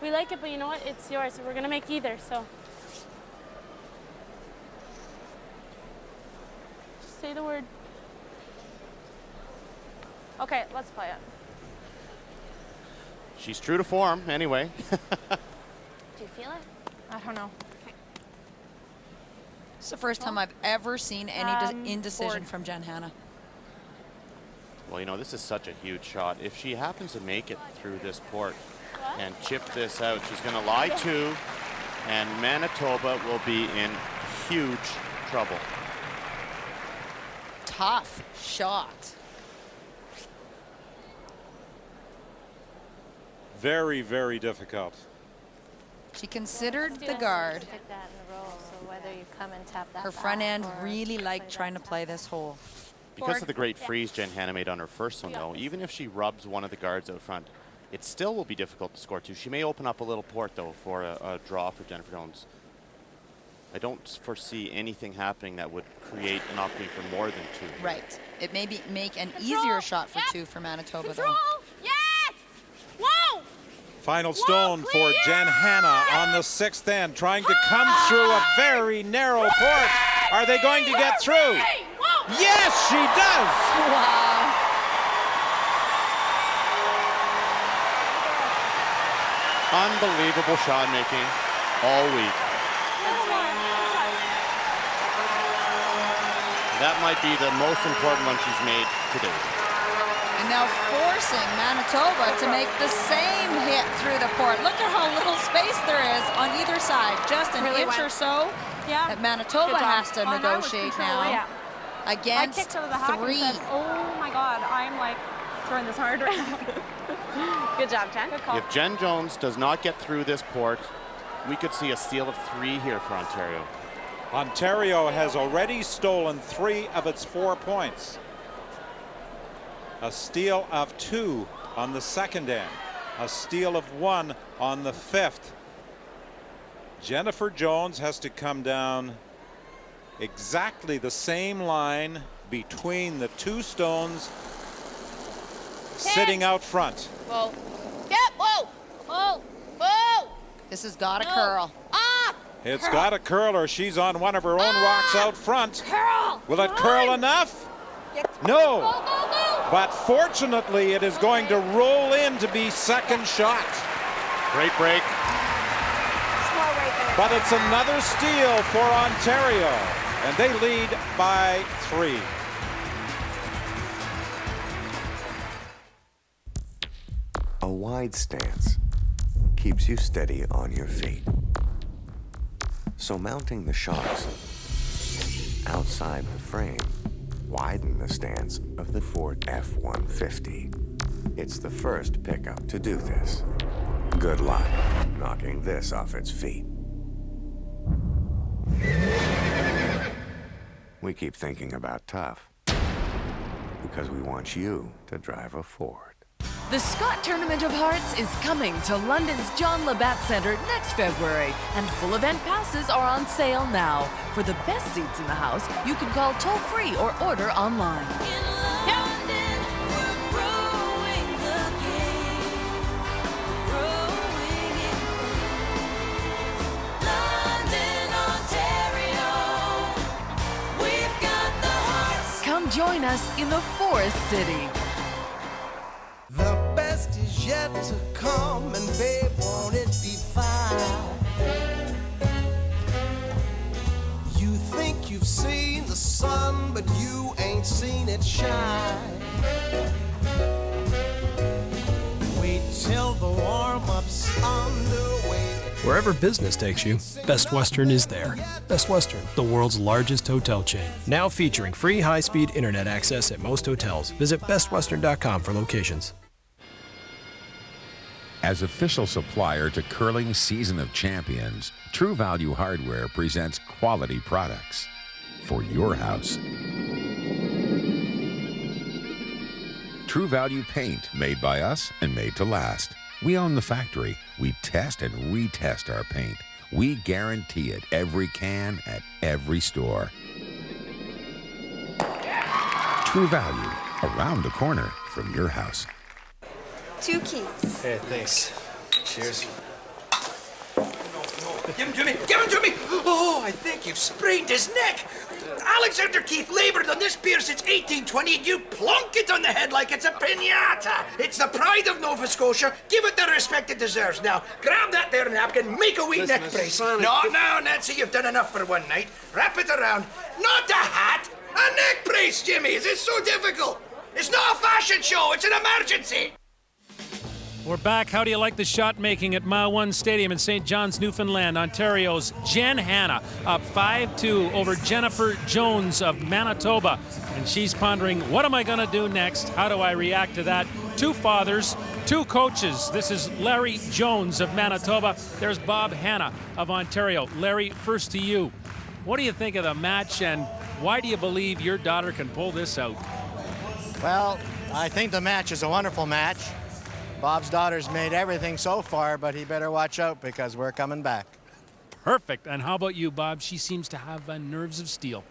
We like it, but you know what? It's yours, so we're gonna make either. So just say the word. Okay, let's play it. She's true to form, anyway. Do you feel it? I don't know. It's the first time I've ever seen any indecision board. from Jenn Hanna. Well, you know, this is such a huge shot. If she happens to make it through this port and chip this out, she's going to lie to, and Manitoba will be in huge trouble. Tough shot. Very, very difficult. She considered the guard. Stick that in the roll, so whether you come and tap that Her back front end or really liked trying to play this hole. Because of the great freeze Jenn Hanna made on her first one, though, even if she rubs one of the guards out front, it still will be difficult to score 2. She may open up a little port, though, for a draw for Jennifer Jones. I don't foresee anything happening that would create an opportunity for more than 2. Right. It may make an easier shot for 2 for Manitoba, though. Yes! Whoa! Final stone for Jenn Hanna on the 6th end, trying to come through a very narrow port. Are they going to get through? Yes, she does! Wow. Unbelievable shot making all week. That might be the most important one she's made today. And now forcing Manitoba to make the same hit through the port. Look at how little space there is on either side. Just an Really inch went. or so that Manitoba Good job. has to Oh, and I was negotiate controlling. now. Yeah. Against I kicked out of the hack 3. and said, oh my God, I'm like throwing this hard right now. Good job, Jen. Good call. If Jenn Jones does not get through this port, we could see a steal of 3 here for Ontario. Ontario has already stolen 3 of its 4 points. A steal of 2 on the 2nd end. A steal of 1 on the 5th. Jennifer Jones has to come down exactly the same line between the 2 stones sitting out front. Whoa. Yep, whoa. Whoa. Whoa. This has got to curl. Ah! It's got a curl, or she's on one of her own rocks out front. Curl. Will it curl enough? No. But fortunately, it is going to roll in to be second shot. Great break. But it's another steal for Ontario, and they lead by 3. A wide stance keeps you steady on your feet. So mounting the shocks outside the frame widen the stance of the Ford F-150. It's the first pickup to do this. Good luck knocking this off its feet. we keep thinking about tough because we want you to drive a Ford. The Scott Tournament of Hearts is coming to London's John Labatt Centre next February, and full event passes are on sale now. For the best seats in the house, you can call toll-free or order online. Come join us in the Forest City. The best is yet to come, and babe, won't it be fine? You think you've seen the sun, but you ain't seen it shine. Wait till the warm-up's underway. Wherever business takes you, Best Western is there. Best Western, the world's largest hotel chain. Now featuring free high-speed internet access at most hotels. Visit bestwestern.com for locations. As official supplier to Curling's Season of Champions, True Value Hardware presents quality products for your house. True Value paint, made by us and made to last. We own the factory. We test and retest our paint. We guarantee it every can at every store. True Value, around the corner from your house. 2 keys. Hey, thanks. Cheers. Give him to me! Give him to me! Oh, I think you've sprained his neck. Alexander Keith labored on this beer since 1820, and you plonk it on the head like it's a piñata. It's the pride of Nova Scotia. Give it the respect it deserves. Now, grab that there napkin, make a wee neck brace. No, Nancy, you've done enough for one night. Wrap it around. Not a hat, a neck brace, Jimmy. Is it so difficult? It's not a fashion show. It's an emergency. We're back. How do you like the shot making at Mile 1 Stadium in St. John's, Newfoundland? Ontario's Jenn Hanna up 5-2 over Jennifer Jones of Manitoba. And she's pondering, what am I going to do next? How do I react to that? 2 fathers, 2 coaches. This is Larry Jones of Manitoba. There's Bob Hanna of Ontario. Larry, first to you. What do you think of the match, and why do you believe your daughter can pull this out? Well, I think the match is a wonderful match. Bob's daughter's made everything so far, but he better watch out because we're coming back. Perfect. And how about you, Bob? She seems to have nerves of steel.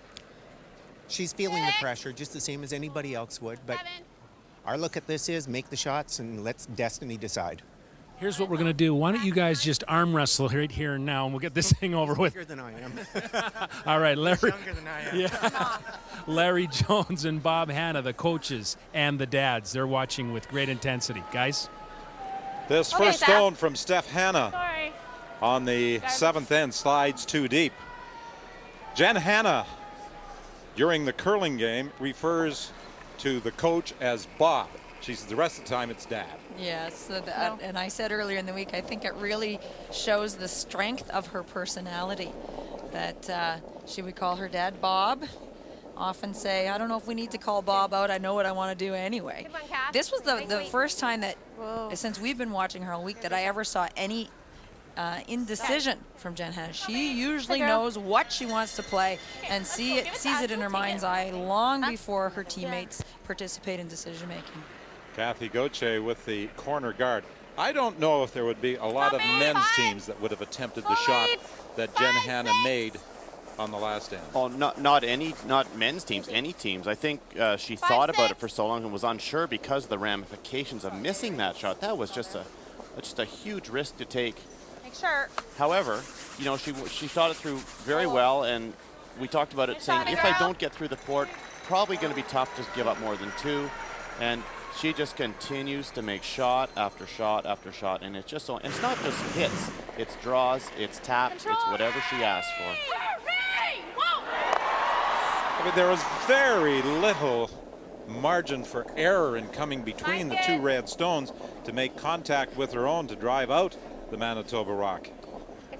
She's feeling the pressure just the same as anybody else would, but our look at this is make the shots and let destiny decide. Here's what we're going to do. Why don't you guys just arm wrestle right here and now, and we'll get this thing over with. Younger than I am. All right, Larry. He's younger than I am. Yeah. Larry Jones and Bob Hanna, the coaches and the dads. They're watching with great intensity. Guys? This first stone from Steph Hanna on the 7th end slides too deep. Jenn Hanna, during the curling game, refers to the coach as Bob. She says the rest of the time it's Dad. Yes, and I said earlier in the week, I think it really shows the strength of her personality that she would call her dad Bob. Often say, I don't know if we need to call Bob out. I know what I want to do anyway. This was the first time that, since we've been watching her all week, that I ever saw any indecision from Jenn Hanna. She usually knows what she wants to play and sees it in her mind's eye long before her teammates participate in decision making. Kathy Gauthier with the corner guard. I don't know if there would be a lot of men's teams that would have attempted the shot that Jenn Hanna made on the last end. Oh, not men's teams, any teams. I think she thought about it for so long and was unsure because of the ramifications of missing that shot. That was just a huge risk to take. Make sure. However, you know, she thought it through very well, and we talked about it saying, if I don't get through the port, probably going to be tough to give up more than 2. And she just continues to make shot after shot after shot, and it's just so. And it's not just hits; it's draws, it's taps, it's whatever she asks for. I mean, there was very little margin for error in coming between the 2 red stones to make contact with her own to drive out the Manitoba Rock.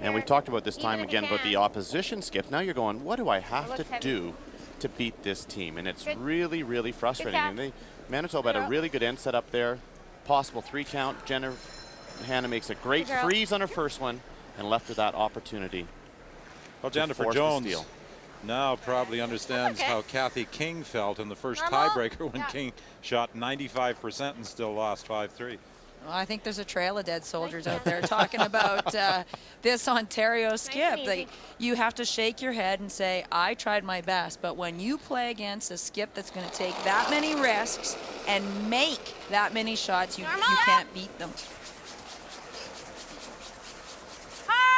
And we talked about this time again about the opposition skip. Now you're going, what do I have to do to beat this team? And it's really, really frustrating. And Manitoba had a really good end set up there. Possible 3 count. Jenn Hanna makes a great freeze on her first one and left her that opportunity. Well, Jennifer Jones now probably understands how Kathy King felt in the first tiebreaker when King shot 95% and still lost 5-3. Well, I think there's a trail of dead soldiers out there talking about this Ontario skip. You have to shake your head and say, I tried my best. But when you play against a skip that's going to take that many risks and make that many shots, you can't beat them.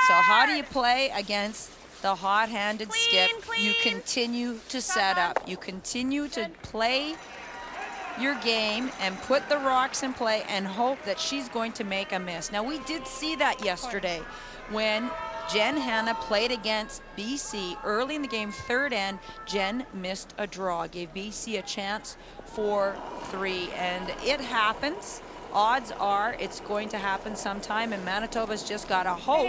So how do you play against the hot-handed skip? You continue to set up. You continue to play your game and put the rocks in play and hope that she's going to make a miss. Now, we did see that yesterday when Jenn Hanna played against BC early in the game, third end. Jenn missed a draw, gave BC a chance for 3, and it happens. Odds are it's going to happen sometime, and Manitoba's just got to hope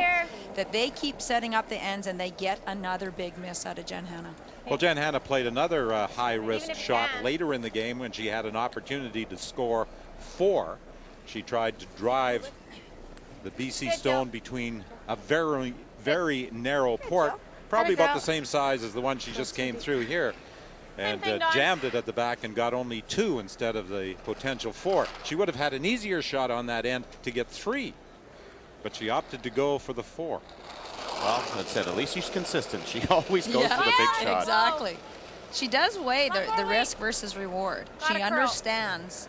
that they keep setting up the ends and they get another big miss out of Jenn Hanna. Well, Jenn Hanna played another high-risk shot later in the game when she had an opportunity to score 4. She tried to drive the BC stone between a very, very narrow port, probably about the same size as the one she just came through here, and jammed it at the back and got only 2 instead of the potential 4. She would have had an easier shot on that end to get 3, but she opted to go for the 4. Well, that said, at least she's consistent. She always goes for the big shot. Exactly. She does weigh the risk versus reward. She understands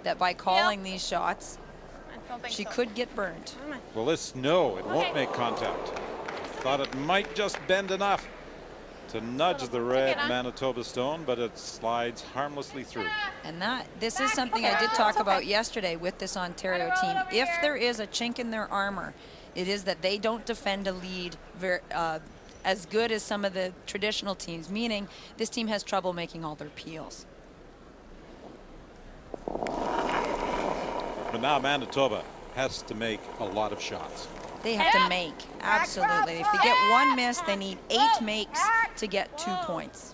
that by calling these shots, she could get burned. Well, this, no, it won't make contact. Thought it might just bend enough to nudge the red Manitoba stone, but it slides harmlessly through. And this is something I did talk about yesterday with this Ontario team. If there is a chink in their armor, it is that they don't defend a lead as good as some of the traditional teams, meaning this team has trouble making all their peels. But now Manitoba has to make a lot of shots. They have to make, absolutely. If they get 1 miss, they need 8 makes to get 2 points.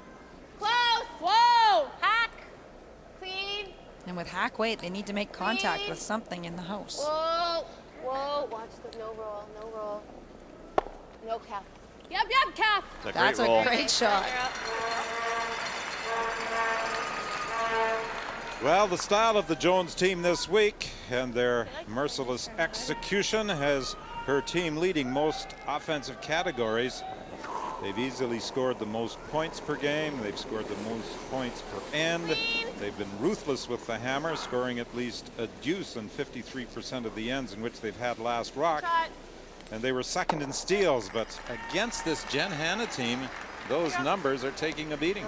Close! Whoa! Hack! Clean! And with hack weight, they need to make contact with something in the house. Whoa! Whoa! Watch the no roll, no roll. No cap. Yep, cap! That's a great shot. Well, the style of the Jones team this week and their merciless execution has her team leading most offensive categories. They've easily scored the most points per game. They've scored the most points per end. They've been ruthless with the hammer, scoring at least a deuce in 53% of the ends in which they've had last rock. And they were second in steals, but against this Jenn Hanna team, those numbers are taking a beating.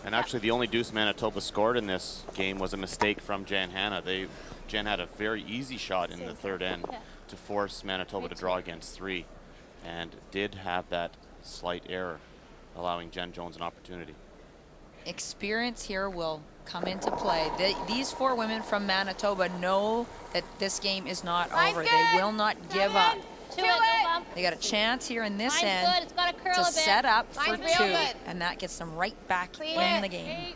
And actually, the only deuce Manitoba scored in this game was a mistake from Jenn Hanna. Jenn had a very easy shot in the third end to force Manitoba to draw against 3, and did have that slight error, allowing J.Jones an opportunity. Experience here will come into play. These 4 women from Manitoba know that this game is not over. They will not give up. They got a chance here in this end to set up for 2, and that gets them right back in the game.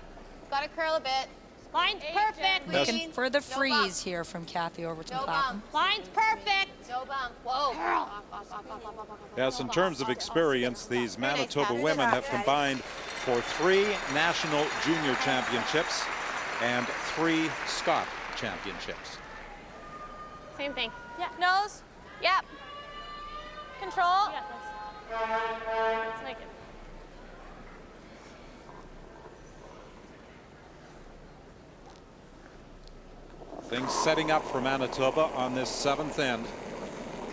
Got to curl a bit. Line's perfect. Looking for the freeze here from Kathy Overton-Clapham. Line's perfect. No bump. Whoa. Yes, in terms of experience, these Manitoba women have combined for 3 national junior championships and 3 Scott championships. Same thing. Yeah. Nose. Yep. Control. Yeah, let's make it. Things setting up for Manitoba on this 7th end.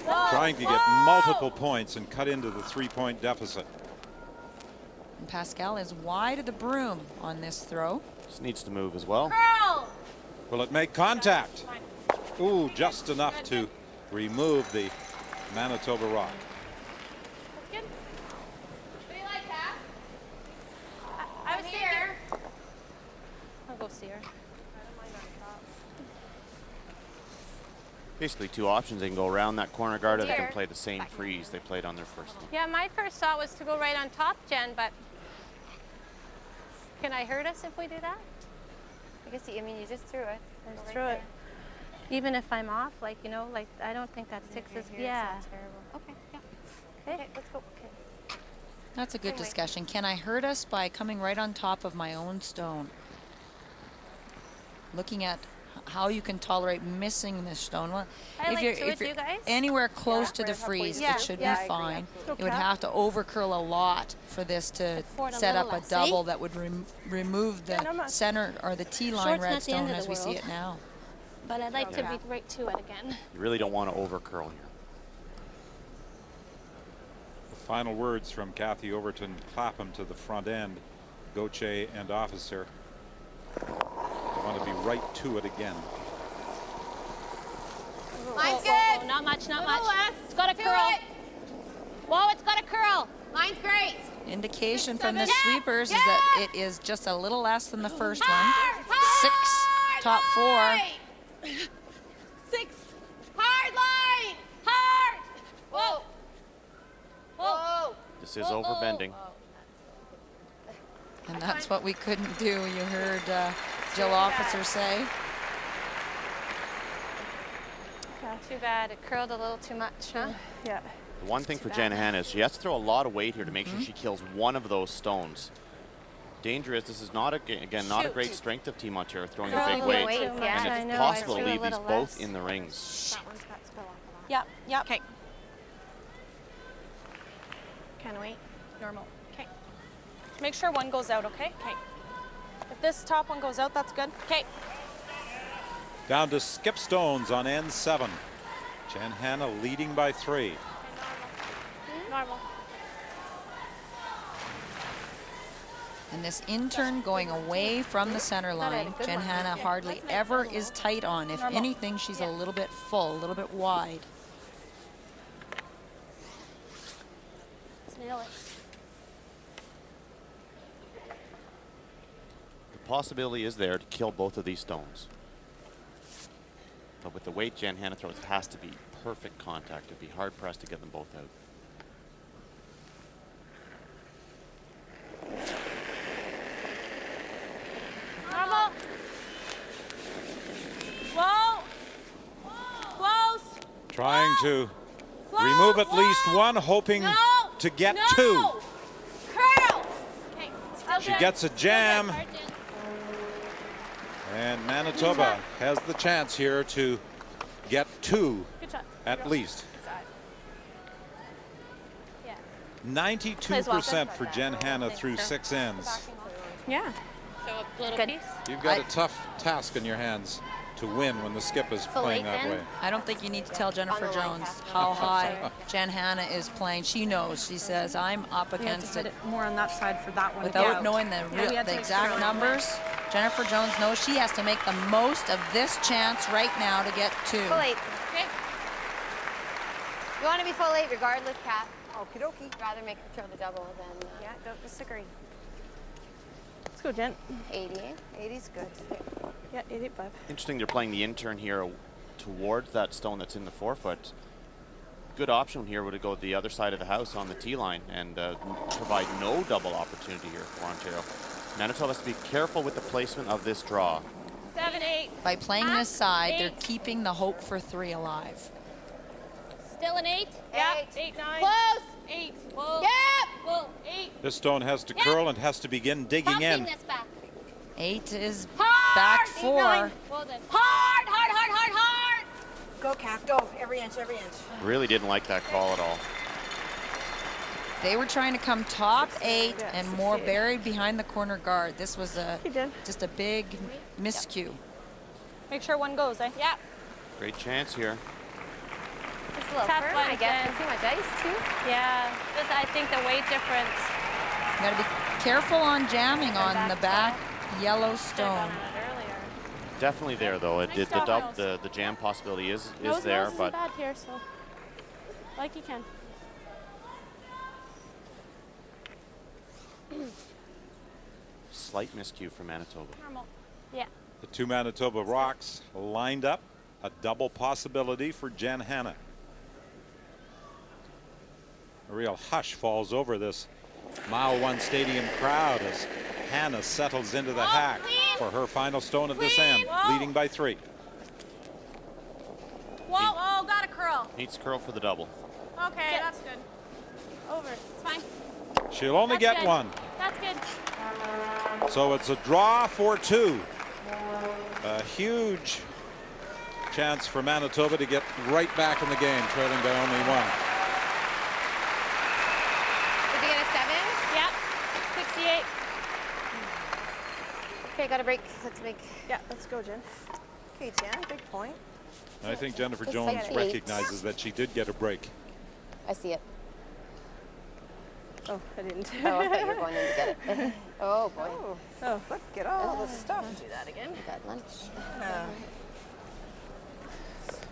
Trying to get multiple points and cut into the 3-point deficit. And Pascal is wide of the broom on this throw. Just needs to move as well. Curl. Will it make contact? Ooh, just enough to remove the Manitoba rock. That's good. What do you like, Pat? I was here. I'll go see her. Basically 2 options. They can go around that corner guard, or they can play the same freeze they played on their first one. Yeah, my first thought was to go right on top, Jen, but can I hurt us if we do that? I guess, I mean, you just threw it. I just threw it. Even if I'm off, like, you know, like, I don't think that 6 is, yeah. Terrible. Okay, yeah. Okay, let's go. Okay. That's a good discussion. Can I hurt us by coming right on top of my own stone? Looking at how you can tolerate missing this stone. Well, if you're anywhere close to the freeze, it should be fine. It would have to overcurl a lot for this to set up a double that would remove the center or the T-line red stone as we see it now. But I'd like to be right to it again. You really don't want to overcurl here. The final words from Kathy Overton Clapham to the front end, Gauthier and Officer. I want to be right to it again. Mine's good. Whoa, not much, not much. It's got a curl. Whoa, it's got a curl. Mine's great. Indication from the sweepers is that it is just a little less than the first one. 6, top 4. 6. Hard line. Hard. Whoa. Whoa. This is overbending. And that's what we couldn't do. You heard Jill Officer say. Too bad. It curled a little too much, huh? Yeah. The one thing for Jen Hanna is she has to throw a lot of weight here to make sure she kills one of those stones. Danger is this is not a great strength of Team Ontario throwing the big weight, and it's possible to leave these both in the rings. Yep. Okay. Can I wait? Normal. Okay. Make sure one goes out, okay? Okay. If this top one goes out, that's good. Okay. Down to skip stones on N7. Jen Hanna leading by 3. Normal. And this in-turn going away from the center line, Jen Hanna hardly ever is tight on. If anything, she's a little bit full, a little bit wide. Let's nail it. The possibility is there to kill both of these stones. But with the weight Jen Hanna throws, it has to be perfect contact. It'd be hard pressed to get them both out. Normal. Whoa. Close. Trying to remove at least one, hoping to get 2. Curl. Okay. She gets a jam. And Manitoba has the chance here to get 2 at least. 92% for Jen Hanna through 6 ends. Yeah. You've got a tough task in your hands to win when the skip is playing that way. I don't think you need to tell Jennifer Jones how high Jen Hanna is playing. She knows. She says, I'm up against it. More on that side for that one. Without knowing the exact numbers, Jennifer Jones knows she has to make the most of this chance right now to get 2. Full 8. Okay. You want to be full 8 regardless, Kat. Okie dokie. Rather make her throw the double than... Yeah, don't disagree. Let's go, Jen. 80, eh? 80's good. Yeah, 85. Interesting they're playing the in-turn here towards that stone that's in the 4-foot. Good option here would go to the other side of the house on the T-line and provide no double opportunity here for Ontario. Manitoba has to be careful with the placement of this draw. 7, 8. By playing this side, they're keeping the hope for 3 alive. Still an 8? Yeah. 8, 9. Close. 8. Whoa. Yep. Whoa. 8. This stone has to curl and has to begin digging in. This back. 8 is Hard. back 4. Well then. Hard, hard, hard, hard, hard. Go, Kat. Go. Every inch, every inch. Really didn't like that call at all. They were trying to come top 8 and more buried behind the corner guard. This was just a big miscue. Make sure one goes, eh? Yeah. Great chance here. It's a little firm, I guess. Too much ice, too. Yeah. Just, I think the weight difference. You got to be careful on jamming on the back yellow stone. Definitely there, though. It did the jam possibility is there, nose but isn't bad here, so like you can. slight miscue for Manitoba. Normal. Yeah. The 2 Manitoba rocks lined up. A double possibility for Jen Hanna. A real hush falls over this Mile 1 Stadium crowd as Hanna settles into the hack for her final stone at this end, leading by 3. Whoa, got a curl. Needs curl for the double. Okay, that's good. Over. It's fine. She'll only get one. That's good. So it's a draw for 2. A huge chance for Manitoba to get right back in the game, trailing by only 1. Did they get a 7? Yeah. 68. Okay, got a break. Let's make. Yeah, let's go, Jen. Okay, Jen, big point. I think Jennifer Just Jones 68. recognizes that she did get a break. I see it. Oh, I didn't. Oh, I thought you were going in to get it. Oh, boy. Oh, look at all the stuff. Do that again. We got lunch.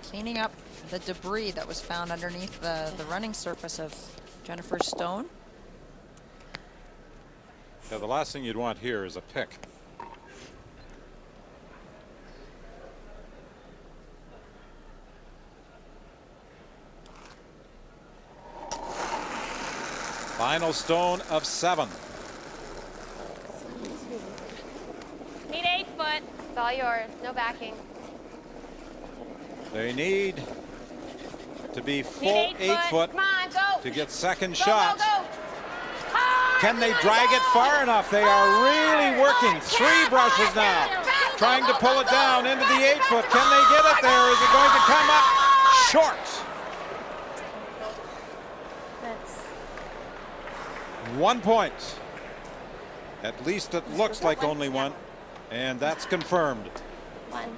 Cleaning up the debris that was found underneath the running surface of Jennifer Stone. Yeah, the last thing you'd want here is a pick. Final stone of 7. Need 8 foot. It's all yours. No backing. They need to be full Need 8 foot Come on, go. to get second Go, shot. go, go. Can they drag it far enough? They are really working. 3 brushes now. Trying to pull it down into the 8 foot. Can they get it there? Is it going to come up short? That's 1 point. At least it looks like only 1. And that's confirmed. 1.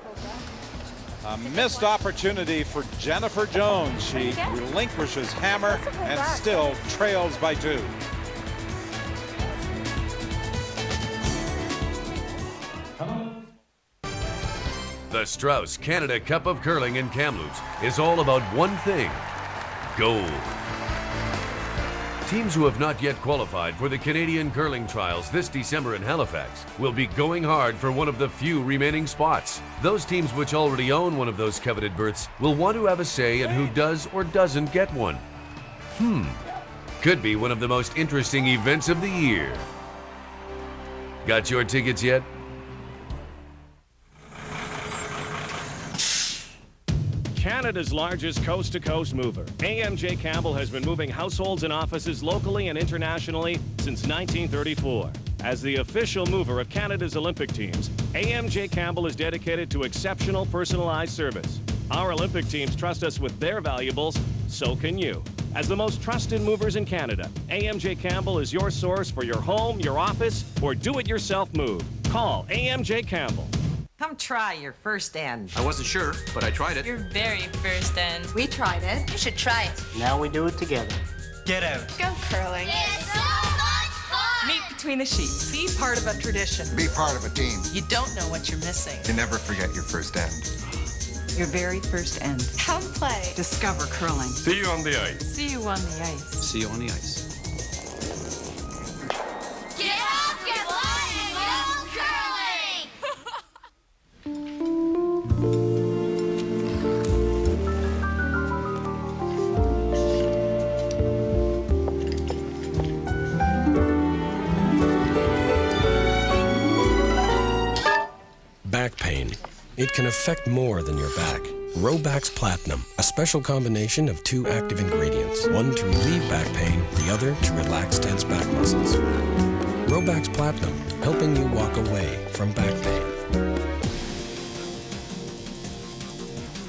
A missed opportunity for Jennifer Jones. She relinquishes hammer and still trails by 2. The Strauss Canada Cup of Curling in Kamloops is all about one thing: gold. Teams who have not yet qualified for the Canadian Curling Trials this December in Halifax will be going hard for one of the few remaining spots. Those teams which already own one of those coveted berths will want to have a say in who does or doesn't get one. Could be one of the most interesting events of the year. Got your tickets yet? Canada's largest coast-to-coast mover, AMJ Campbell has been moving households and offices locally and internationally since 1934. As the official mover of Canada's Olympic teams, AMJ Campbell is dedicated to exceptional personalized service. Our Olympic teams trust us with their valuables, so can you. As the most trusted movers in Canada, AMJ Campbell is your source for your home, your office, or do-it-yourself move. Call AMJ Campbell. Come try your first end. I wasn't sure, but I tried it. Your very first end. We tried it. You should try it. Now we do it together. Get out. Go curling. It's so much fun! Meet between the sheets. Be part of a tradition. Be part of a team. You don't know what you're missing. You never forget your first end. Your very first end. Come play. Discover curling. See you on the ice. See you on the ice. See you on the ice. Get off your line and go curling! Back pain. It can affect more than your back. Robax Platinum, a special combination of 2 active ingredients. One to relieve back pain, the other to relax tense back muscles. Robax Platinum, helping you walk away from back pain.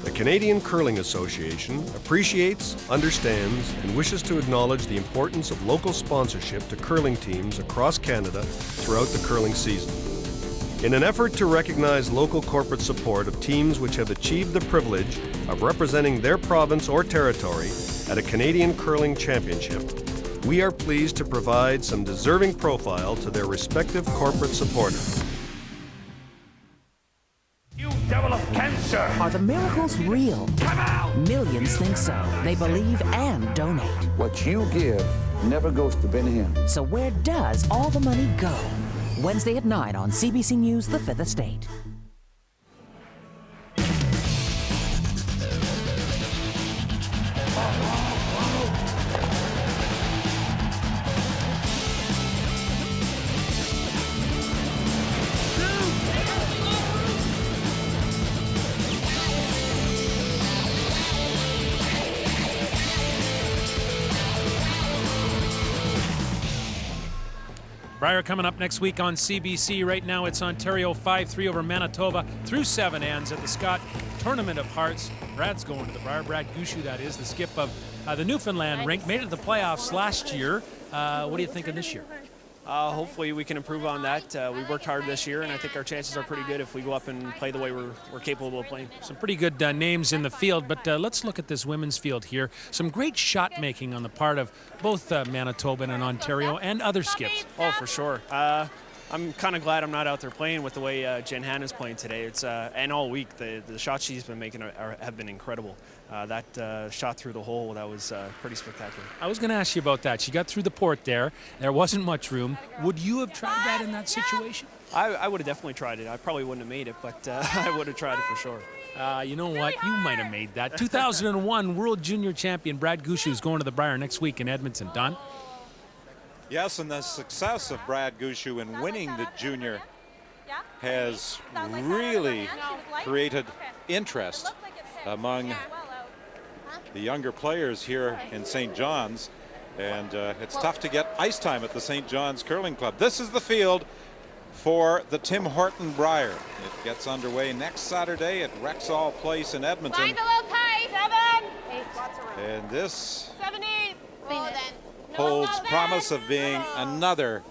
The Canadian Curling Association appreciates, understands, and wishes to acknowledge the importance of local sponsorship to curling teams across Canada throughout the curling season. In an effort to recognize local corporate support of teams which have achieved the privilege of representing their province or territory at a Canadian Curling Championship, we are pleased to provide some deserving profile to their respective corporate supporters. You devil of cancer! Are the miracles real? Come out! Millions think so. They believe and donate. What you give never goes to Ben Hinn. So where does all the money go? Wednesday at 9 on CBC News, The Fifth Estate. Briar coming up next week on CBC. Right now it's Ontario 5-3 over Manitoba through 7 ends at the Scott Tournament of Hearts. Brad's going to the Briar. Brad Gushu, that is, the skip of the Newfoundland rink. Made it to the playoffs last year. What do you think of this year? Hopefully we can improve on that. We worked hard this year, and I think our chances are pretty good if we go up and play the way we're capable of playing. Some pretty good names in the field, but let's look at this women's field here. Some great shot making on the part of both Manitoba and Ontario and other skips. Oh, for sure. I'm kind of glad I'm not out there playing with the way Jenn Hanna's playing today. It's and all week the shots she's been making have been incredible. That shot through the hole, that was pretty spectacular. I was going to ask you about that. She got through the port there. There wasn't much room. Would you have tried that in that situation? I would have definitely tried it. I probably wouldn't have made it, but I would have tried it for sure. You know what? You might have made that. 2001 World Junior Champion Brad Gushu is going to the Briar next week in Edmonton. Don? Yes, and the success of Brad Gushu in winning the junior has really created interest among the younger players here in St. John's, and it's tough to get ice time at the St. John's Curling Club. This is the field for the Tim Horton Briar. It gets underway next Saturday at Rexall Place in Edmonton. Line's a little tight. 7. And this 7, 8. holds promise of being another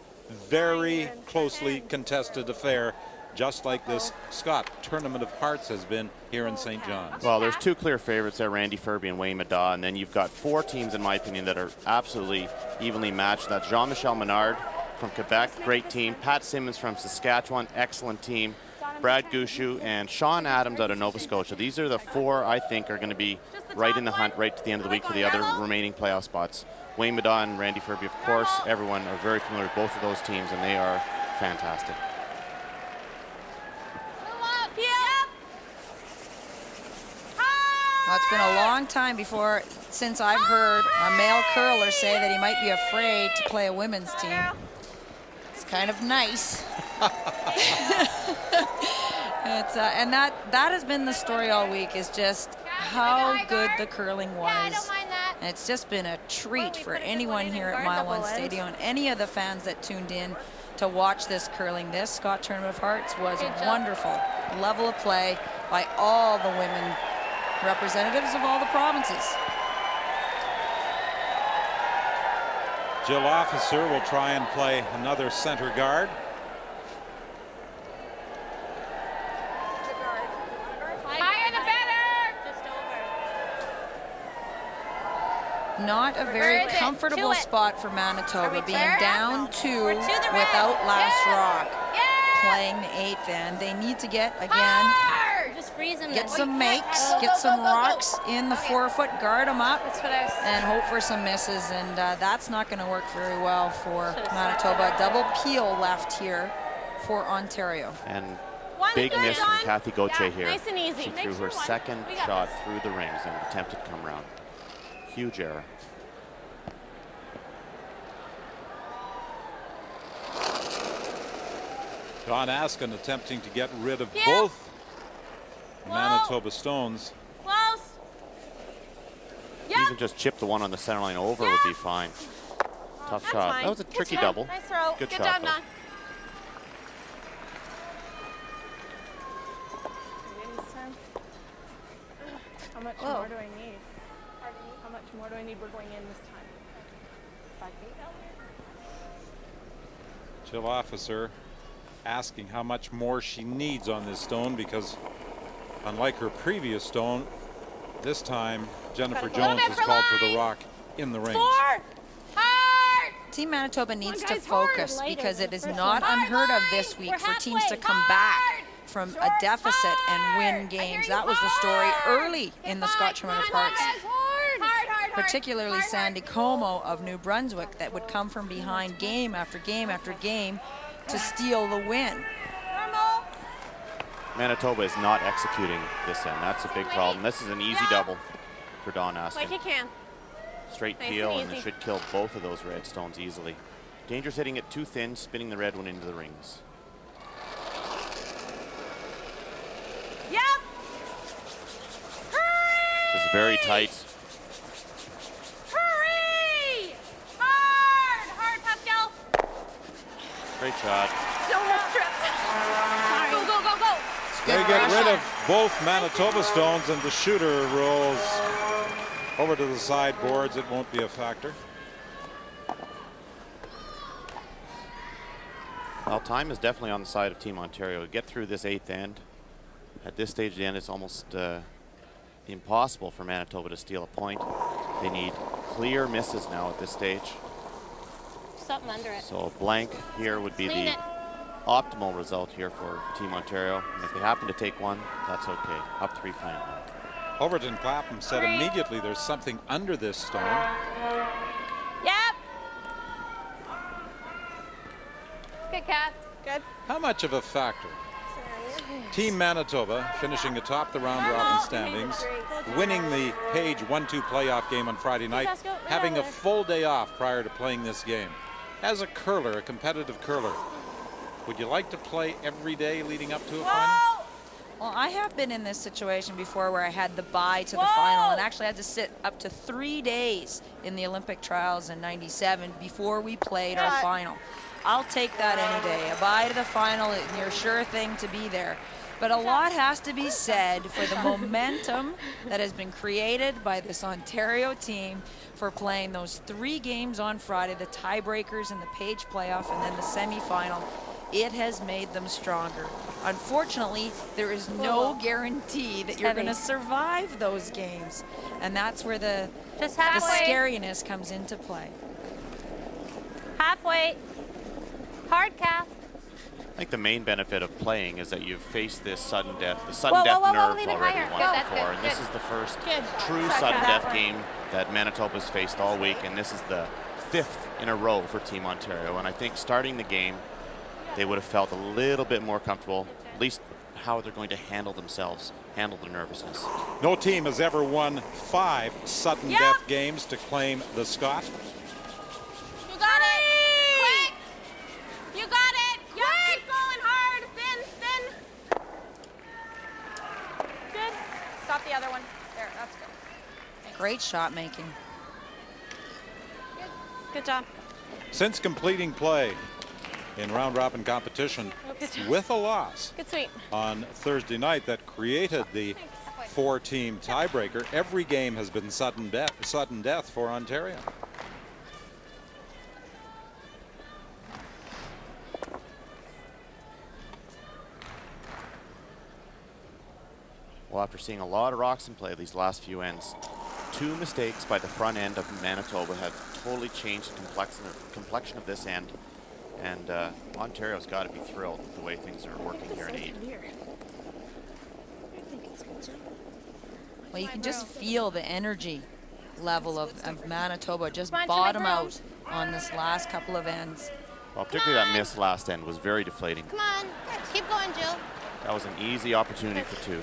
very closely contested affair, just like this Scott Tournament of Hearts has been here in St. John's. Well, there's two clear favorites there, Randy Ferbey and Wayne Middaugh, and then you've got 4 teams, in my opinion, that are absolutely evenly matched. That's Jean-Michel Menard from Quebec, great team. Pat Simmons from Saskatchewan, excellent team. Brad Gushu and Sean Adams out of Nova Scotia. These are the 4 I think are going to be right in the hunt right to the end of the week for the other remaining playoff spots. Wayne Middaugh and Randy Ferbey, of course, everyone are very familiar with both of those teams, and they are fantastic. Well, it's been a long time since I've heard a male curler say that he might be afraid to play a women's team. It's kind of nice. And that has been the story all week, is just how good the curling was. And it's just been a treat for anyone here at Mile One Stadium, and any of the fans that tuned in to watch this curling. This Scott Tournament of Hearts was a wonderful level of play by all the women representatives of all the provinces. Jill Officer will try and play another center guard. Higher the better. Just over. Not a very comfortable spot for Manitoba, being down 2 without last rock. Playing the 8th end. They need to get, again, get some makes, get some rocks in the 4-foot, guard them up, and hope for some misses. And that's not going to work very well for Manitoba. Double peel left here for Ontario. And big miss from Kathy Gauthier here. Nice and easy. She threw her second shot through the rings and attempted to come around. Huge error. Don Askin attempting to get rid of both Manitoba stones. Close. Even just chip the one on the center line over would be fine. Tough shot. Fine. That was a tricky double. Nice throw. Good shot, job, though. Don. How much more do I need? How much more do I need? We're going in this time. 5 feet out there. Jill Officer asking how much more she needs on this stone, because unlike her previous stone, this time Jennifer Jones has called for the rock in the rings. Team Manitoba needs to focus, because it is not unheard of this week for teams to come back from a deficit and win games. That was the story early in the Scott Tournament of Hearts, particularly Sandy Como of New Brunswick, that would come from behind game after game after game to steal the win. Manitoba is not executing this end. That's a big problem. This is an easy double for Don Askin. Like you can. Straight Nice peel, and and it easy. should kill both of those red stones easily. Dangerous hitting it too thin, spinning the red one into the rings. Yep. This is very tight. Hurry! Hard, Pascal. shot. Almost tripped. Sorry. Go, go, go, go. They get rid of both Manitoba stones, and the shooter rolls over to the sideboards. It won't be a factor. Well, time is definitely on the side of Team Ontario. To get through this 8th end, at this stage of the end, it's almost impossible for Manitoba to steal a point. They need clear misses now at this stage. Something under it. So a blank here would be the optimal result here for Team Ontario. And if they happen to take one, that's okay. Up 3 point. Overton Clapham said immediately there's something under this stone. Yep. Good, Kath. Good. How much of a factor? Team Manitoba finishing atop the round robin standings, winning the Page 1-2 playoff game on Friday night, having a full day off prior to playing this game. As a curler, a competitive curler, would you like to play every day leading up to a final? Well, I have been in this situation before where I had the bye to the final and actually had to sit up to 3 days in the Olympic trials in '97 before we played our final. I'll take that any day. A bye to the final, you're a sure thing to be there. But a lot has to be said for the momentum that has been created by this Ontario team for playing those 3 games on Friday, the tiebreakers and the Page playoff and then the semifinal. It has made them stronger. Unfortunately, there is no guarantee that you're going to survive those games. And that's where the scariness comes into play. Halfway. Hard, Kath. I think the main benefit of playing is that you've faced this sudden death, the sudden death nerve already once before. And this is the first true sudden death game that Manitoba's faced all week. And this is the 5th in a row for Team Ontario. And I think starting the game, they would have felt a little bit more comfortable, at least how they're going to handle themselves, handle their nervousness. No team has ever won 5 sudden death games to claim the Scott. You got it! Quick! You got it! Quick! Keep going hard! Thin, thin! Good. Stop the other one. There, that's good. Great shot making. Good job. Since completing play in round robin competition with a loss on Thursday night that created the 4-team tiebreaker, every game has been sudden death for Ontario. Well, after seeing a lot of rocks in play these last few ends, 2 mistakes by the front end of Manitoba have totally changed the complexion of this end. And Ontario's got to be thrilled with the way things are working here in 8. Well, you can just feel the energy level of Manitoba just bottom out on this last couple of ends. Well, particularly that miss last end was very deflating. Come on. Keep going, Jill. That was an easy opportunity for 2.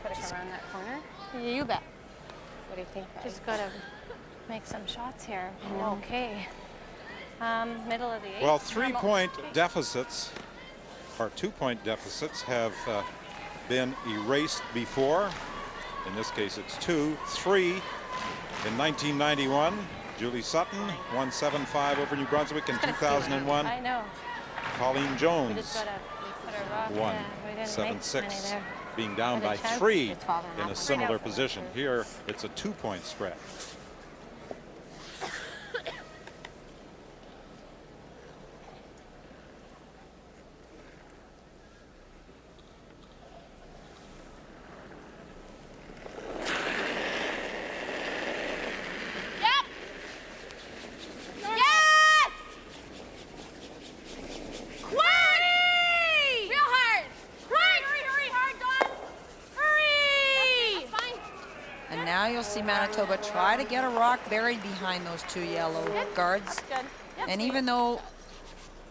Put it around that corner. You bet. What do you think, guys? Just gotta make some shots here. Okay. Middle of the 8th. Well, 3-point deficits, or 2-point deficits, have been erased before. In this case, it's 2. 3 in 1991. Julie Sutton won 7-5 over New Brunswick in 2001. I know. Colleen Jones We put a rock. won We didn't make 7-6, any there. being down by 3 in a similar position. Here, it's a 2-point spread. Manitoba try to get a rock buried behind those 2 yellow guards. And even though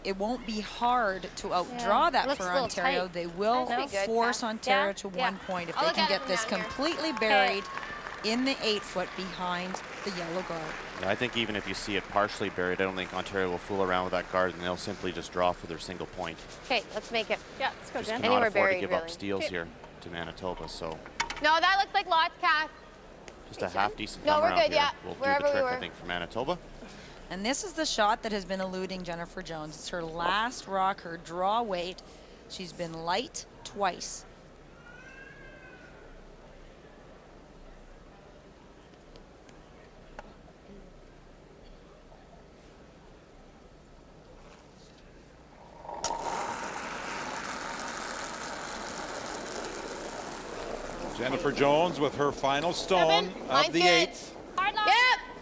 it won't be hard to outdraw that for Ontario, they will force Ontario to 1 point if they can get this completely buried in the 8-foot behind the yellow guard. Yeah, I think even if you see it partially buried, I don't think Ontario will fool around with that guard, and they'll simply just draw for their single point. Okay, let's make it. Yeah, let's go, Jen. Anywhere buried, to give up steals here to Manitoba, so. No, that looks like lots, Kath. Just a half decent come around here. Yeah. We'll do the trick, I think, for Manitoba. And this is the shot that has been eluding Jennifer Jones. It's her last rock, her draw weight. She's been light twice. Jennifer Jones with her final stone of the 8th.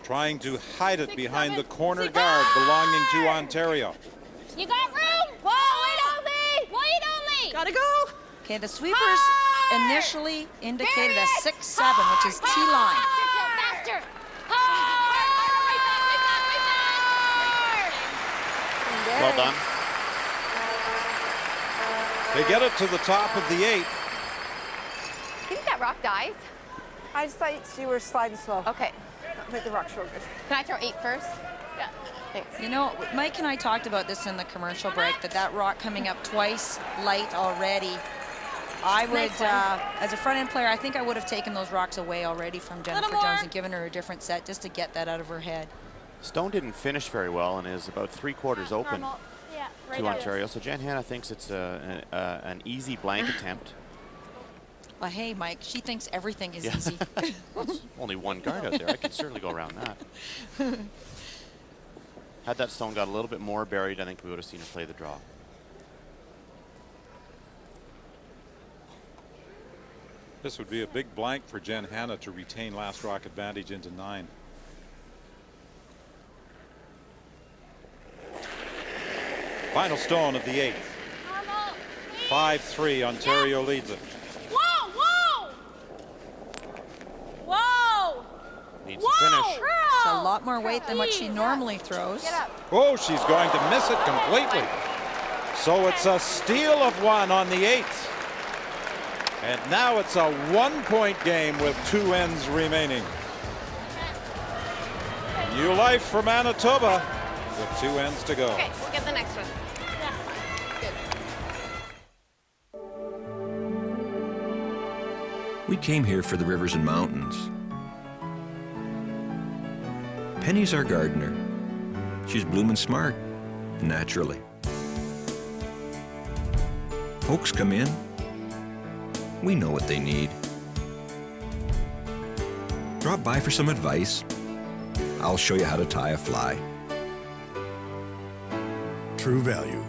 Trying to hide it behind the corner guard belonging to Ontario. You got room? Whoa, wait on me! Wait on me! Gotta go! Okay, the sweepers initially indicated a 6-7, which is T-line. Faster! Well done. They get it to the top of the 8th. You think that rock dies? I just thought you were sliding slow. Okay. Make the rock real good. Can I throw 8 first? Yeah. Thanks. You know, Mike and I talked about this in the commercial break, that rock coming up twice light already. I would, as a front end player, I think I would have taken those rocks away already from Jennifer Jones and given her a different set just to get that out of her head. Stone didn't finish very well and is about 3/4 open to Ontario. So Jen Hanna thinks it's an easy blank attempt. Well, hey, Mike, she thinks everything is Yeah. easy. Well, there's only one guard out there. I could certainly go around that. Had that stone got a little bit more buried, I think we would have seen her play the draw. This would be a big blank for Jenn Hanna to retain last rock advantage into 9. Final stone of the 8th. 5-3, Ontario leads it. Whoa, whoa! Whoa! Needs to finish. It's a lot more weight than what she normally throws. Oh, she's going to miss it completely. So it's a steal of 1 on the 8th. And now it's a 1-point game with 2 ends remaining. New life for Manitoba with 2 ends to go. Okay, we'll get the next one. We came here for the rivers and mountains. Penny's our gardener. She's blooming smart, naturally. Folks come in. We know what they need. Drop by for some advice. I'll show you how to tie a fly. True value.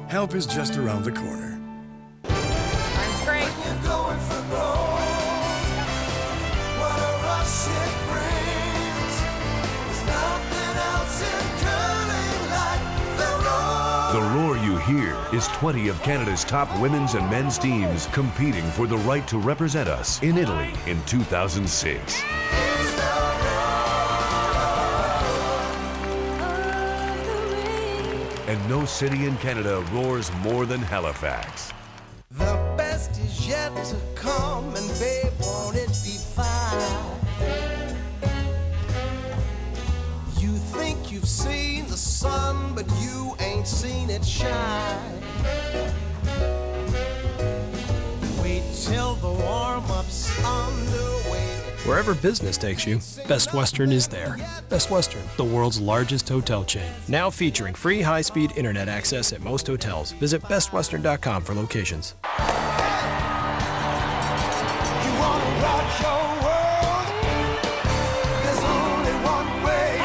Help is just around the corner. That's great. What a rush it brings. There's nothing else in curling like the roar. The roar you hear is 20 of Canada's top women's and men's teams competing for the right to represent us in Italy in 2006. And no city in Canada roars more than Halifax. The best is yet to come, and babe, won't it be fine? You think you've seen the sun, but you ain't seen it shine. Wait till the warm-up's underway. Wherever business takes you, Best Western is there. Best Western, the world's largest hotel chain. Now featuring free high-speed internet access at most hotels. Visit bestwestern.com for locations. You wanna rock your world? There's only one way.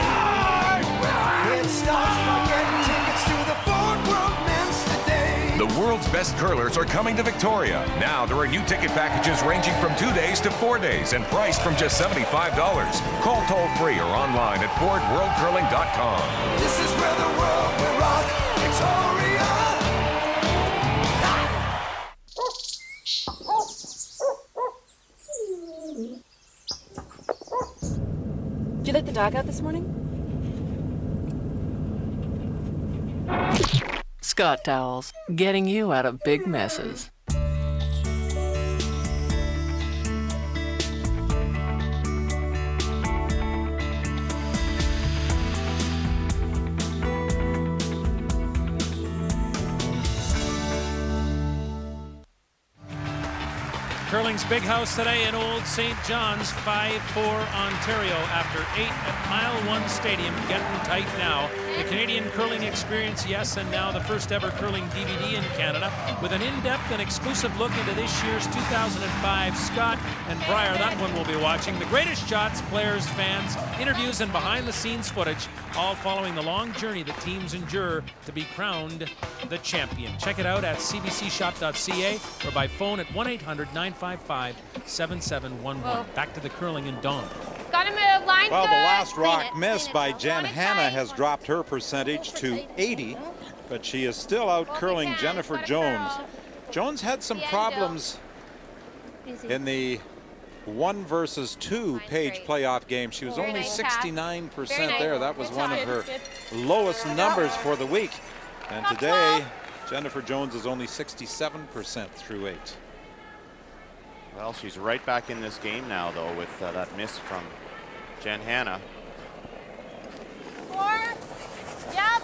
It starts by getting tickets to the Fort World Minster Day. The world's best curlers are coming to Victoria. Now there are new ticket packages ranging from 2 days to 4 days and priced from just $75. Call toll-free or online at fordworldcurling.com. This is where the world will rock. Victoria. Did you let the dog out this morning? Scott Towels, getting you out of big messes. Curling's big house today in Old St. John's, 5-4 Ontario after 8 at Mile 1 Stadium. Getting tight now. The Canadian curling experience, yes, and now the first ever curling DVD in Canada with an in-depth and exclusive look into this year's 2005 Scott and Briar. That one we'll be watching. The greatest shots, players, fans, interviews, and behind-the-scenes footage, all following the long journey that teams endure to be crowned the champion. Check it out at cbcshop.ca or by phone at 1-800-955-7711. Back to the curling and Dawn. Gotta move, line Well, good. the last rock Clean it. miss by Jenn Hanna has dropped her percentage to 80, but she is still out curling Jennifer Jones. Jones had some problems in the 1 versus 2 page playoff game. She was only 69% there. That was one of her lowest numbers for the week. And today, Jennifer Jones is only 67% through 8. Well, she's right back in this game now, though, with that miss from Jenn Hanna. 4. Yep.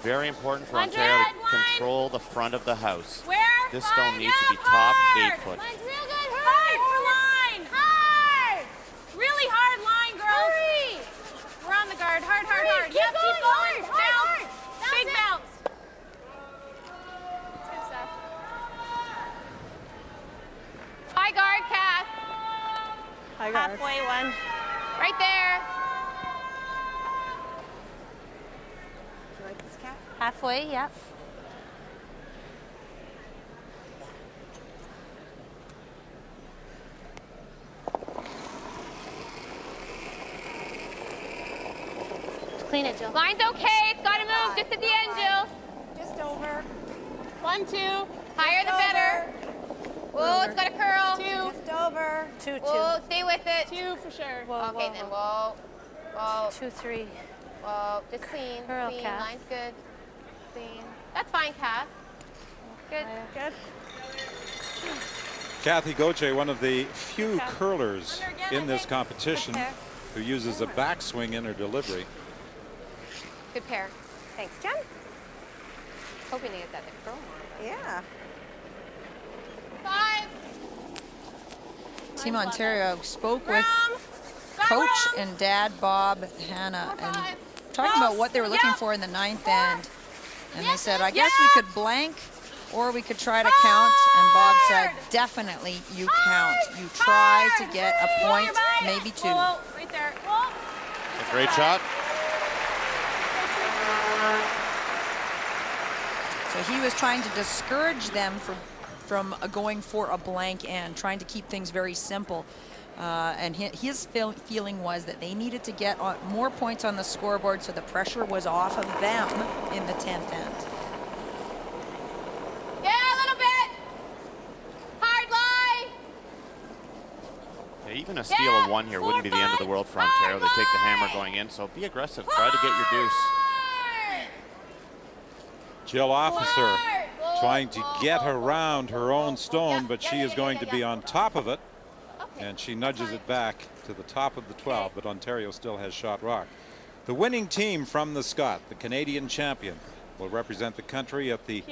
Very important for 100, Ontario to line. control the front of the house. Where? This stone needs to be top 8 foot. Line's real good. Hard for line. Hard. Really hard line, girls. Hurry. We're on the guard. Hard, hard, hard. Keep Yep, going. keep going. Hard, hard, Bounce. hard. Big Bounce it. bounce. That's good stuff. High guard, Kath. High guard. Halfway one. Right there. Do you like this cat? Halfway, yep. Clean it, Jill. Line's okay. It's got to move just at the end, Jill. Just over. 1, 2. Higher the better. Whoa, it's got a curl. 2. Just over. 2, 2. Whoa, stay with it. 2 for sure. Okay, then whoa. Whoa. 2, 3. Whoa. Just clean. Curl, Clean. Kath. Line's good. Clean. That's fine, Kath. Good. Good. Kathy Gauthier, one of the few curlers in this competition who uses a backswing in her delivery. Good pair. Thanks, Jen. Hoping to get that to curl more. Yeah. 5. Team Ontario spoke with Coach and Dad Bob Hanna and talking about what they were looking for in the 9th end. And they said, I guess we could blank or we could try to count. And Bob said, definitely you count. You try to get a point, maybe 2. Right there. Whoa. A great shot. So he was trying to discourage them from going for a blank end, trying to keep things very simple. And his feeling was that they needed to get more points on the scoreboard so the pressure was off of them in the 10th end. Yeah, a little bit. Hard line. Yeah, even a steal of 1 here wouldn't be the end of the world for Ontario. They take the hammer going in, so be aggressive. Try to get your deuce. Jill Officer trying to get around her own stone, but she is going to be on top of it. And she nudges it back to the top of the 12, but Ontario still has shot rock. The winning team from the Scott, the Canadian champion, will represent the country at the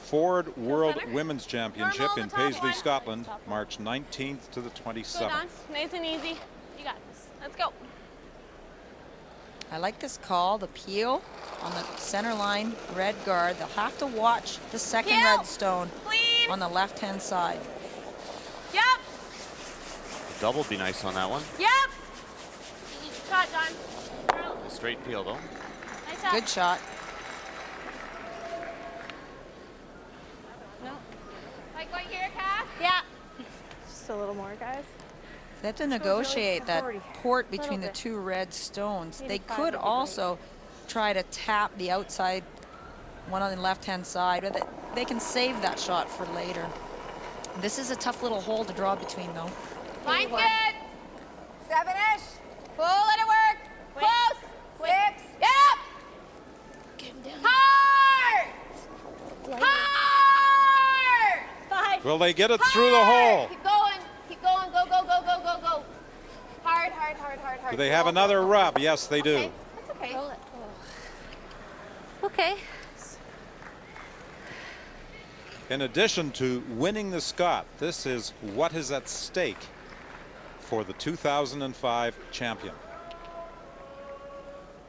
Ford World Women's Championship in Paisley, Scotland, March 19th to the 27th. Nice and easy. You got this. Let's go. I like this call, the peel on the center line, red guard. They'll have to watch the second red stone on the left-hand side. Yep. Double would be nice on that one. Yep. Shot, John. A straight peel, though. Nice shot. Good shot. No. Like right here, Kath? Yeah. Just a little more, guys. They have to negotiate that port between the 2 red stones. They could also try to tap the outside one on the left-hand side, but they can save that shot for later. This is a tough little hole to draw between, though. Line's good. 7-ish. Pull, let it work. Close. 6. Yep. Get him down. Hard. Hard. 5. Will they get it through the hole? Keep going. Keep going. Go, go, go, go, go, go. Hard, hard, hard, hard, hard. Do they have another rub? Yes, they do. That's okay. Roll it. Okay. In addition to winning the Scott, this is what is at stake for the 2005 champion.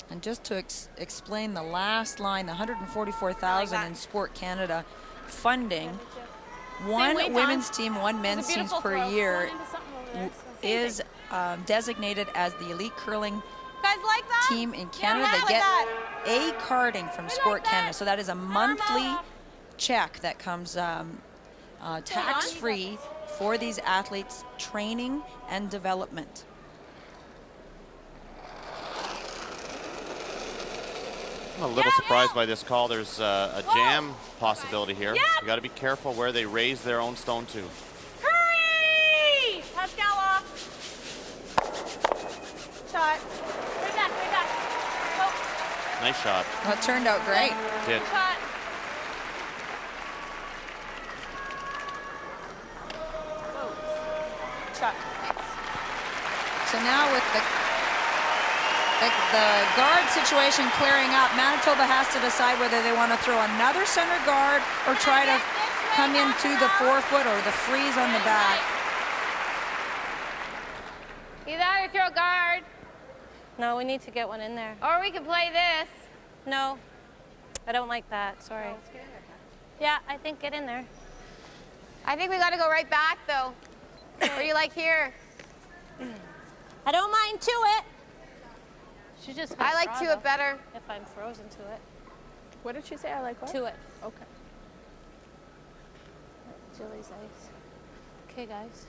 And just to explain the last line, the $144,000 in Sport Canada funding, one women's team, one men's team per year is designated as the elite curling team in Canada. They get a carding from Sport Canada. So that is a monthly check that comes tax-free for these athletes' training and development. I'm a little surprised by this call. There's a jam possibility here. You got to be careful where they raise their own stone to. Hurry! Pascal off. Shot. Right back, right back. Oh. Nice shot. Well, it turned out great. It did. Shot. Shot. So now with the guard situation clearing up, Manitoba has to decide whether they want to throw another center guard or try to come into the 4-foot or the freeze on the back. Either that or throw a guard. No, we need to get one in there. Or we can play this. No, I don't like that. Sorry. Yeah, I think get in there. I think we got to go right back, though. What do you like here? I don't mind to it. She just. I like to it better. If I'm frozen to it. What did she say? I like what? To it. Okay. Julie's ice. Okay, guys.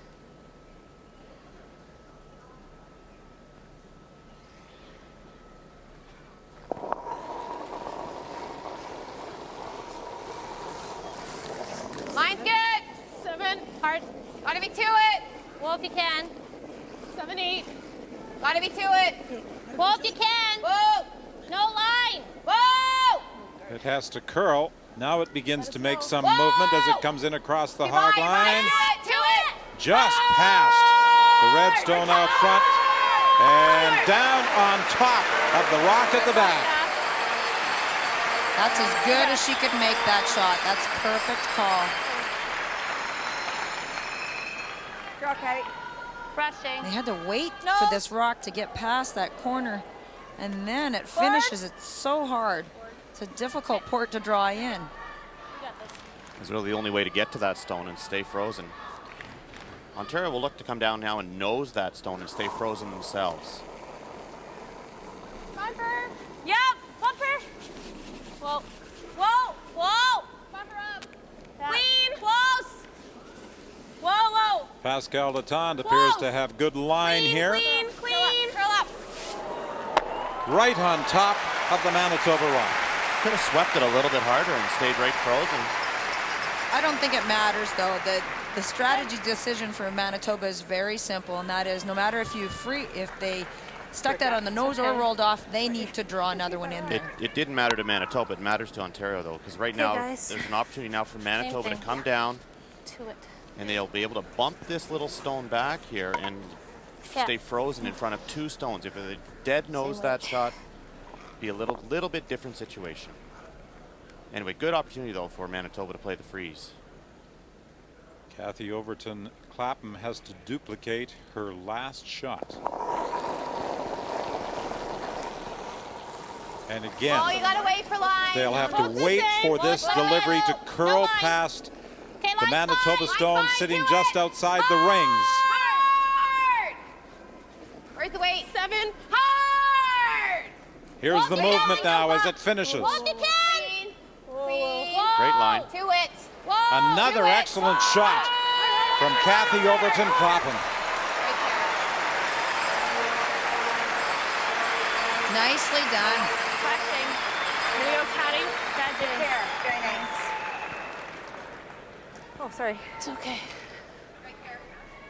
Mine's good. 7. Hard. Gotta be to it. Well, if you can. 7, 8. Gotta be to it. Well, if you can. Whoa. No line. Whoa. It has to curl. Now it begins to make some movement as it comes in across the hog line. To it. Just past the red stone out front and down on top of the rock at the back. That's as good as she could make that shot. That's perfect call. Draw, Caddy. Brushing. They had to wait for this rock to get past that corner, and then it finishes. It's so hard. It's a difficult port to draw in. It's really the only way to get to that stone and stay frozen. Ontario will look to come down now and nose that stone and stay frozen themselves. Bumper. Yep. Bumper. Whoa. Whoa. Whoa. Bumper up. Clean. Close. Whoa, whoa. Pascal Latande appears to have good line here. Clean, clean. Curl up. Right on top of the Manitoba rock. Could have swept it a little bit harder and stayed right frozen. I don't think it matters, though. The strategy decision for Manitoba is very simple, and that is no matter if they stuck that on the nose or rolled off, they need to draw another one in there. It didn't matter to Manitoba. It matters to Ontario, though, because right now there's an opportunity now for Manitoba to come down. To it. And they'll be able to bump this little stone back here and stay frozen in front of two stones. If they dead nose that shot, be a little bit different situation. Anyway, good opportunity though for Manitoba to play the freeze. Kathy Overton Clapham has to duplicate her last shot. And again, Oh, you gotta wait for line. they'll have to wait for this delivery to curl past the Manitoba stone sitting just outside the rings. Hard. Where's the weight? 7. Hard. Here's the movement now as it finishes. Walk it can. Clean. Great line. To it. Whoa. Another to it. excellent shot from Kathy Overton Clapham. Nicely done. Flashing. Here we go, Caddy. Bad day. Very nice. Oh, sorry. It's okay.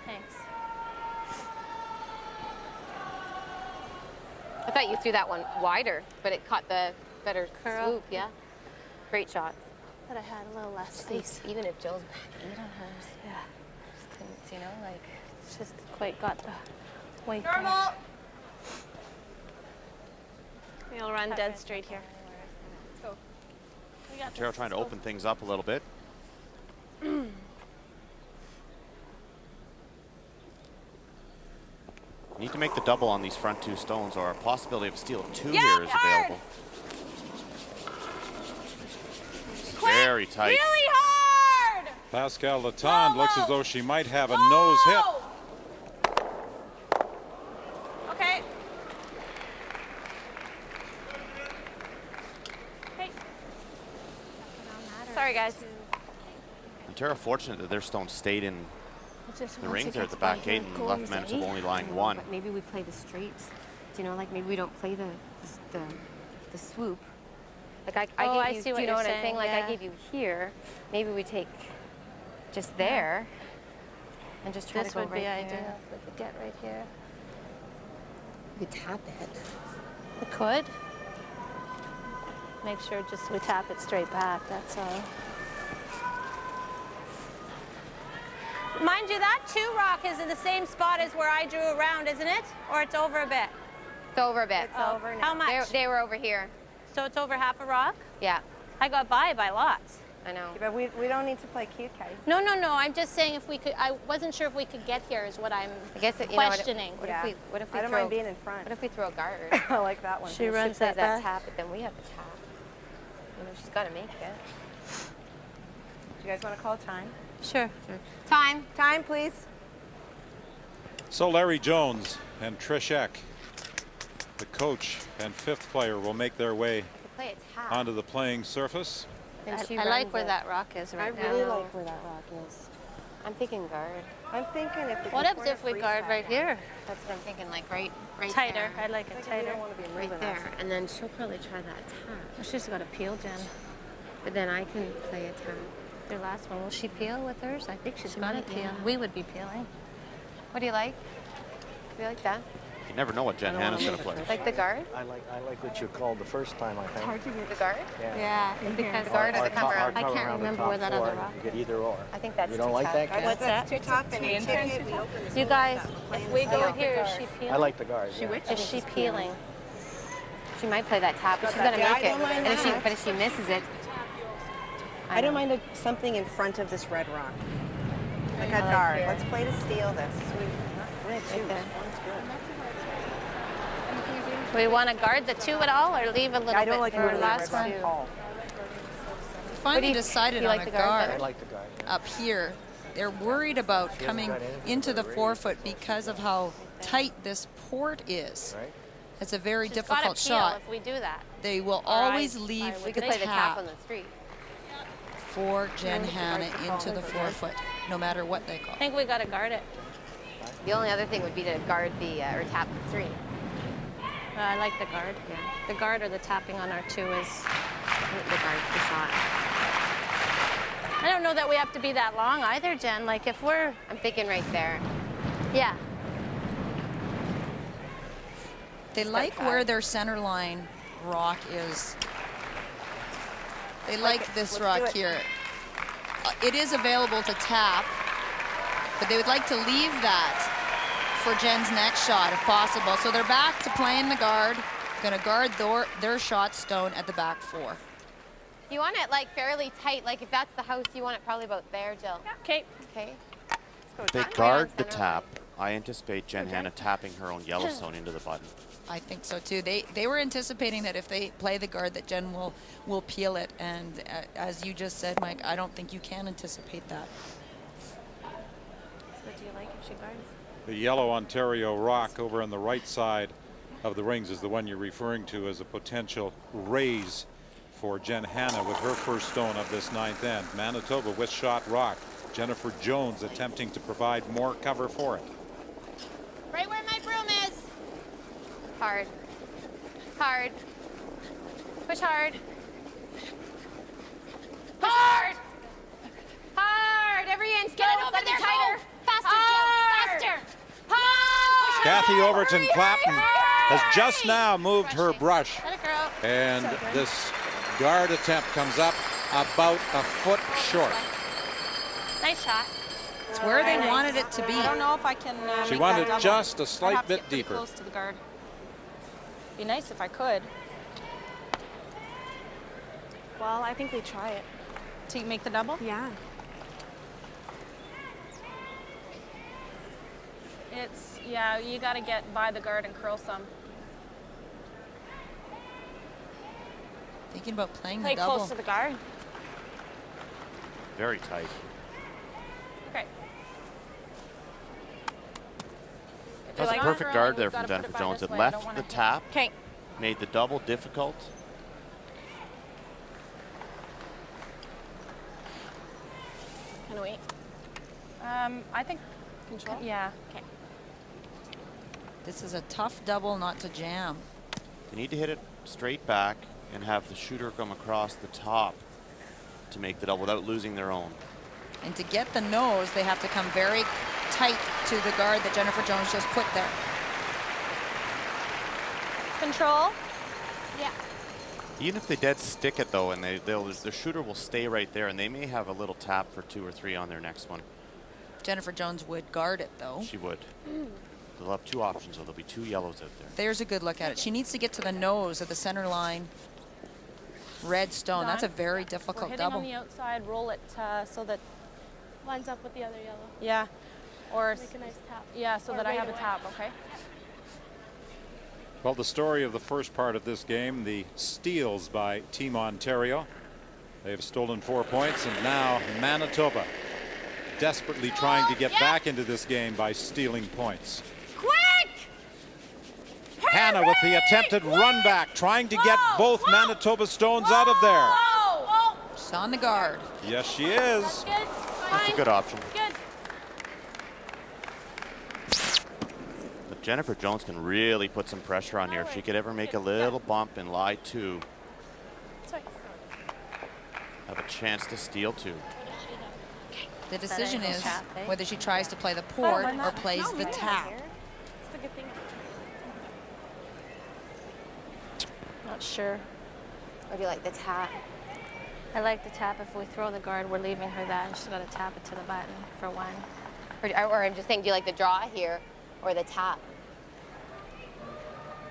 Thanks. I thought you threw that one wider, but it caught the better Curl. swoop, yeah? Great shot. But I had a little less space. Even if Jill's back 8 on hers. Yeah. Just couldn't, you know, like. It's just quite got the weight Normal. We'll run dead straight here. Let's go. We got Ontario this. trying to Let's go. open things up a little bit. You need to make the double on these front 2 stones, or a possibility of a steal of 2 here is available. Very tight. Really hard! Pascal Latond looks as though she might have a nose hit. Okay. Hey. Sorry, guys. Ontario fortunate that their stone stayed in Just the once rings it there at gets the back by gate here, and left goes, Manitoba eh? only lying I know, 1. but maybe we play the straights. Do you know, like maybe we don't play the swoop. Like I gave you, do you know what I'm saying? Like I gave you here. Maybe we take just there and just try to go right there. This would be ideal if we could get right here. We could tap it. We could. Make sure just we tap it straight back, that's all. Mind you, that 2 rock is in the same spot as where I drew around, isn't it? Or it's over a bit? It's over a bit. It's over now. How much? They were over here. So it's over half a rock? Yeah. I got by lots. I know. But we don't need to play cute, Kate. No, I'm just saying if we could, I wasn't sure if we could get here is what I'm questioning. What if we I don't mind being in front. What if we throw a guard? I like that one. She runs plays that tap, but then we have the tap. You know, she's got to make it. Do you guys want to call time? Sure. Time. Time, please. So Larry Jones and Trish Eck, the coach and 5th player, will make their way Play a tap. onto the playing surface. I like where that rock is right now. I really like where that rock is. I'm thinking guard. I'm thinking if we What if we guard right here? That's what I'm thinking, like right tighter. there. I like it tighter. Right there. And then she'll probably try that tap. Well, she's got to peel, Jen. But then I can play a tap. Your last one, will she peel with hers? I think she's got to might, peel. yeah. We would be peeling. What do you like? Do you like that? You never know what Jen Hanna's going to play. Like the guard? I like what you called the first time, I think. Hard to get the guard? Yeah, because the guard or the come around. I can't remember where that other rock is. You get either or. I think that's you don't too like tough. that, Ken? What's that? Too tough for me. You guys, if we go here, is she peeling? I like the guard. Is she peeling? She might play that tap, but she's gonna make it. And if she misses it, I don't mind something in front of this red rock, like a guard. Let's play to steal this. right there. Do we want to guard the 2 at all, or leave a little I don't bit like for the last one? Finally decided on a guard I like the guard. up here. They're worried about coming into the 4-foot because of how tight this port is. Right. It's a very She's difficult gotta peel shot. if we do that. They will Or always I leave would We the could play the tap tap on the street. for Jenn Hanna into the 4-foot, no matter what they call. I think we got to guard it. The only other thing would be to guard the or tap the 3. I like the guard. Yeah. The guard or the tapping on our 2 is The guard's the shot. I don't know that we have to be that long either, Jen. Like if we're, I'm thinking right there. yeah. They like where their center line rock is. They like this rock here. It is available to tap, but they would like to leave that for Jen's next shot if possible. So they're back to playing the guard. Gonna guard their shot stone at the back 4. You want it like fairly tight, like if that's the house, you want it probably about there, Jill. Okay. Okay. If they guard the tap, I anticipate Jenn Hanna tapping her own Yellowstone into the button. I think so too. They were anticipating that if they play the guard that Jenn will peel it, and as you just said, Mike, I don't think you can anticipate that. So what do you like if she guards? The yellow Ontario rock over on the right side of the rings is the one you're referring to as a potential raise for Jenn Hanna with her first stone of this 9th end. Manitoba with shot rock. Jennifer Jones attempting to provide more cover for it. Right where my broom is. Hard. Hard. Push hard. Hard. Hard. Every inch. Get it over there. Tighter. Faster, Jill. Faster. Hard. Kathy Overton Clapton has just now moved her brush, Let it grow. and this guard attempt comes up about a foot short. Nice shot. It's where they wanted it to be. I don't know if I can. She make wanted that double. just a I'd slight have to bit get pretty deeper. Close to the guard. Be nice if I could. Well, I think we try it. To make the double? Yeah. It's, yeah, you got to get by the guard and curl some. Thinking about playing Play the double. close to the guard. Very tight. Okay. That's a perfect guard there from Jennifer Jones. It left the tap, made the double difficult. Can I wait? I think control. Yeah. Okay. This is a tough double not to jam. They need to hit it straight back and have the shooter come across the top to make the double without losing their own. And to get the nose, they have to come very tight to the guard that Jennifer Jones just put there. Control. Yeah. Even if they dead stick it though, and the shooter will stay right there, and they may have a little tap for 2 or 3 on their next one. Jennifer Jones would guard it though. She would. They'll have 2 options, though. There'll be 2 yellows out there. There's a good look at it. She needs to get to the nose of the center line. Red stone. That's a very difficult We're double. hitting on the outside, roll it so that lines up with the other yellow. Yeah. Or make a nice tap. Yeah, so or that I right have away. a tap, okay? Well, the story of the first part of this game, the steals by Team Ontario. They have stolen 4 points, and now Manitoba desperately trying to get back into this game by stealing points. Quick! Hanna with the attempted run back, trying to get both Manitoba Stones out of there. She's on the guard. Yes, she is. That's a good option. But Jennifer Jones can really put some pressure on here. If she could ever make a little bump and lie 2, have a chance to steal 2. The decision is whether she tries to play the port or plays the tap. That's the good thing. Not sure. Or do you like the tap? I like the tap. If we throw the guard, we're leaving her that, and she's got to tap it to the button for 1. Or I'm just saying, do you like the draw here or the tap?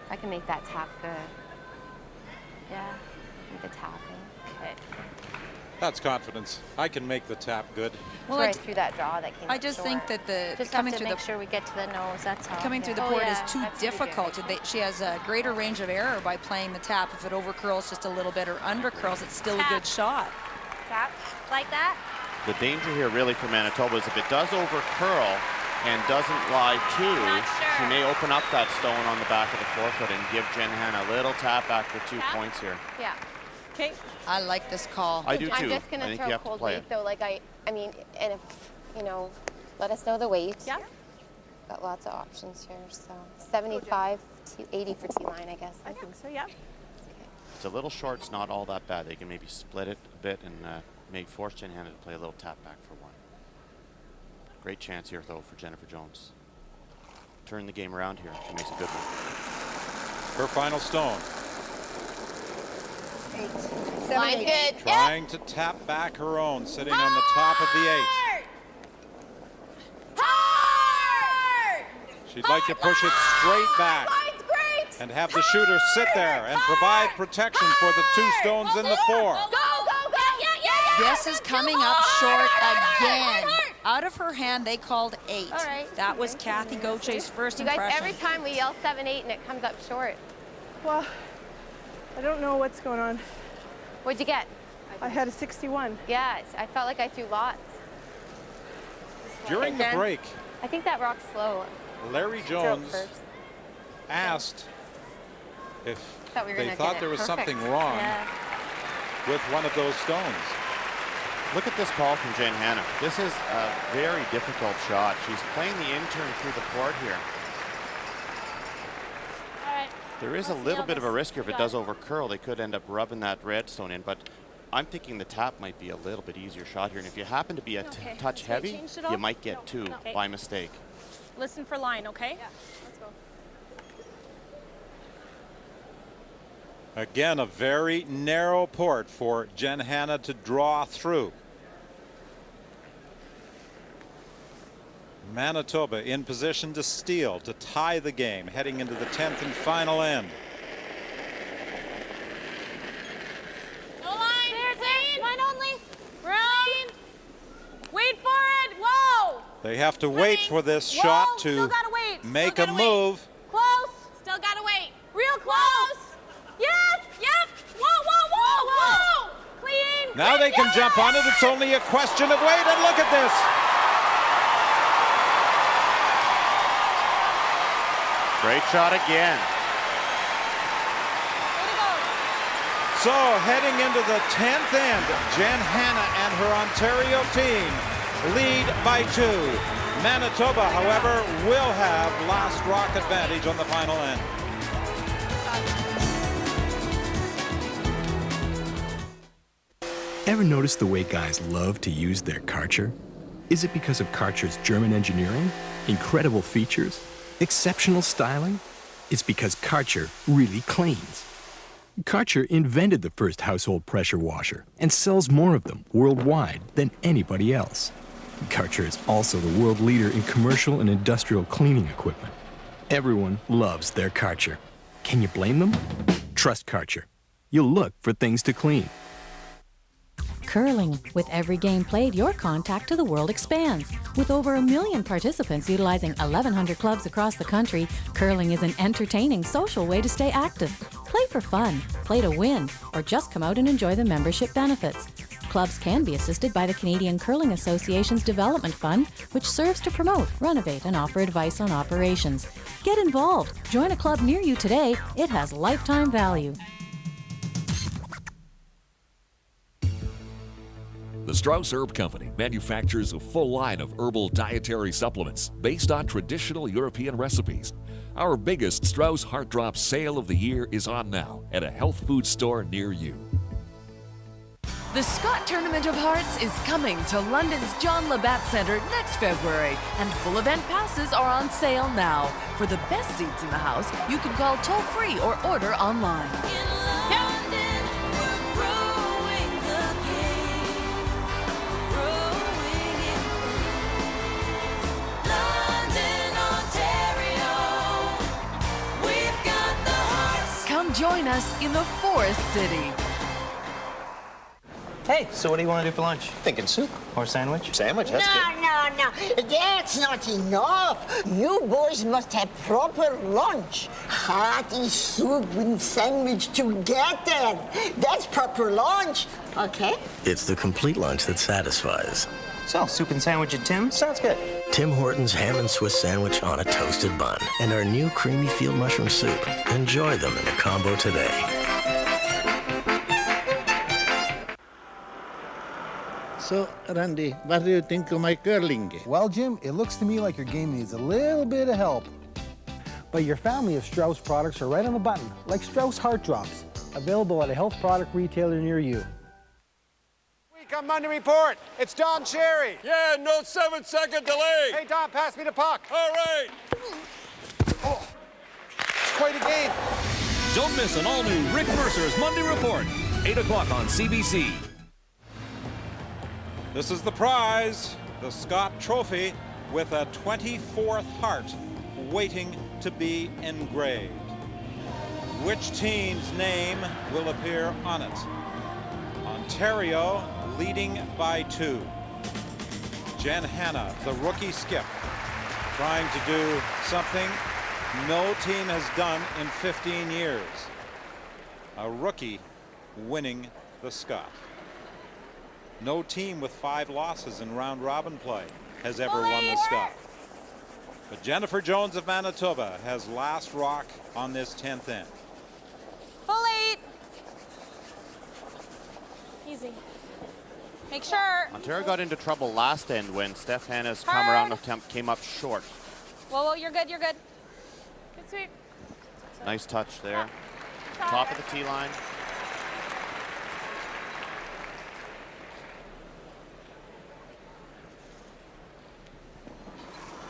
I can make that tap good. Yeah, make the tapping. Okay. That's confidence. I can make the tap good. Well, right through that draw that came I just think that the Just coming have to through make the sure we get to the nose. That's all. coming through the port is too difficult. She has a greater range of error by playing the tap. If it overcurls just a little bit or undercurls, it's still a good shot. Tap like that. The danger here really for Manitoba is if it does overcurl and doesn't lie 2, she may open up that stone on the back of the forefoot and give Jenn Hanna a little tap back for 2 points here. Yeah. Okay. I like this call. I do too. I'm just going to throw cold weight though. Like I mean, and if, you know, let us know the weight. Yeah. Got lots of options here. So 75 to 80 for T-line, I guess. I think so, yeah. It's a little short. It's not all that bad. They can maybe split it a bit and maybe force Jenn Hanna to play a little tap back for 1. Great chance here, though, for Jennifer Jones. Turn the game around here. She makes a good one. Her final stone. 8. Line good. Trying to tap back her own, sitting on the top of the 8. She'd like to push it straight back and have the shooter sit there and provide protection for the 2 stones in the 4. This is coming up short again. Out of her hand, they called 8. All right. That was Kathy Gauthier's first You guys, impression. every time we yell 7-8 and it comes up short. Well, I don't know what's going on. What'd you get? I had a 61. Yeah, I felt like I threw lots. During the break, I think that rock's slow. Larry Jones asked if they thought there was something wrong with one of those stones. Look at this call from Jenn Hanna. This is a very difficult shot. She's playing the intern through the court here. There is a little bit of a risk here if it does overcurl. They could end up rubbing that redstone in, but I'm thinking the tap might be a little bit easier shot here. And if you happen to be a touch heavy, you might get 2 by mistake. Listen for line, okay? Yeah, let's go. Again, a very narrow port for Jenn Hanna to draw through. Manitoba in position to steal, to tie the game, heading into the 10th and final end. No line. Clear, line only. Round. Wait for it. Whoa. They have to wait for this shot to make a move. Close. Still gotta wait. Real close. Yes. Yep. Whoa. Clean. Now they can jump on it. It's only a question of weight, and look at this. Great shot again. So heading into the 10th end, Jenn Hanna and her Ontario team lead by 2. Manitoba, however, will have last rock advantage on the final end. Ever notice the way guys love to use their Karcher? Is it because of Karcher's German engineering, incredible features, exceptional styling? It's because Karcher really cleans. Karcher invented the first household pressure washer and sells more of them worldwide than anybody else. Karcher is also the world leader in commercial and industrial cleaning equipment. Everyone loves their Karcher. Can you blame them? Trust Karcher. You'll look for things to clean. Curling. With every game played, your contact to the world expands. With over 1 million participants utilizing 1,100 clubs across the country, curling is an entertaining, social way to stay active. Play for fun, play to win, or just come out and enjoy the membership benefits. Clubs can be assisted by the Canadian Curling Association's Development Fund, which serves to promote, renovate, and offer advice on operations. Get involved. Join a club near you today. It has lifetime value. The Strauss Herb Company manufactures a full line of herbal dietary supplements based on traditional European recipes. Our biggest Strauss Heart Drop sale of the year is on now at a health food store near you. The Scott Tournament of Hearts is coming to London's John Labatt Centre next February, and full event passes are on sale now. For the best seats in the house, you can call toll-free or order online. Join us in the Forest City. Hey, so what do you want to do for lunch? Thinking soup or sandwich? Sandwich, that's good. No. That's not enough. You boys must have proper lunch. Hearty soup and sandwich together. That's proper lunch, okay? It's the complete lunch that satisfies. So, soup and sandwich at Tim's? Sounds good. Tim Hortons ham and Swiss sandwich on a toasted bun. And our new creamy field mushroom soup. Enjoy them in a combo today. So, Randy, what do you think of my curling game? Well, Jim, it looks to me like your game needs a little bit of help. But your family of Strauss products are right on the button, like Strauss Heart Drops, available at a health product retailer near you. On Monday Report, it's Don Cherry. Yeah, no 7-second delay. Hey, Don, pass me the puck. All right. Oh, it's quite a game. Don't miss an all-new Rick Mercer's Monday Report, 8 o'clock on CBC. This is the prize, the Scott Trophy, with a 24th heart waiting to be engraved. Which team's name will appear on it? Ontario leading by 2. Jenn Hanna, the rookie skip, trying to do something no team has done in 15 years. A rookie winning the Scott. No team with 5 losses in round robin play has ever won the Scott. But Jennifer Jones of Manitoba has last rock on this 10th end. Full 8. Easy. Make sure. Ontario got into trouble last end when Steph Hanna's come around attempt came up short. Whoa, you're good. Good sweep. Nice touch there. Top of the tee line.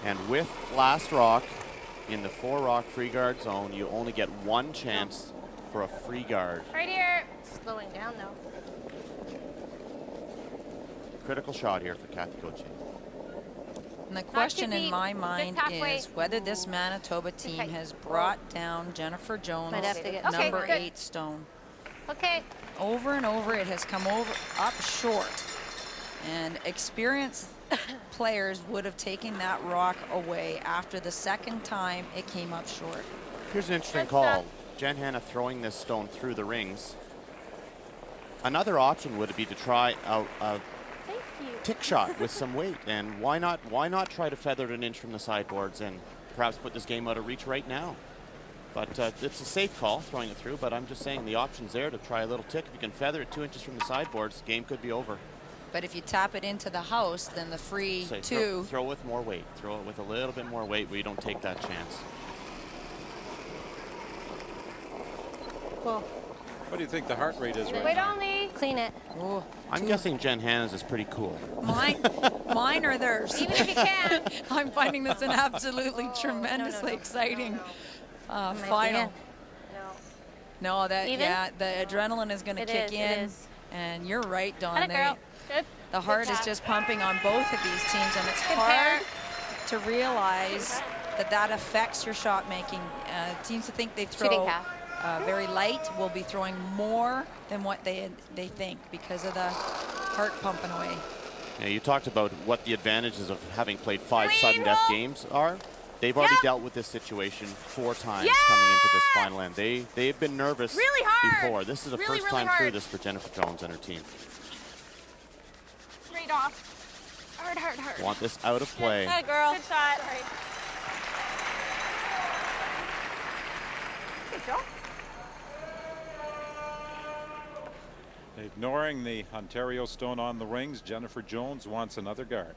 And with last rock in the 4-rock free guard zone, you only get 1 chance for a free guard. Right here. Slowing down though. Critical shot here for Kathy Gauthier. And the question in my mind is whether this Manitoba team has brought down Jennifer Jones, number 8 stone. Okay. Over and over, it has come up short. And experience players would have taken that rock away after the second time it came up short. Here's an interesting call. Jenn Hanna throwing this stone through the rings. Another option would be to try a tick shot with some weight, and why not try to feather it an inch from the sideboards and perhaps put this game out of reach right now. But it's a safe call throwing it through, but I'm just saying the option's there to try a little tick. If you can feather it 2 inches from the sideboards, the game could be over. But if you tap it into the house, then the free two. Throw with more weight. Throw it with a little bit more weight where you don't take that chance. Cool. What do you think the heart rate is right Wait now? only. Clean it. Oh, I'm guessing Jenn Hanna's is pretty cool. Mine or theirs? Even if you can. I'm finding this an absolutely tremendously exciting final. No, that Even? yeah, the adrenaline is going to kick in, and you're right, Dawn. Got it, girl. Good. The heart is just pumping on both of these teams, and it's hard to realize that affects your shot making. Teams that think they throw very light will be throwing more than what they think because of the heart pumping away. Yeah, you talked about what the advantages of having played 5 sudden death games are. They've already dealt with this situation 4 times coming into this final end. They've been nervous before. This is the first time through this for Jennifer Jones and her team. Straight off. Hard, hard, hard. Want this out of play. Good girl. Good shot. Good job. Ignoring the Ontario stone on the rings, Jennifer Jones wants another guard.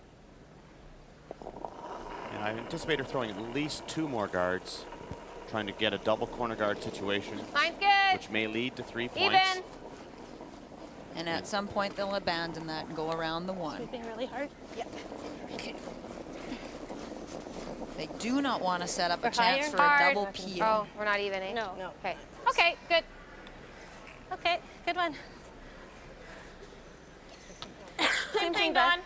And I anticipate her throwing at least 2 more guards, trying to get a double corner guard situation, Mine's good. which may lead to 3 points. Even. And at some point they'll abandon that and go around the one. Sweeping really hard. Yeah. Okay. They do not want to set up a We're chance higher. for Hard. a double peel. Oh, we're not even, eh? No. Okay. Okay, good. Okay, good one. Same thing, Dawn.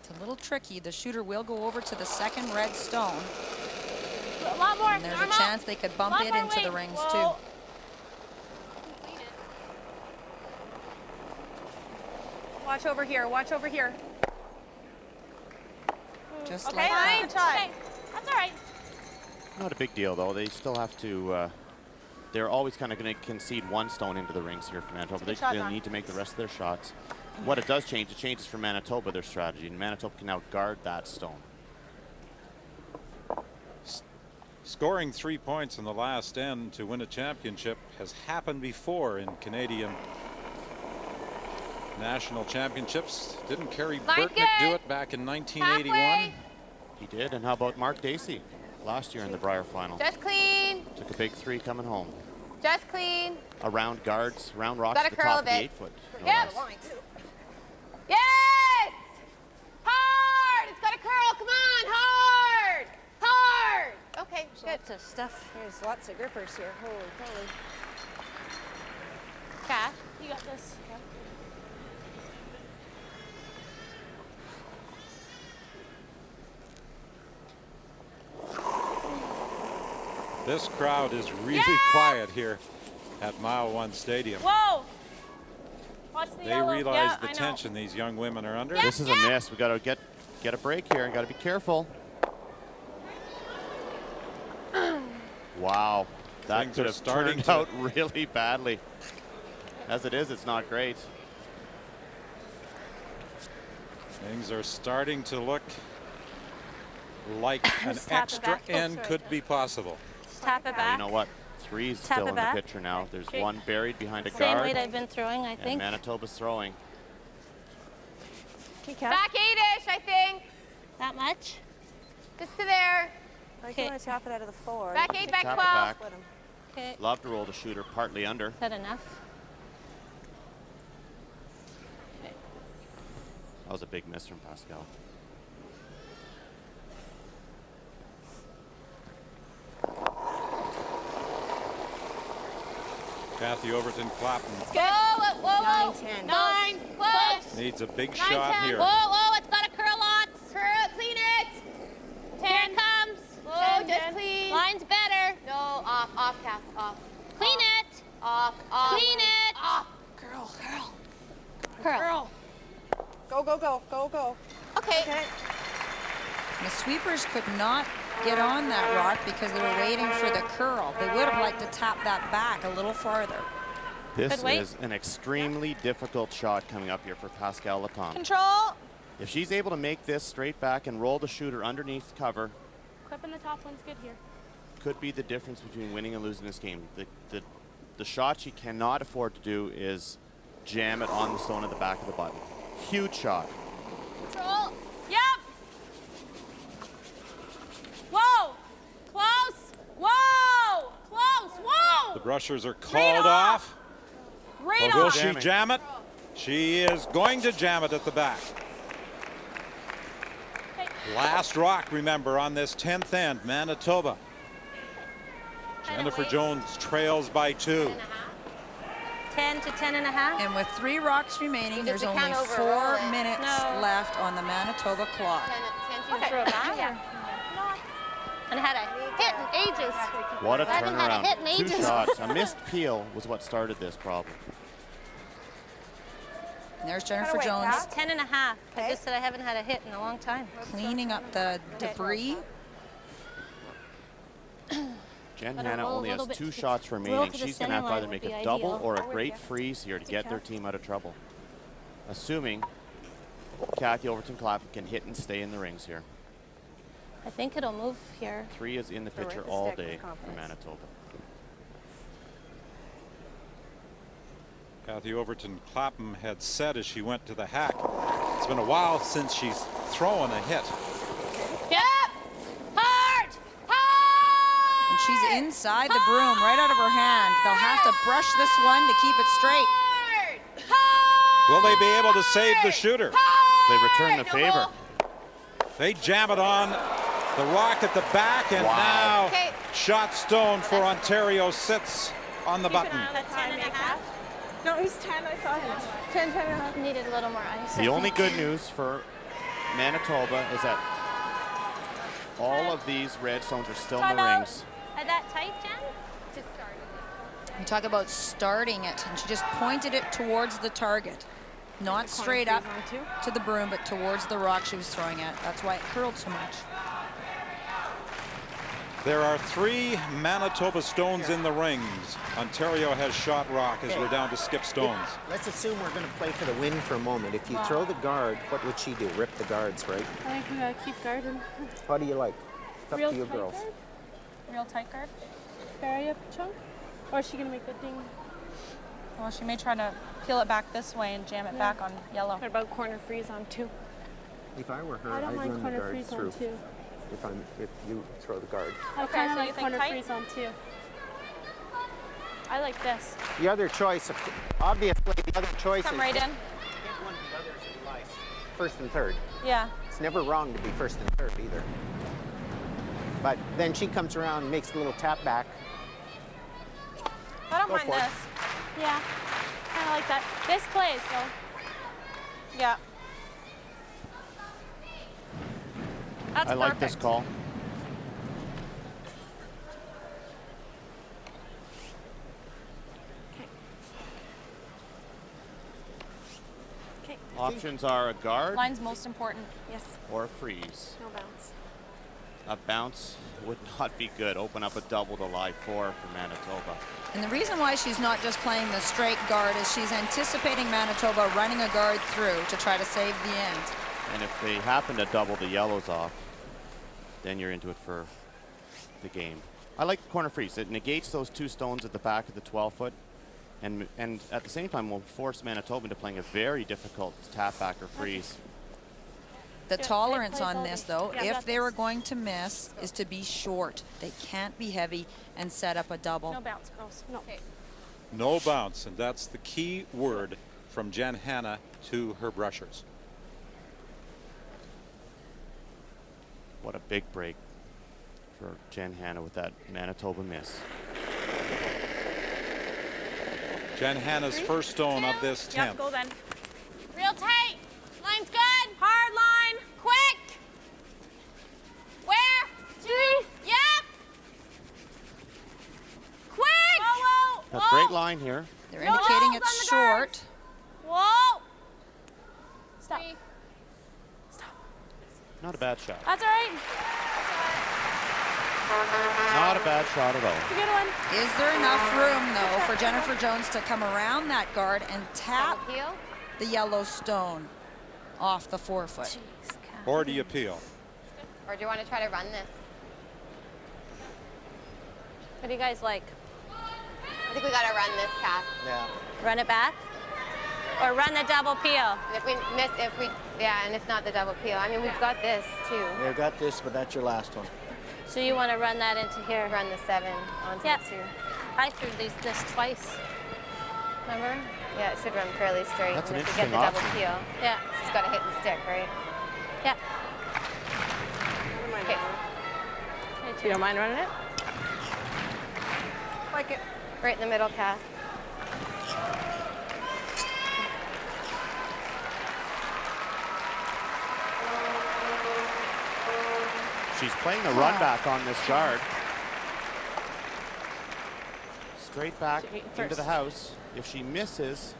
It's a little tricky. The shooter will go over to the second red stone. A lot more. And there's a chance they could bump it into the rings too. Watch over here. Watch over here. Just okay, like that. Okay, that's all right. Not a big deal, though. They still have to, they're always kind of going to concede 1 stone into the rings here for Manitoba. They need to make the rest of their shots. What it does change, it changes for Manitoba their strategy, and Manitoba can now guard that stone. Scoring 3 points in the last end to win a championship has happened before in Canadian national championships. Didn't Kerry Burtnick do it back in 1981? Halfway. He did, and how about Mark Dacey last year in the Brier final? Just clean. Took a big 3 coming home. Just clean. Around guards, round rocks Gotta at the curl top a of the bit. 8-foot. No Yep. less. Yes! Hard! It's got to curl. Come on, hard! Hard! Okay, good. Lots of stuff. There's lots of grippers here. Holy moly. Kat, You got this. This crowd is really quiet here at Mile 1 Stadium. Whoa! Watch the They yellow. realize the tension these young women are under. This is a miss. We got to get a break here and got to be careful. Wow, that Things could are have starting turned out really badly. As it is, it's not great. Things are starting to look like an Just tap it extra back. Oh, end sorry. could be possible. tap it Well, back. you know what? 3's Tap still it in back. the picture now. There's Okay. 1 buried behind a Same guard. weight I've been throwing, I And think. Manitoba's throwing. Back 8-ish, I think. That much? Just to there. I think want to tap it out of the floor. Back 8, back Tap it 12. back. Okay. Is Love to roll the shooter partly under. that enough? That was a big miss from Pascal. Kathy Overton Clapton Go! Whoa, whoa, 9, 10. 9, close. needs a big 9, shot 10. here. Whoa, whoa, it's got to curl lots. Curl, clean it. 10. Here it comes. Whoa, 10, just 10. clean. Line's better. No, off, Kath, off. Clean it. Off, off. Clean it. Off. Curl. Curl. Go, go, go, go, go. Okay. The sweepers could not get on that rock because they were waiting for the curl. They would have liked to tap that back a little farther. This is an extremely difficult shot coming up here for Pascal Latton. Control. If she's able to make this straight back and roll the shooter underneath cover, Clipping the top one's good here. could be the difference between winning and losing this game. The shot she cannot afford to do is jam it on the stone at the back of the button. Huge shot. Control. Yep. Whoa. Close. Whoa. Close. Whoa. The brushers are called off. Right Will off. she jam it? She is going to jam it at the back. Last rock, remember, on this 10th end, Manitoba. Jennifer Jones trails by 2. 10 to 10 and a half. And with 3 rocks remaining, there's only 4 minutes left on the Manitoba clock. Okay. Throw it back? Yeah. And had a hit in ages. What a I haven't had a hit in turnaround. 2 ages. shots. A missed peel was what started this problem. And there's Jennifer Jones. 10 and a half. I just said I haven't had a hit in a long time. Cleaning up the debris. Jen But Hanna roll a only has little bit 2 to shots roll remaining. to the She's going to center have to either line make would a be double ideal. or a great freeze here to get their team out of trouble. Assuming Kathy Overton-Clapham can hit and stay in the rings here. I think it'll move here. 3 is in the So picture right to all stick with day for confidence. Manitoba. Kathy Overton-Clapham had said as she went to the hack, it's been a while since she's thrown a hit. Yep. Hard. Hard. And she's inside the broom, right out of her hand. They'll have to brush this one to keep it straight. Will they be able to save the shooter? They return the favor. They jam it on the rock at the back, and now shot stone for Ontario sits on the button. That's 10 and a half. No, he's 10. I saw him. 10 and a half. Needed a little more ice. The only good news for Manitoba is that all of these red stones are still in the rings. Is that tight, Jen? Just started. You talk about starting it, and she just pointed it towards the target. Not straight up to the broom, but towards the rock she was throwing at. That's why it curled so much. There are 3 Manitoba stones in the rings. Ontario has shot rock as we're down to skip stones. Let's assume we're going to play for the win for a moment. If you throw the guard, what would she do? Rip the guards, right? I think we gotta keep guarding. How do you like? It's up Real to you tight girls. guard? Real tight guard. Bury up a chunk? Or is she gonna make the thing? Well, she may try to peel it back this way and jam it back on yellow. What about corner freeze on 2? If I were her, I don't I'd mind run the corner guards freeze through. on 2. If you throw the guard. I Okay, kind of so you like think corner tight? freeze on 2. I like this. The other choice, obviously, the other choice Come is right in. get one of the others in life. First and third. Yeah. It's never wrong to be first and third either. But then she comes around and makes a little tap back. I don't Go mind for it. this. Yeah. Kind of like that. This plays, though. Yeah. That's I like this perfect. call. Okay. Options are a guard Line's most important. Yes. or a freeze. No bounce. A bounce would not be good. Open up a double to lie 4 for Manitoba. And the reason why she's not just playing the straight guard is she's anticipating Manitoba running a guard through to try to save the end. And if they happen to double the yellows off, then you're into it for the game. I like the corner freeze. It negates those 2 stones at the back of the 12-foot, and at the same time will force Manitoba into playing a very difficult tap back or freeze. The Yeah, tolerance it plays on all this, these. though, Yeah, if got they were this. going to miss, is to be short. They can't be heavy and set up a double. No bounce, girls. No. No bounce, and that's the key word from Jenn Hanna to her brushers. What a big break for Jenn Hanna with that Manitoba miss. Jenn Hanna's first stone of this 10th. Yep, go then. Real tight. Line's good. Hard line. Quick. Where? 2. Yep. Quick. Whoa, whoa. That's great straight line here. They're indicating it's short. Whoa! Stop. Not a bad shot. That's all right. Not a bad shot at all. It's a good one. Is there enough room, though, for Jennifer Jones to come around that guard and tap the yellow stone off the forefoot? Or do you peel? Or do you want to try to run this? What do you guys like? I think we got to run this, Kath. Yeah. Run it back? Or run the double peel? And if we miss, and if not the double peel. I mean, we've got this, too. We've got this, but that's your last one. So you want to run that into here? Run the 7 onto Yeah. the 2. I threw this twice. Remember? Yeah, it should run fairly straight. That's and an if we get the double interesting peel, Yeah. she's got to hit the stick, right? Yeah. Okay. You don't mind running it? Like it. Right in the middle, Kath. She's playing the run back on this guard. Straight back into the house. If she misses,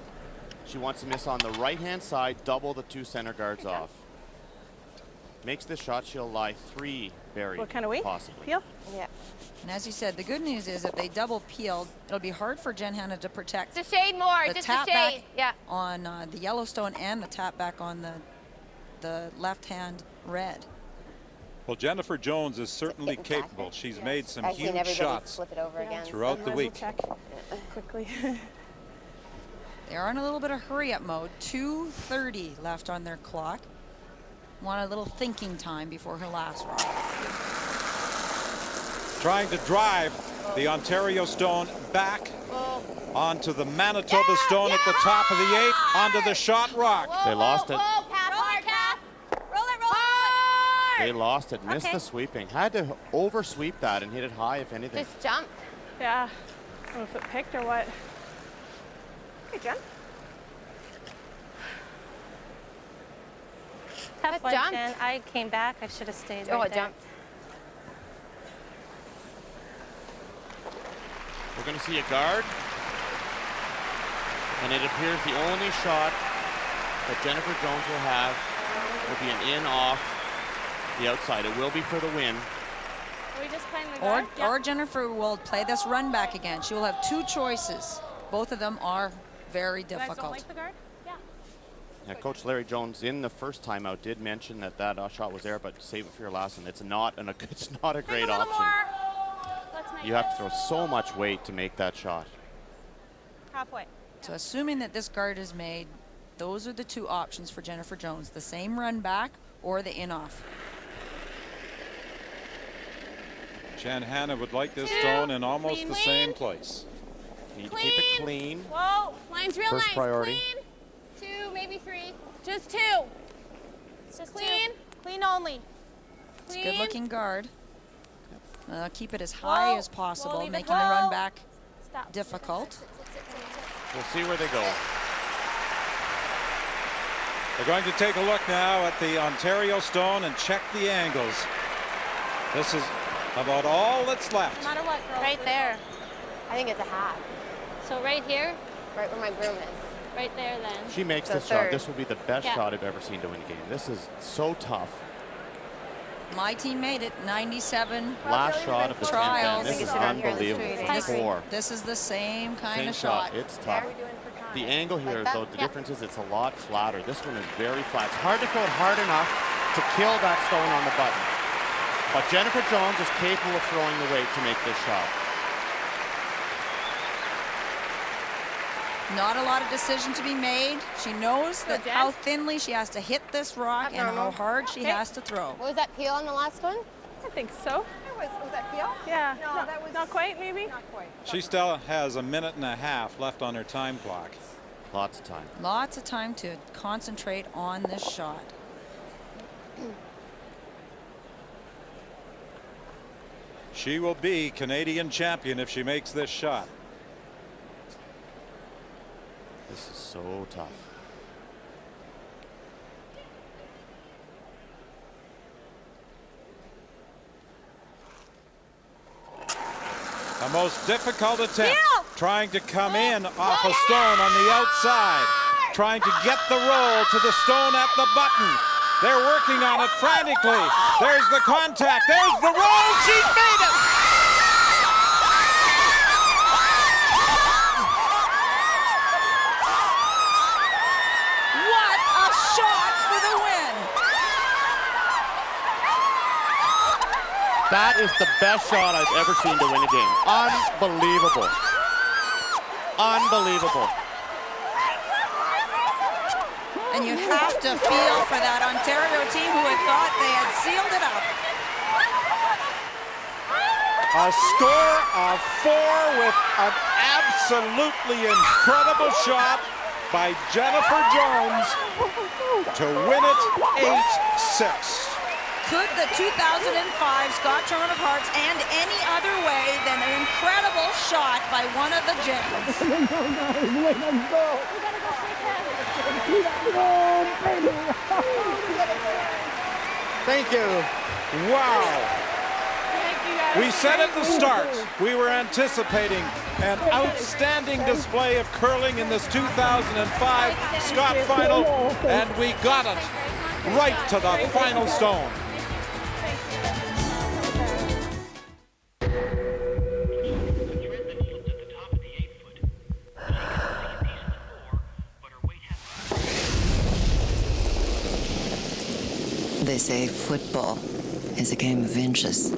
she wants to miss on the right-hand side, double the 2 center guards off. Makes this shot, she'll lie 3 buried. What kind of weight? Possibly. Peel? Yeah. And as you said, the good news is if they double peeled, it'll be hard for Jen Hanna to protect Just a shade more, the just tap a shade. back Yeah. on the Yellowstone and the tap back on the left-hand red. Well, Jennifer Jones is certainly capable. She's made some I've seen huge everybody shots flip it over again. throughout the week. Check quickly. They are in a little bit of hurry-up mode. 2:30 left on their clock. Want a little thinking time before her last rock. Trying to drive the Ontario stone back onto the Manitoba stone at the top of the 8, onto the shot rock. They lost it. Roll it, Kath. Roll it. They lost it, missed the sweeping. Had to over-sweep that and hit it high, if anything. Just jump. Yeah. I don't know if it picked or what. Hey, Jen. Tough one, jumped. Jen. I came back. I should have stayed Oh, right it there. jumped. We're going to see a guard. And it appears the only shot that Jennifer Jones will have will be an in-off the outside. It will be for the win. Are we just playing the Or, guard? or Jennifer will play this run back again. She will have 2 choices. Both of them are very You guys don't difficult. like the guard? Yeah. Yeah, Coach Larry Jones in the first timeout did mention that shot was there, but save it for your last one. It's not a great option. Let's make You have to throw so much weight to make that shot. halfway. So assuming that this guard is made, those are the 2 options for Jennifer Jones. The same run back or the in-off. Jen Hanna would like this stone in almost the same place. Need to keep it clean. Whoa, line's real First nice. priority. Clean. 2, maybe 3. Just 2. It's just clean. Clean only. It's Clean. a good-looking guard. Keep it as high as possible, leave it making the low. run back Stop. difficult. We'll see where they go. We're going to take a look now at the Ontario stone and check the angles. This is about all that's left. No matter what, girls. Right there. I think it's a hat. So right here, Right where my broom is. right there then. She makes So this shot. third. This will be the best Yeah. shot I've ever seen to win a game. This is so tough. My team made it 97 Last shot of the trials. campaign. This is Sit down here on the unbelievable. street. From 4. This is the same kind Same of shot. It's tough. The angle here, that? though, the Yeah. difference is it's a lot flatter. This one is very flat. It's hard to throw it hard enough to kill that stone on the button. But Jennifer Jones is capable of throwing the weight to make this shot. Not a lot of decision to be made. She knows that Jen. how thinly she has to hit this rock and how normal. hard she has to throw. What was that peel on the last one? I think so. Was that peel? Yeah. No, that was Not quite, maybe? not quite. She still has a minute and a half left on her time clock. Lots of time. Lots of time to concentrate on this shot. She will be Canadian champion if she makes this shot. This is so tough. How A most difficult attempt, trying to come in off a stone on the outside, trying to get the roll to the stone at the button. They're working on it frantically. There's the contact. There's the roll. She's made it. What a shot for the win. That is the best shot I've ever seen to win a game. Unbelievable. Unbelievable. And you have to feel for that Ontario team who had thought they had sealed it up. A score of 4 with an absolutely incredible shot by Jennifer Jones to win it 8-6. Could the 2005 Scott Tournament of Hearts end any other way than an incredible shot by one of the Jens? Thank you. Wow. We said at the start, we were anticipating an outstanding display of curling in this 2005 Scott final, and we got it right to the final stone. They say football is a game of inches.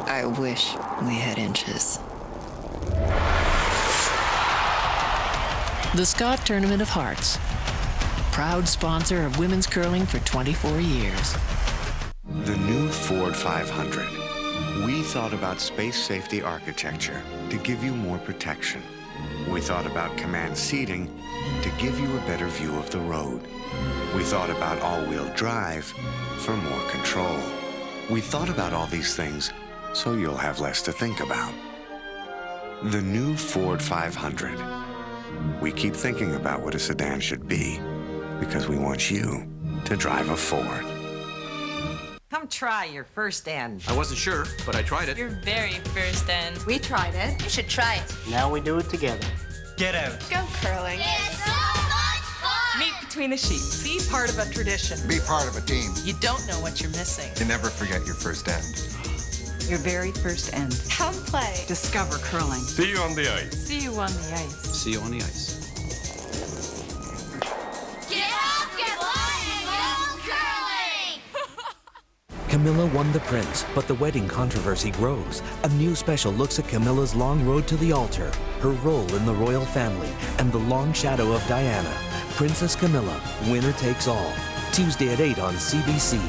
I wish we had inches. The Scott Tournament of Hearts, proud sponsor of women's curling for 24 years. The new Ford 500. We thought about space safety architecture to give you more protection. We thought about command seating to give you a better view of the road. We thought about all-wheel drive for more control. We thought about all these things so you'll have less to think about. The new Ford 500. We keep thinking about what a sedan should be because we want you to drive a Ford. Come try your first end. I wasn't sure, but I tried it. Your very first end. We tried it. You should try it. Now we do it together. Get out. Go curling. It's so much fun! Meet between the sheets. Be part of a tradition. Be part of a team. You don't know what you're missing. You never forget your first end. Your very first end. Come play. Discover curling. See you on the ice. See you on the ice. See you on the ice. Get up, get light, and go curling! Camilla won the prince, but the wedding controversy grows. A new special looks at Camilla's long road to the altar, her role in the royal family, and the long shadow of Diana. Princess Camilla, winner takes all. Tuesday at 8 on CBC.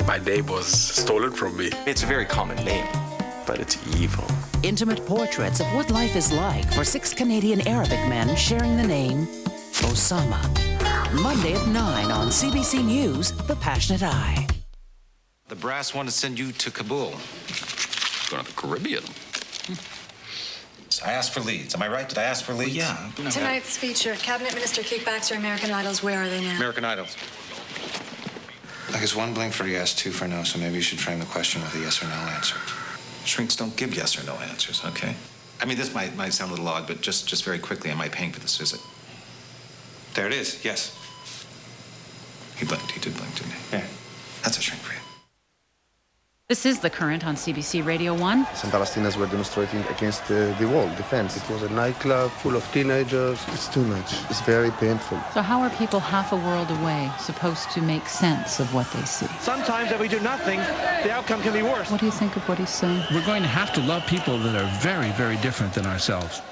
My name was stolen from me. It's a very common name, but it's evil. Intimate portraits of what life is like for 6 Canadian Arabic men sharing the name Osama. Monday at 9 on CBC News, The Passionate Eye. The brass want to send you to Kabul. Going to the Caribbean. I asked for leads. Am I right? Did I ask for leads? Well, yeah. Tonight's feature, Cabinet Minister kickbacks or American Idols, where are they now? American Idols. I guess 1 blinked for yes, 2 for no, so maybe you should frame the question with a yes or no answer. Shrinks don't give yes or no answers, okay? I mean, this might sound a little odd, but just very quickly, am I paying for this visit? There it is, yes. He blinked. He did blink, didn't he? Yeah. That's a shrink for you. This is The Current on CBC Radio 1. Some Palestinians were demonstrating against the wall, the fence. It was a nightclub full of teenagers. It's too much. It's very painful. So how are people half a world away supposed to make sense of what they see? Sometimes if we do nothing, the outcome can be worse. What do you think of what he's saying? We're going to have to love people that are very, very different than ourselves.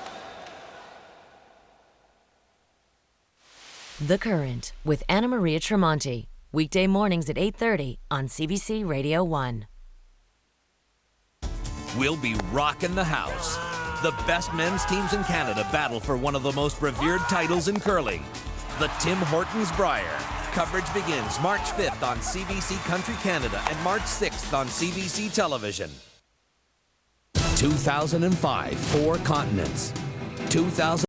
The Current with Anna Maria Tremonti. Weekday mornings at 8:30 on CBC Radio 1. We'll be rocking the house. The best men's teams in Canada battle for one of the most revered titles in curling, the Tim Hortons Brier. Coverage begins March 5th on CBC Country Canada and March 6th on CBC Television. 2005, 4 continents. 2000.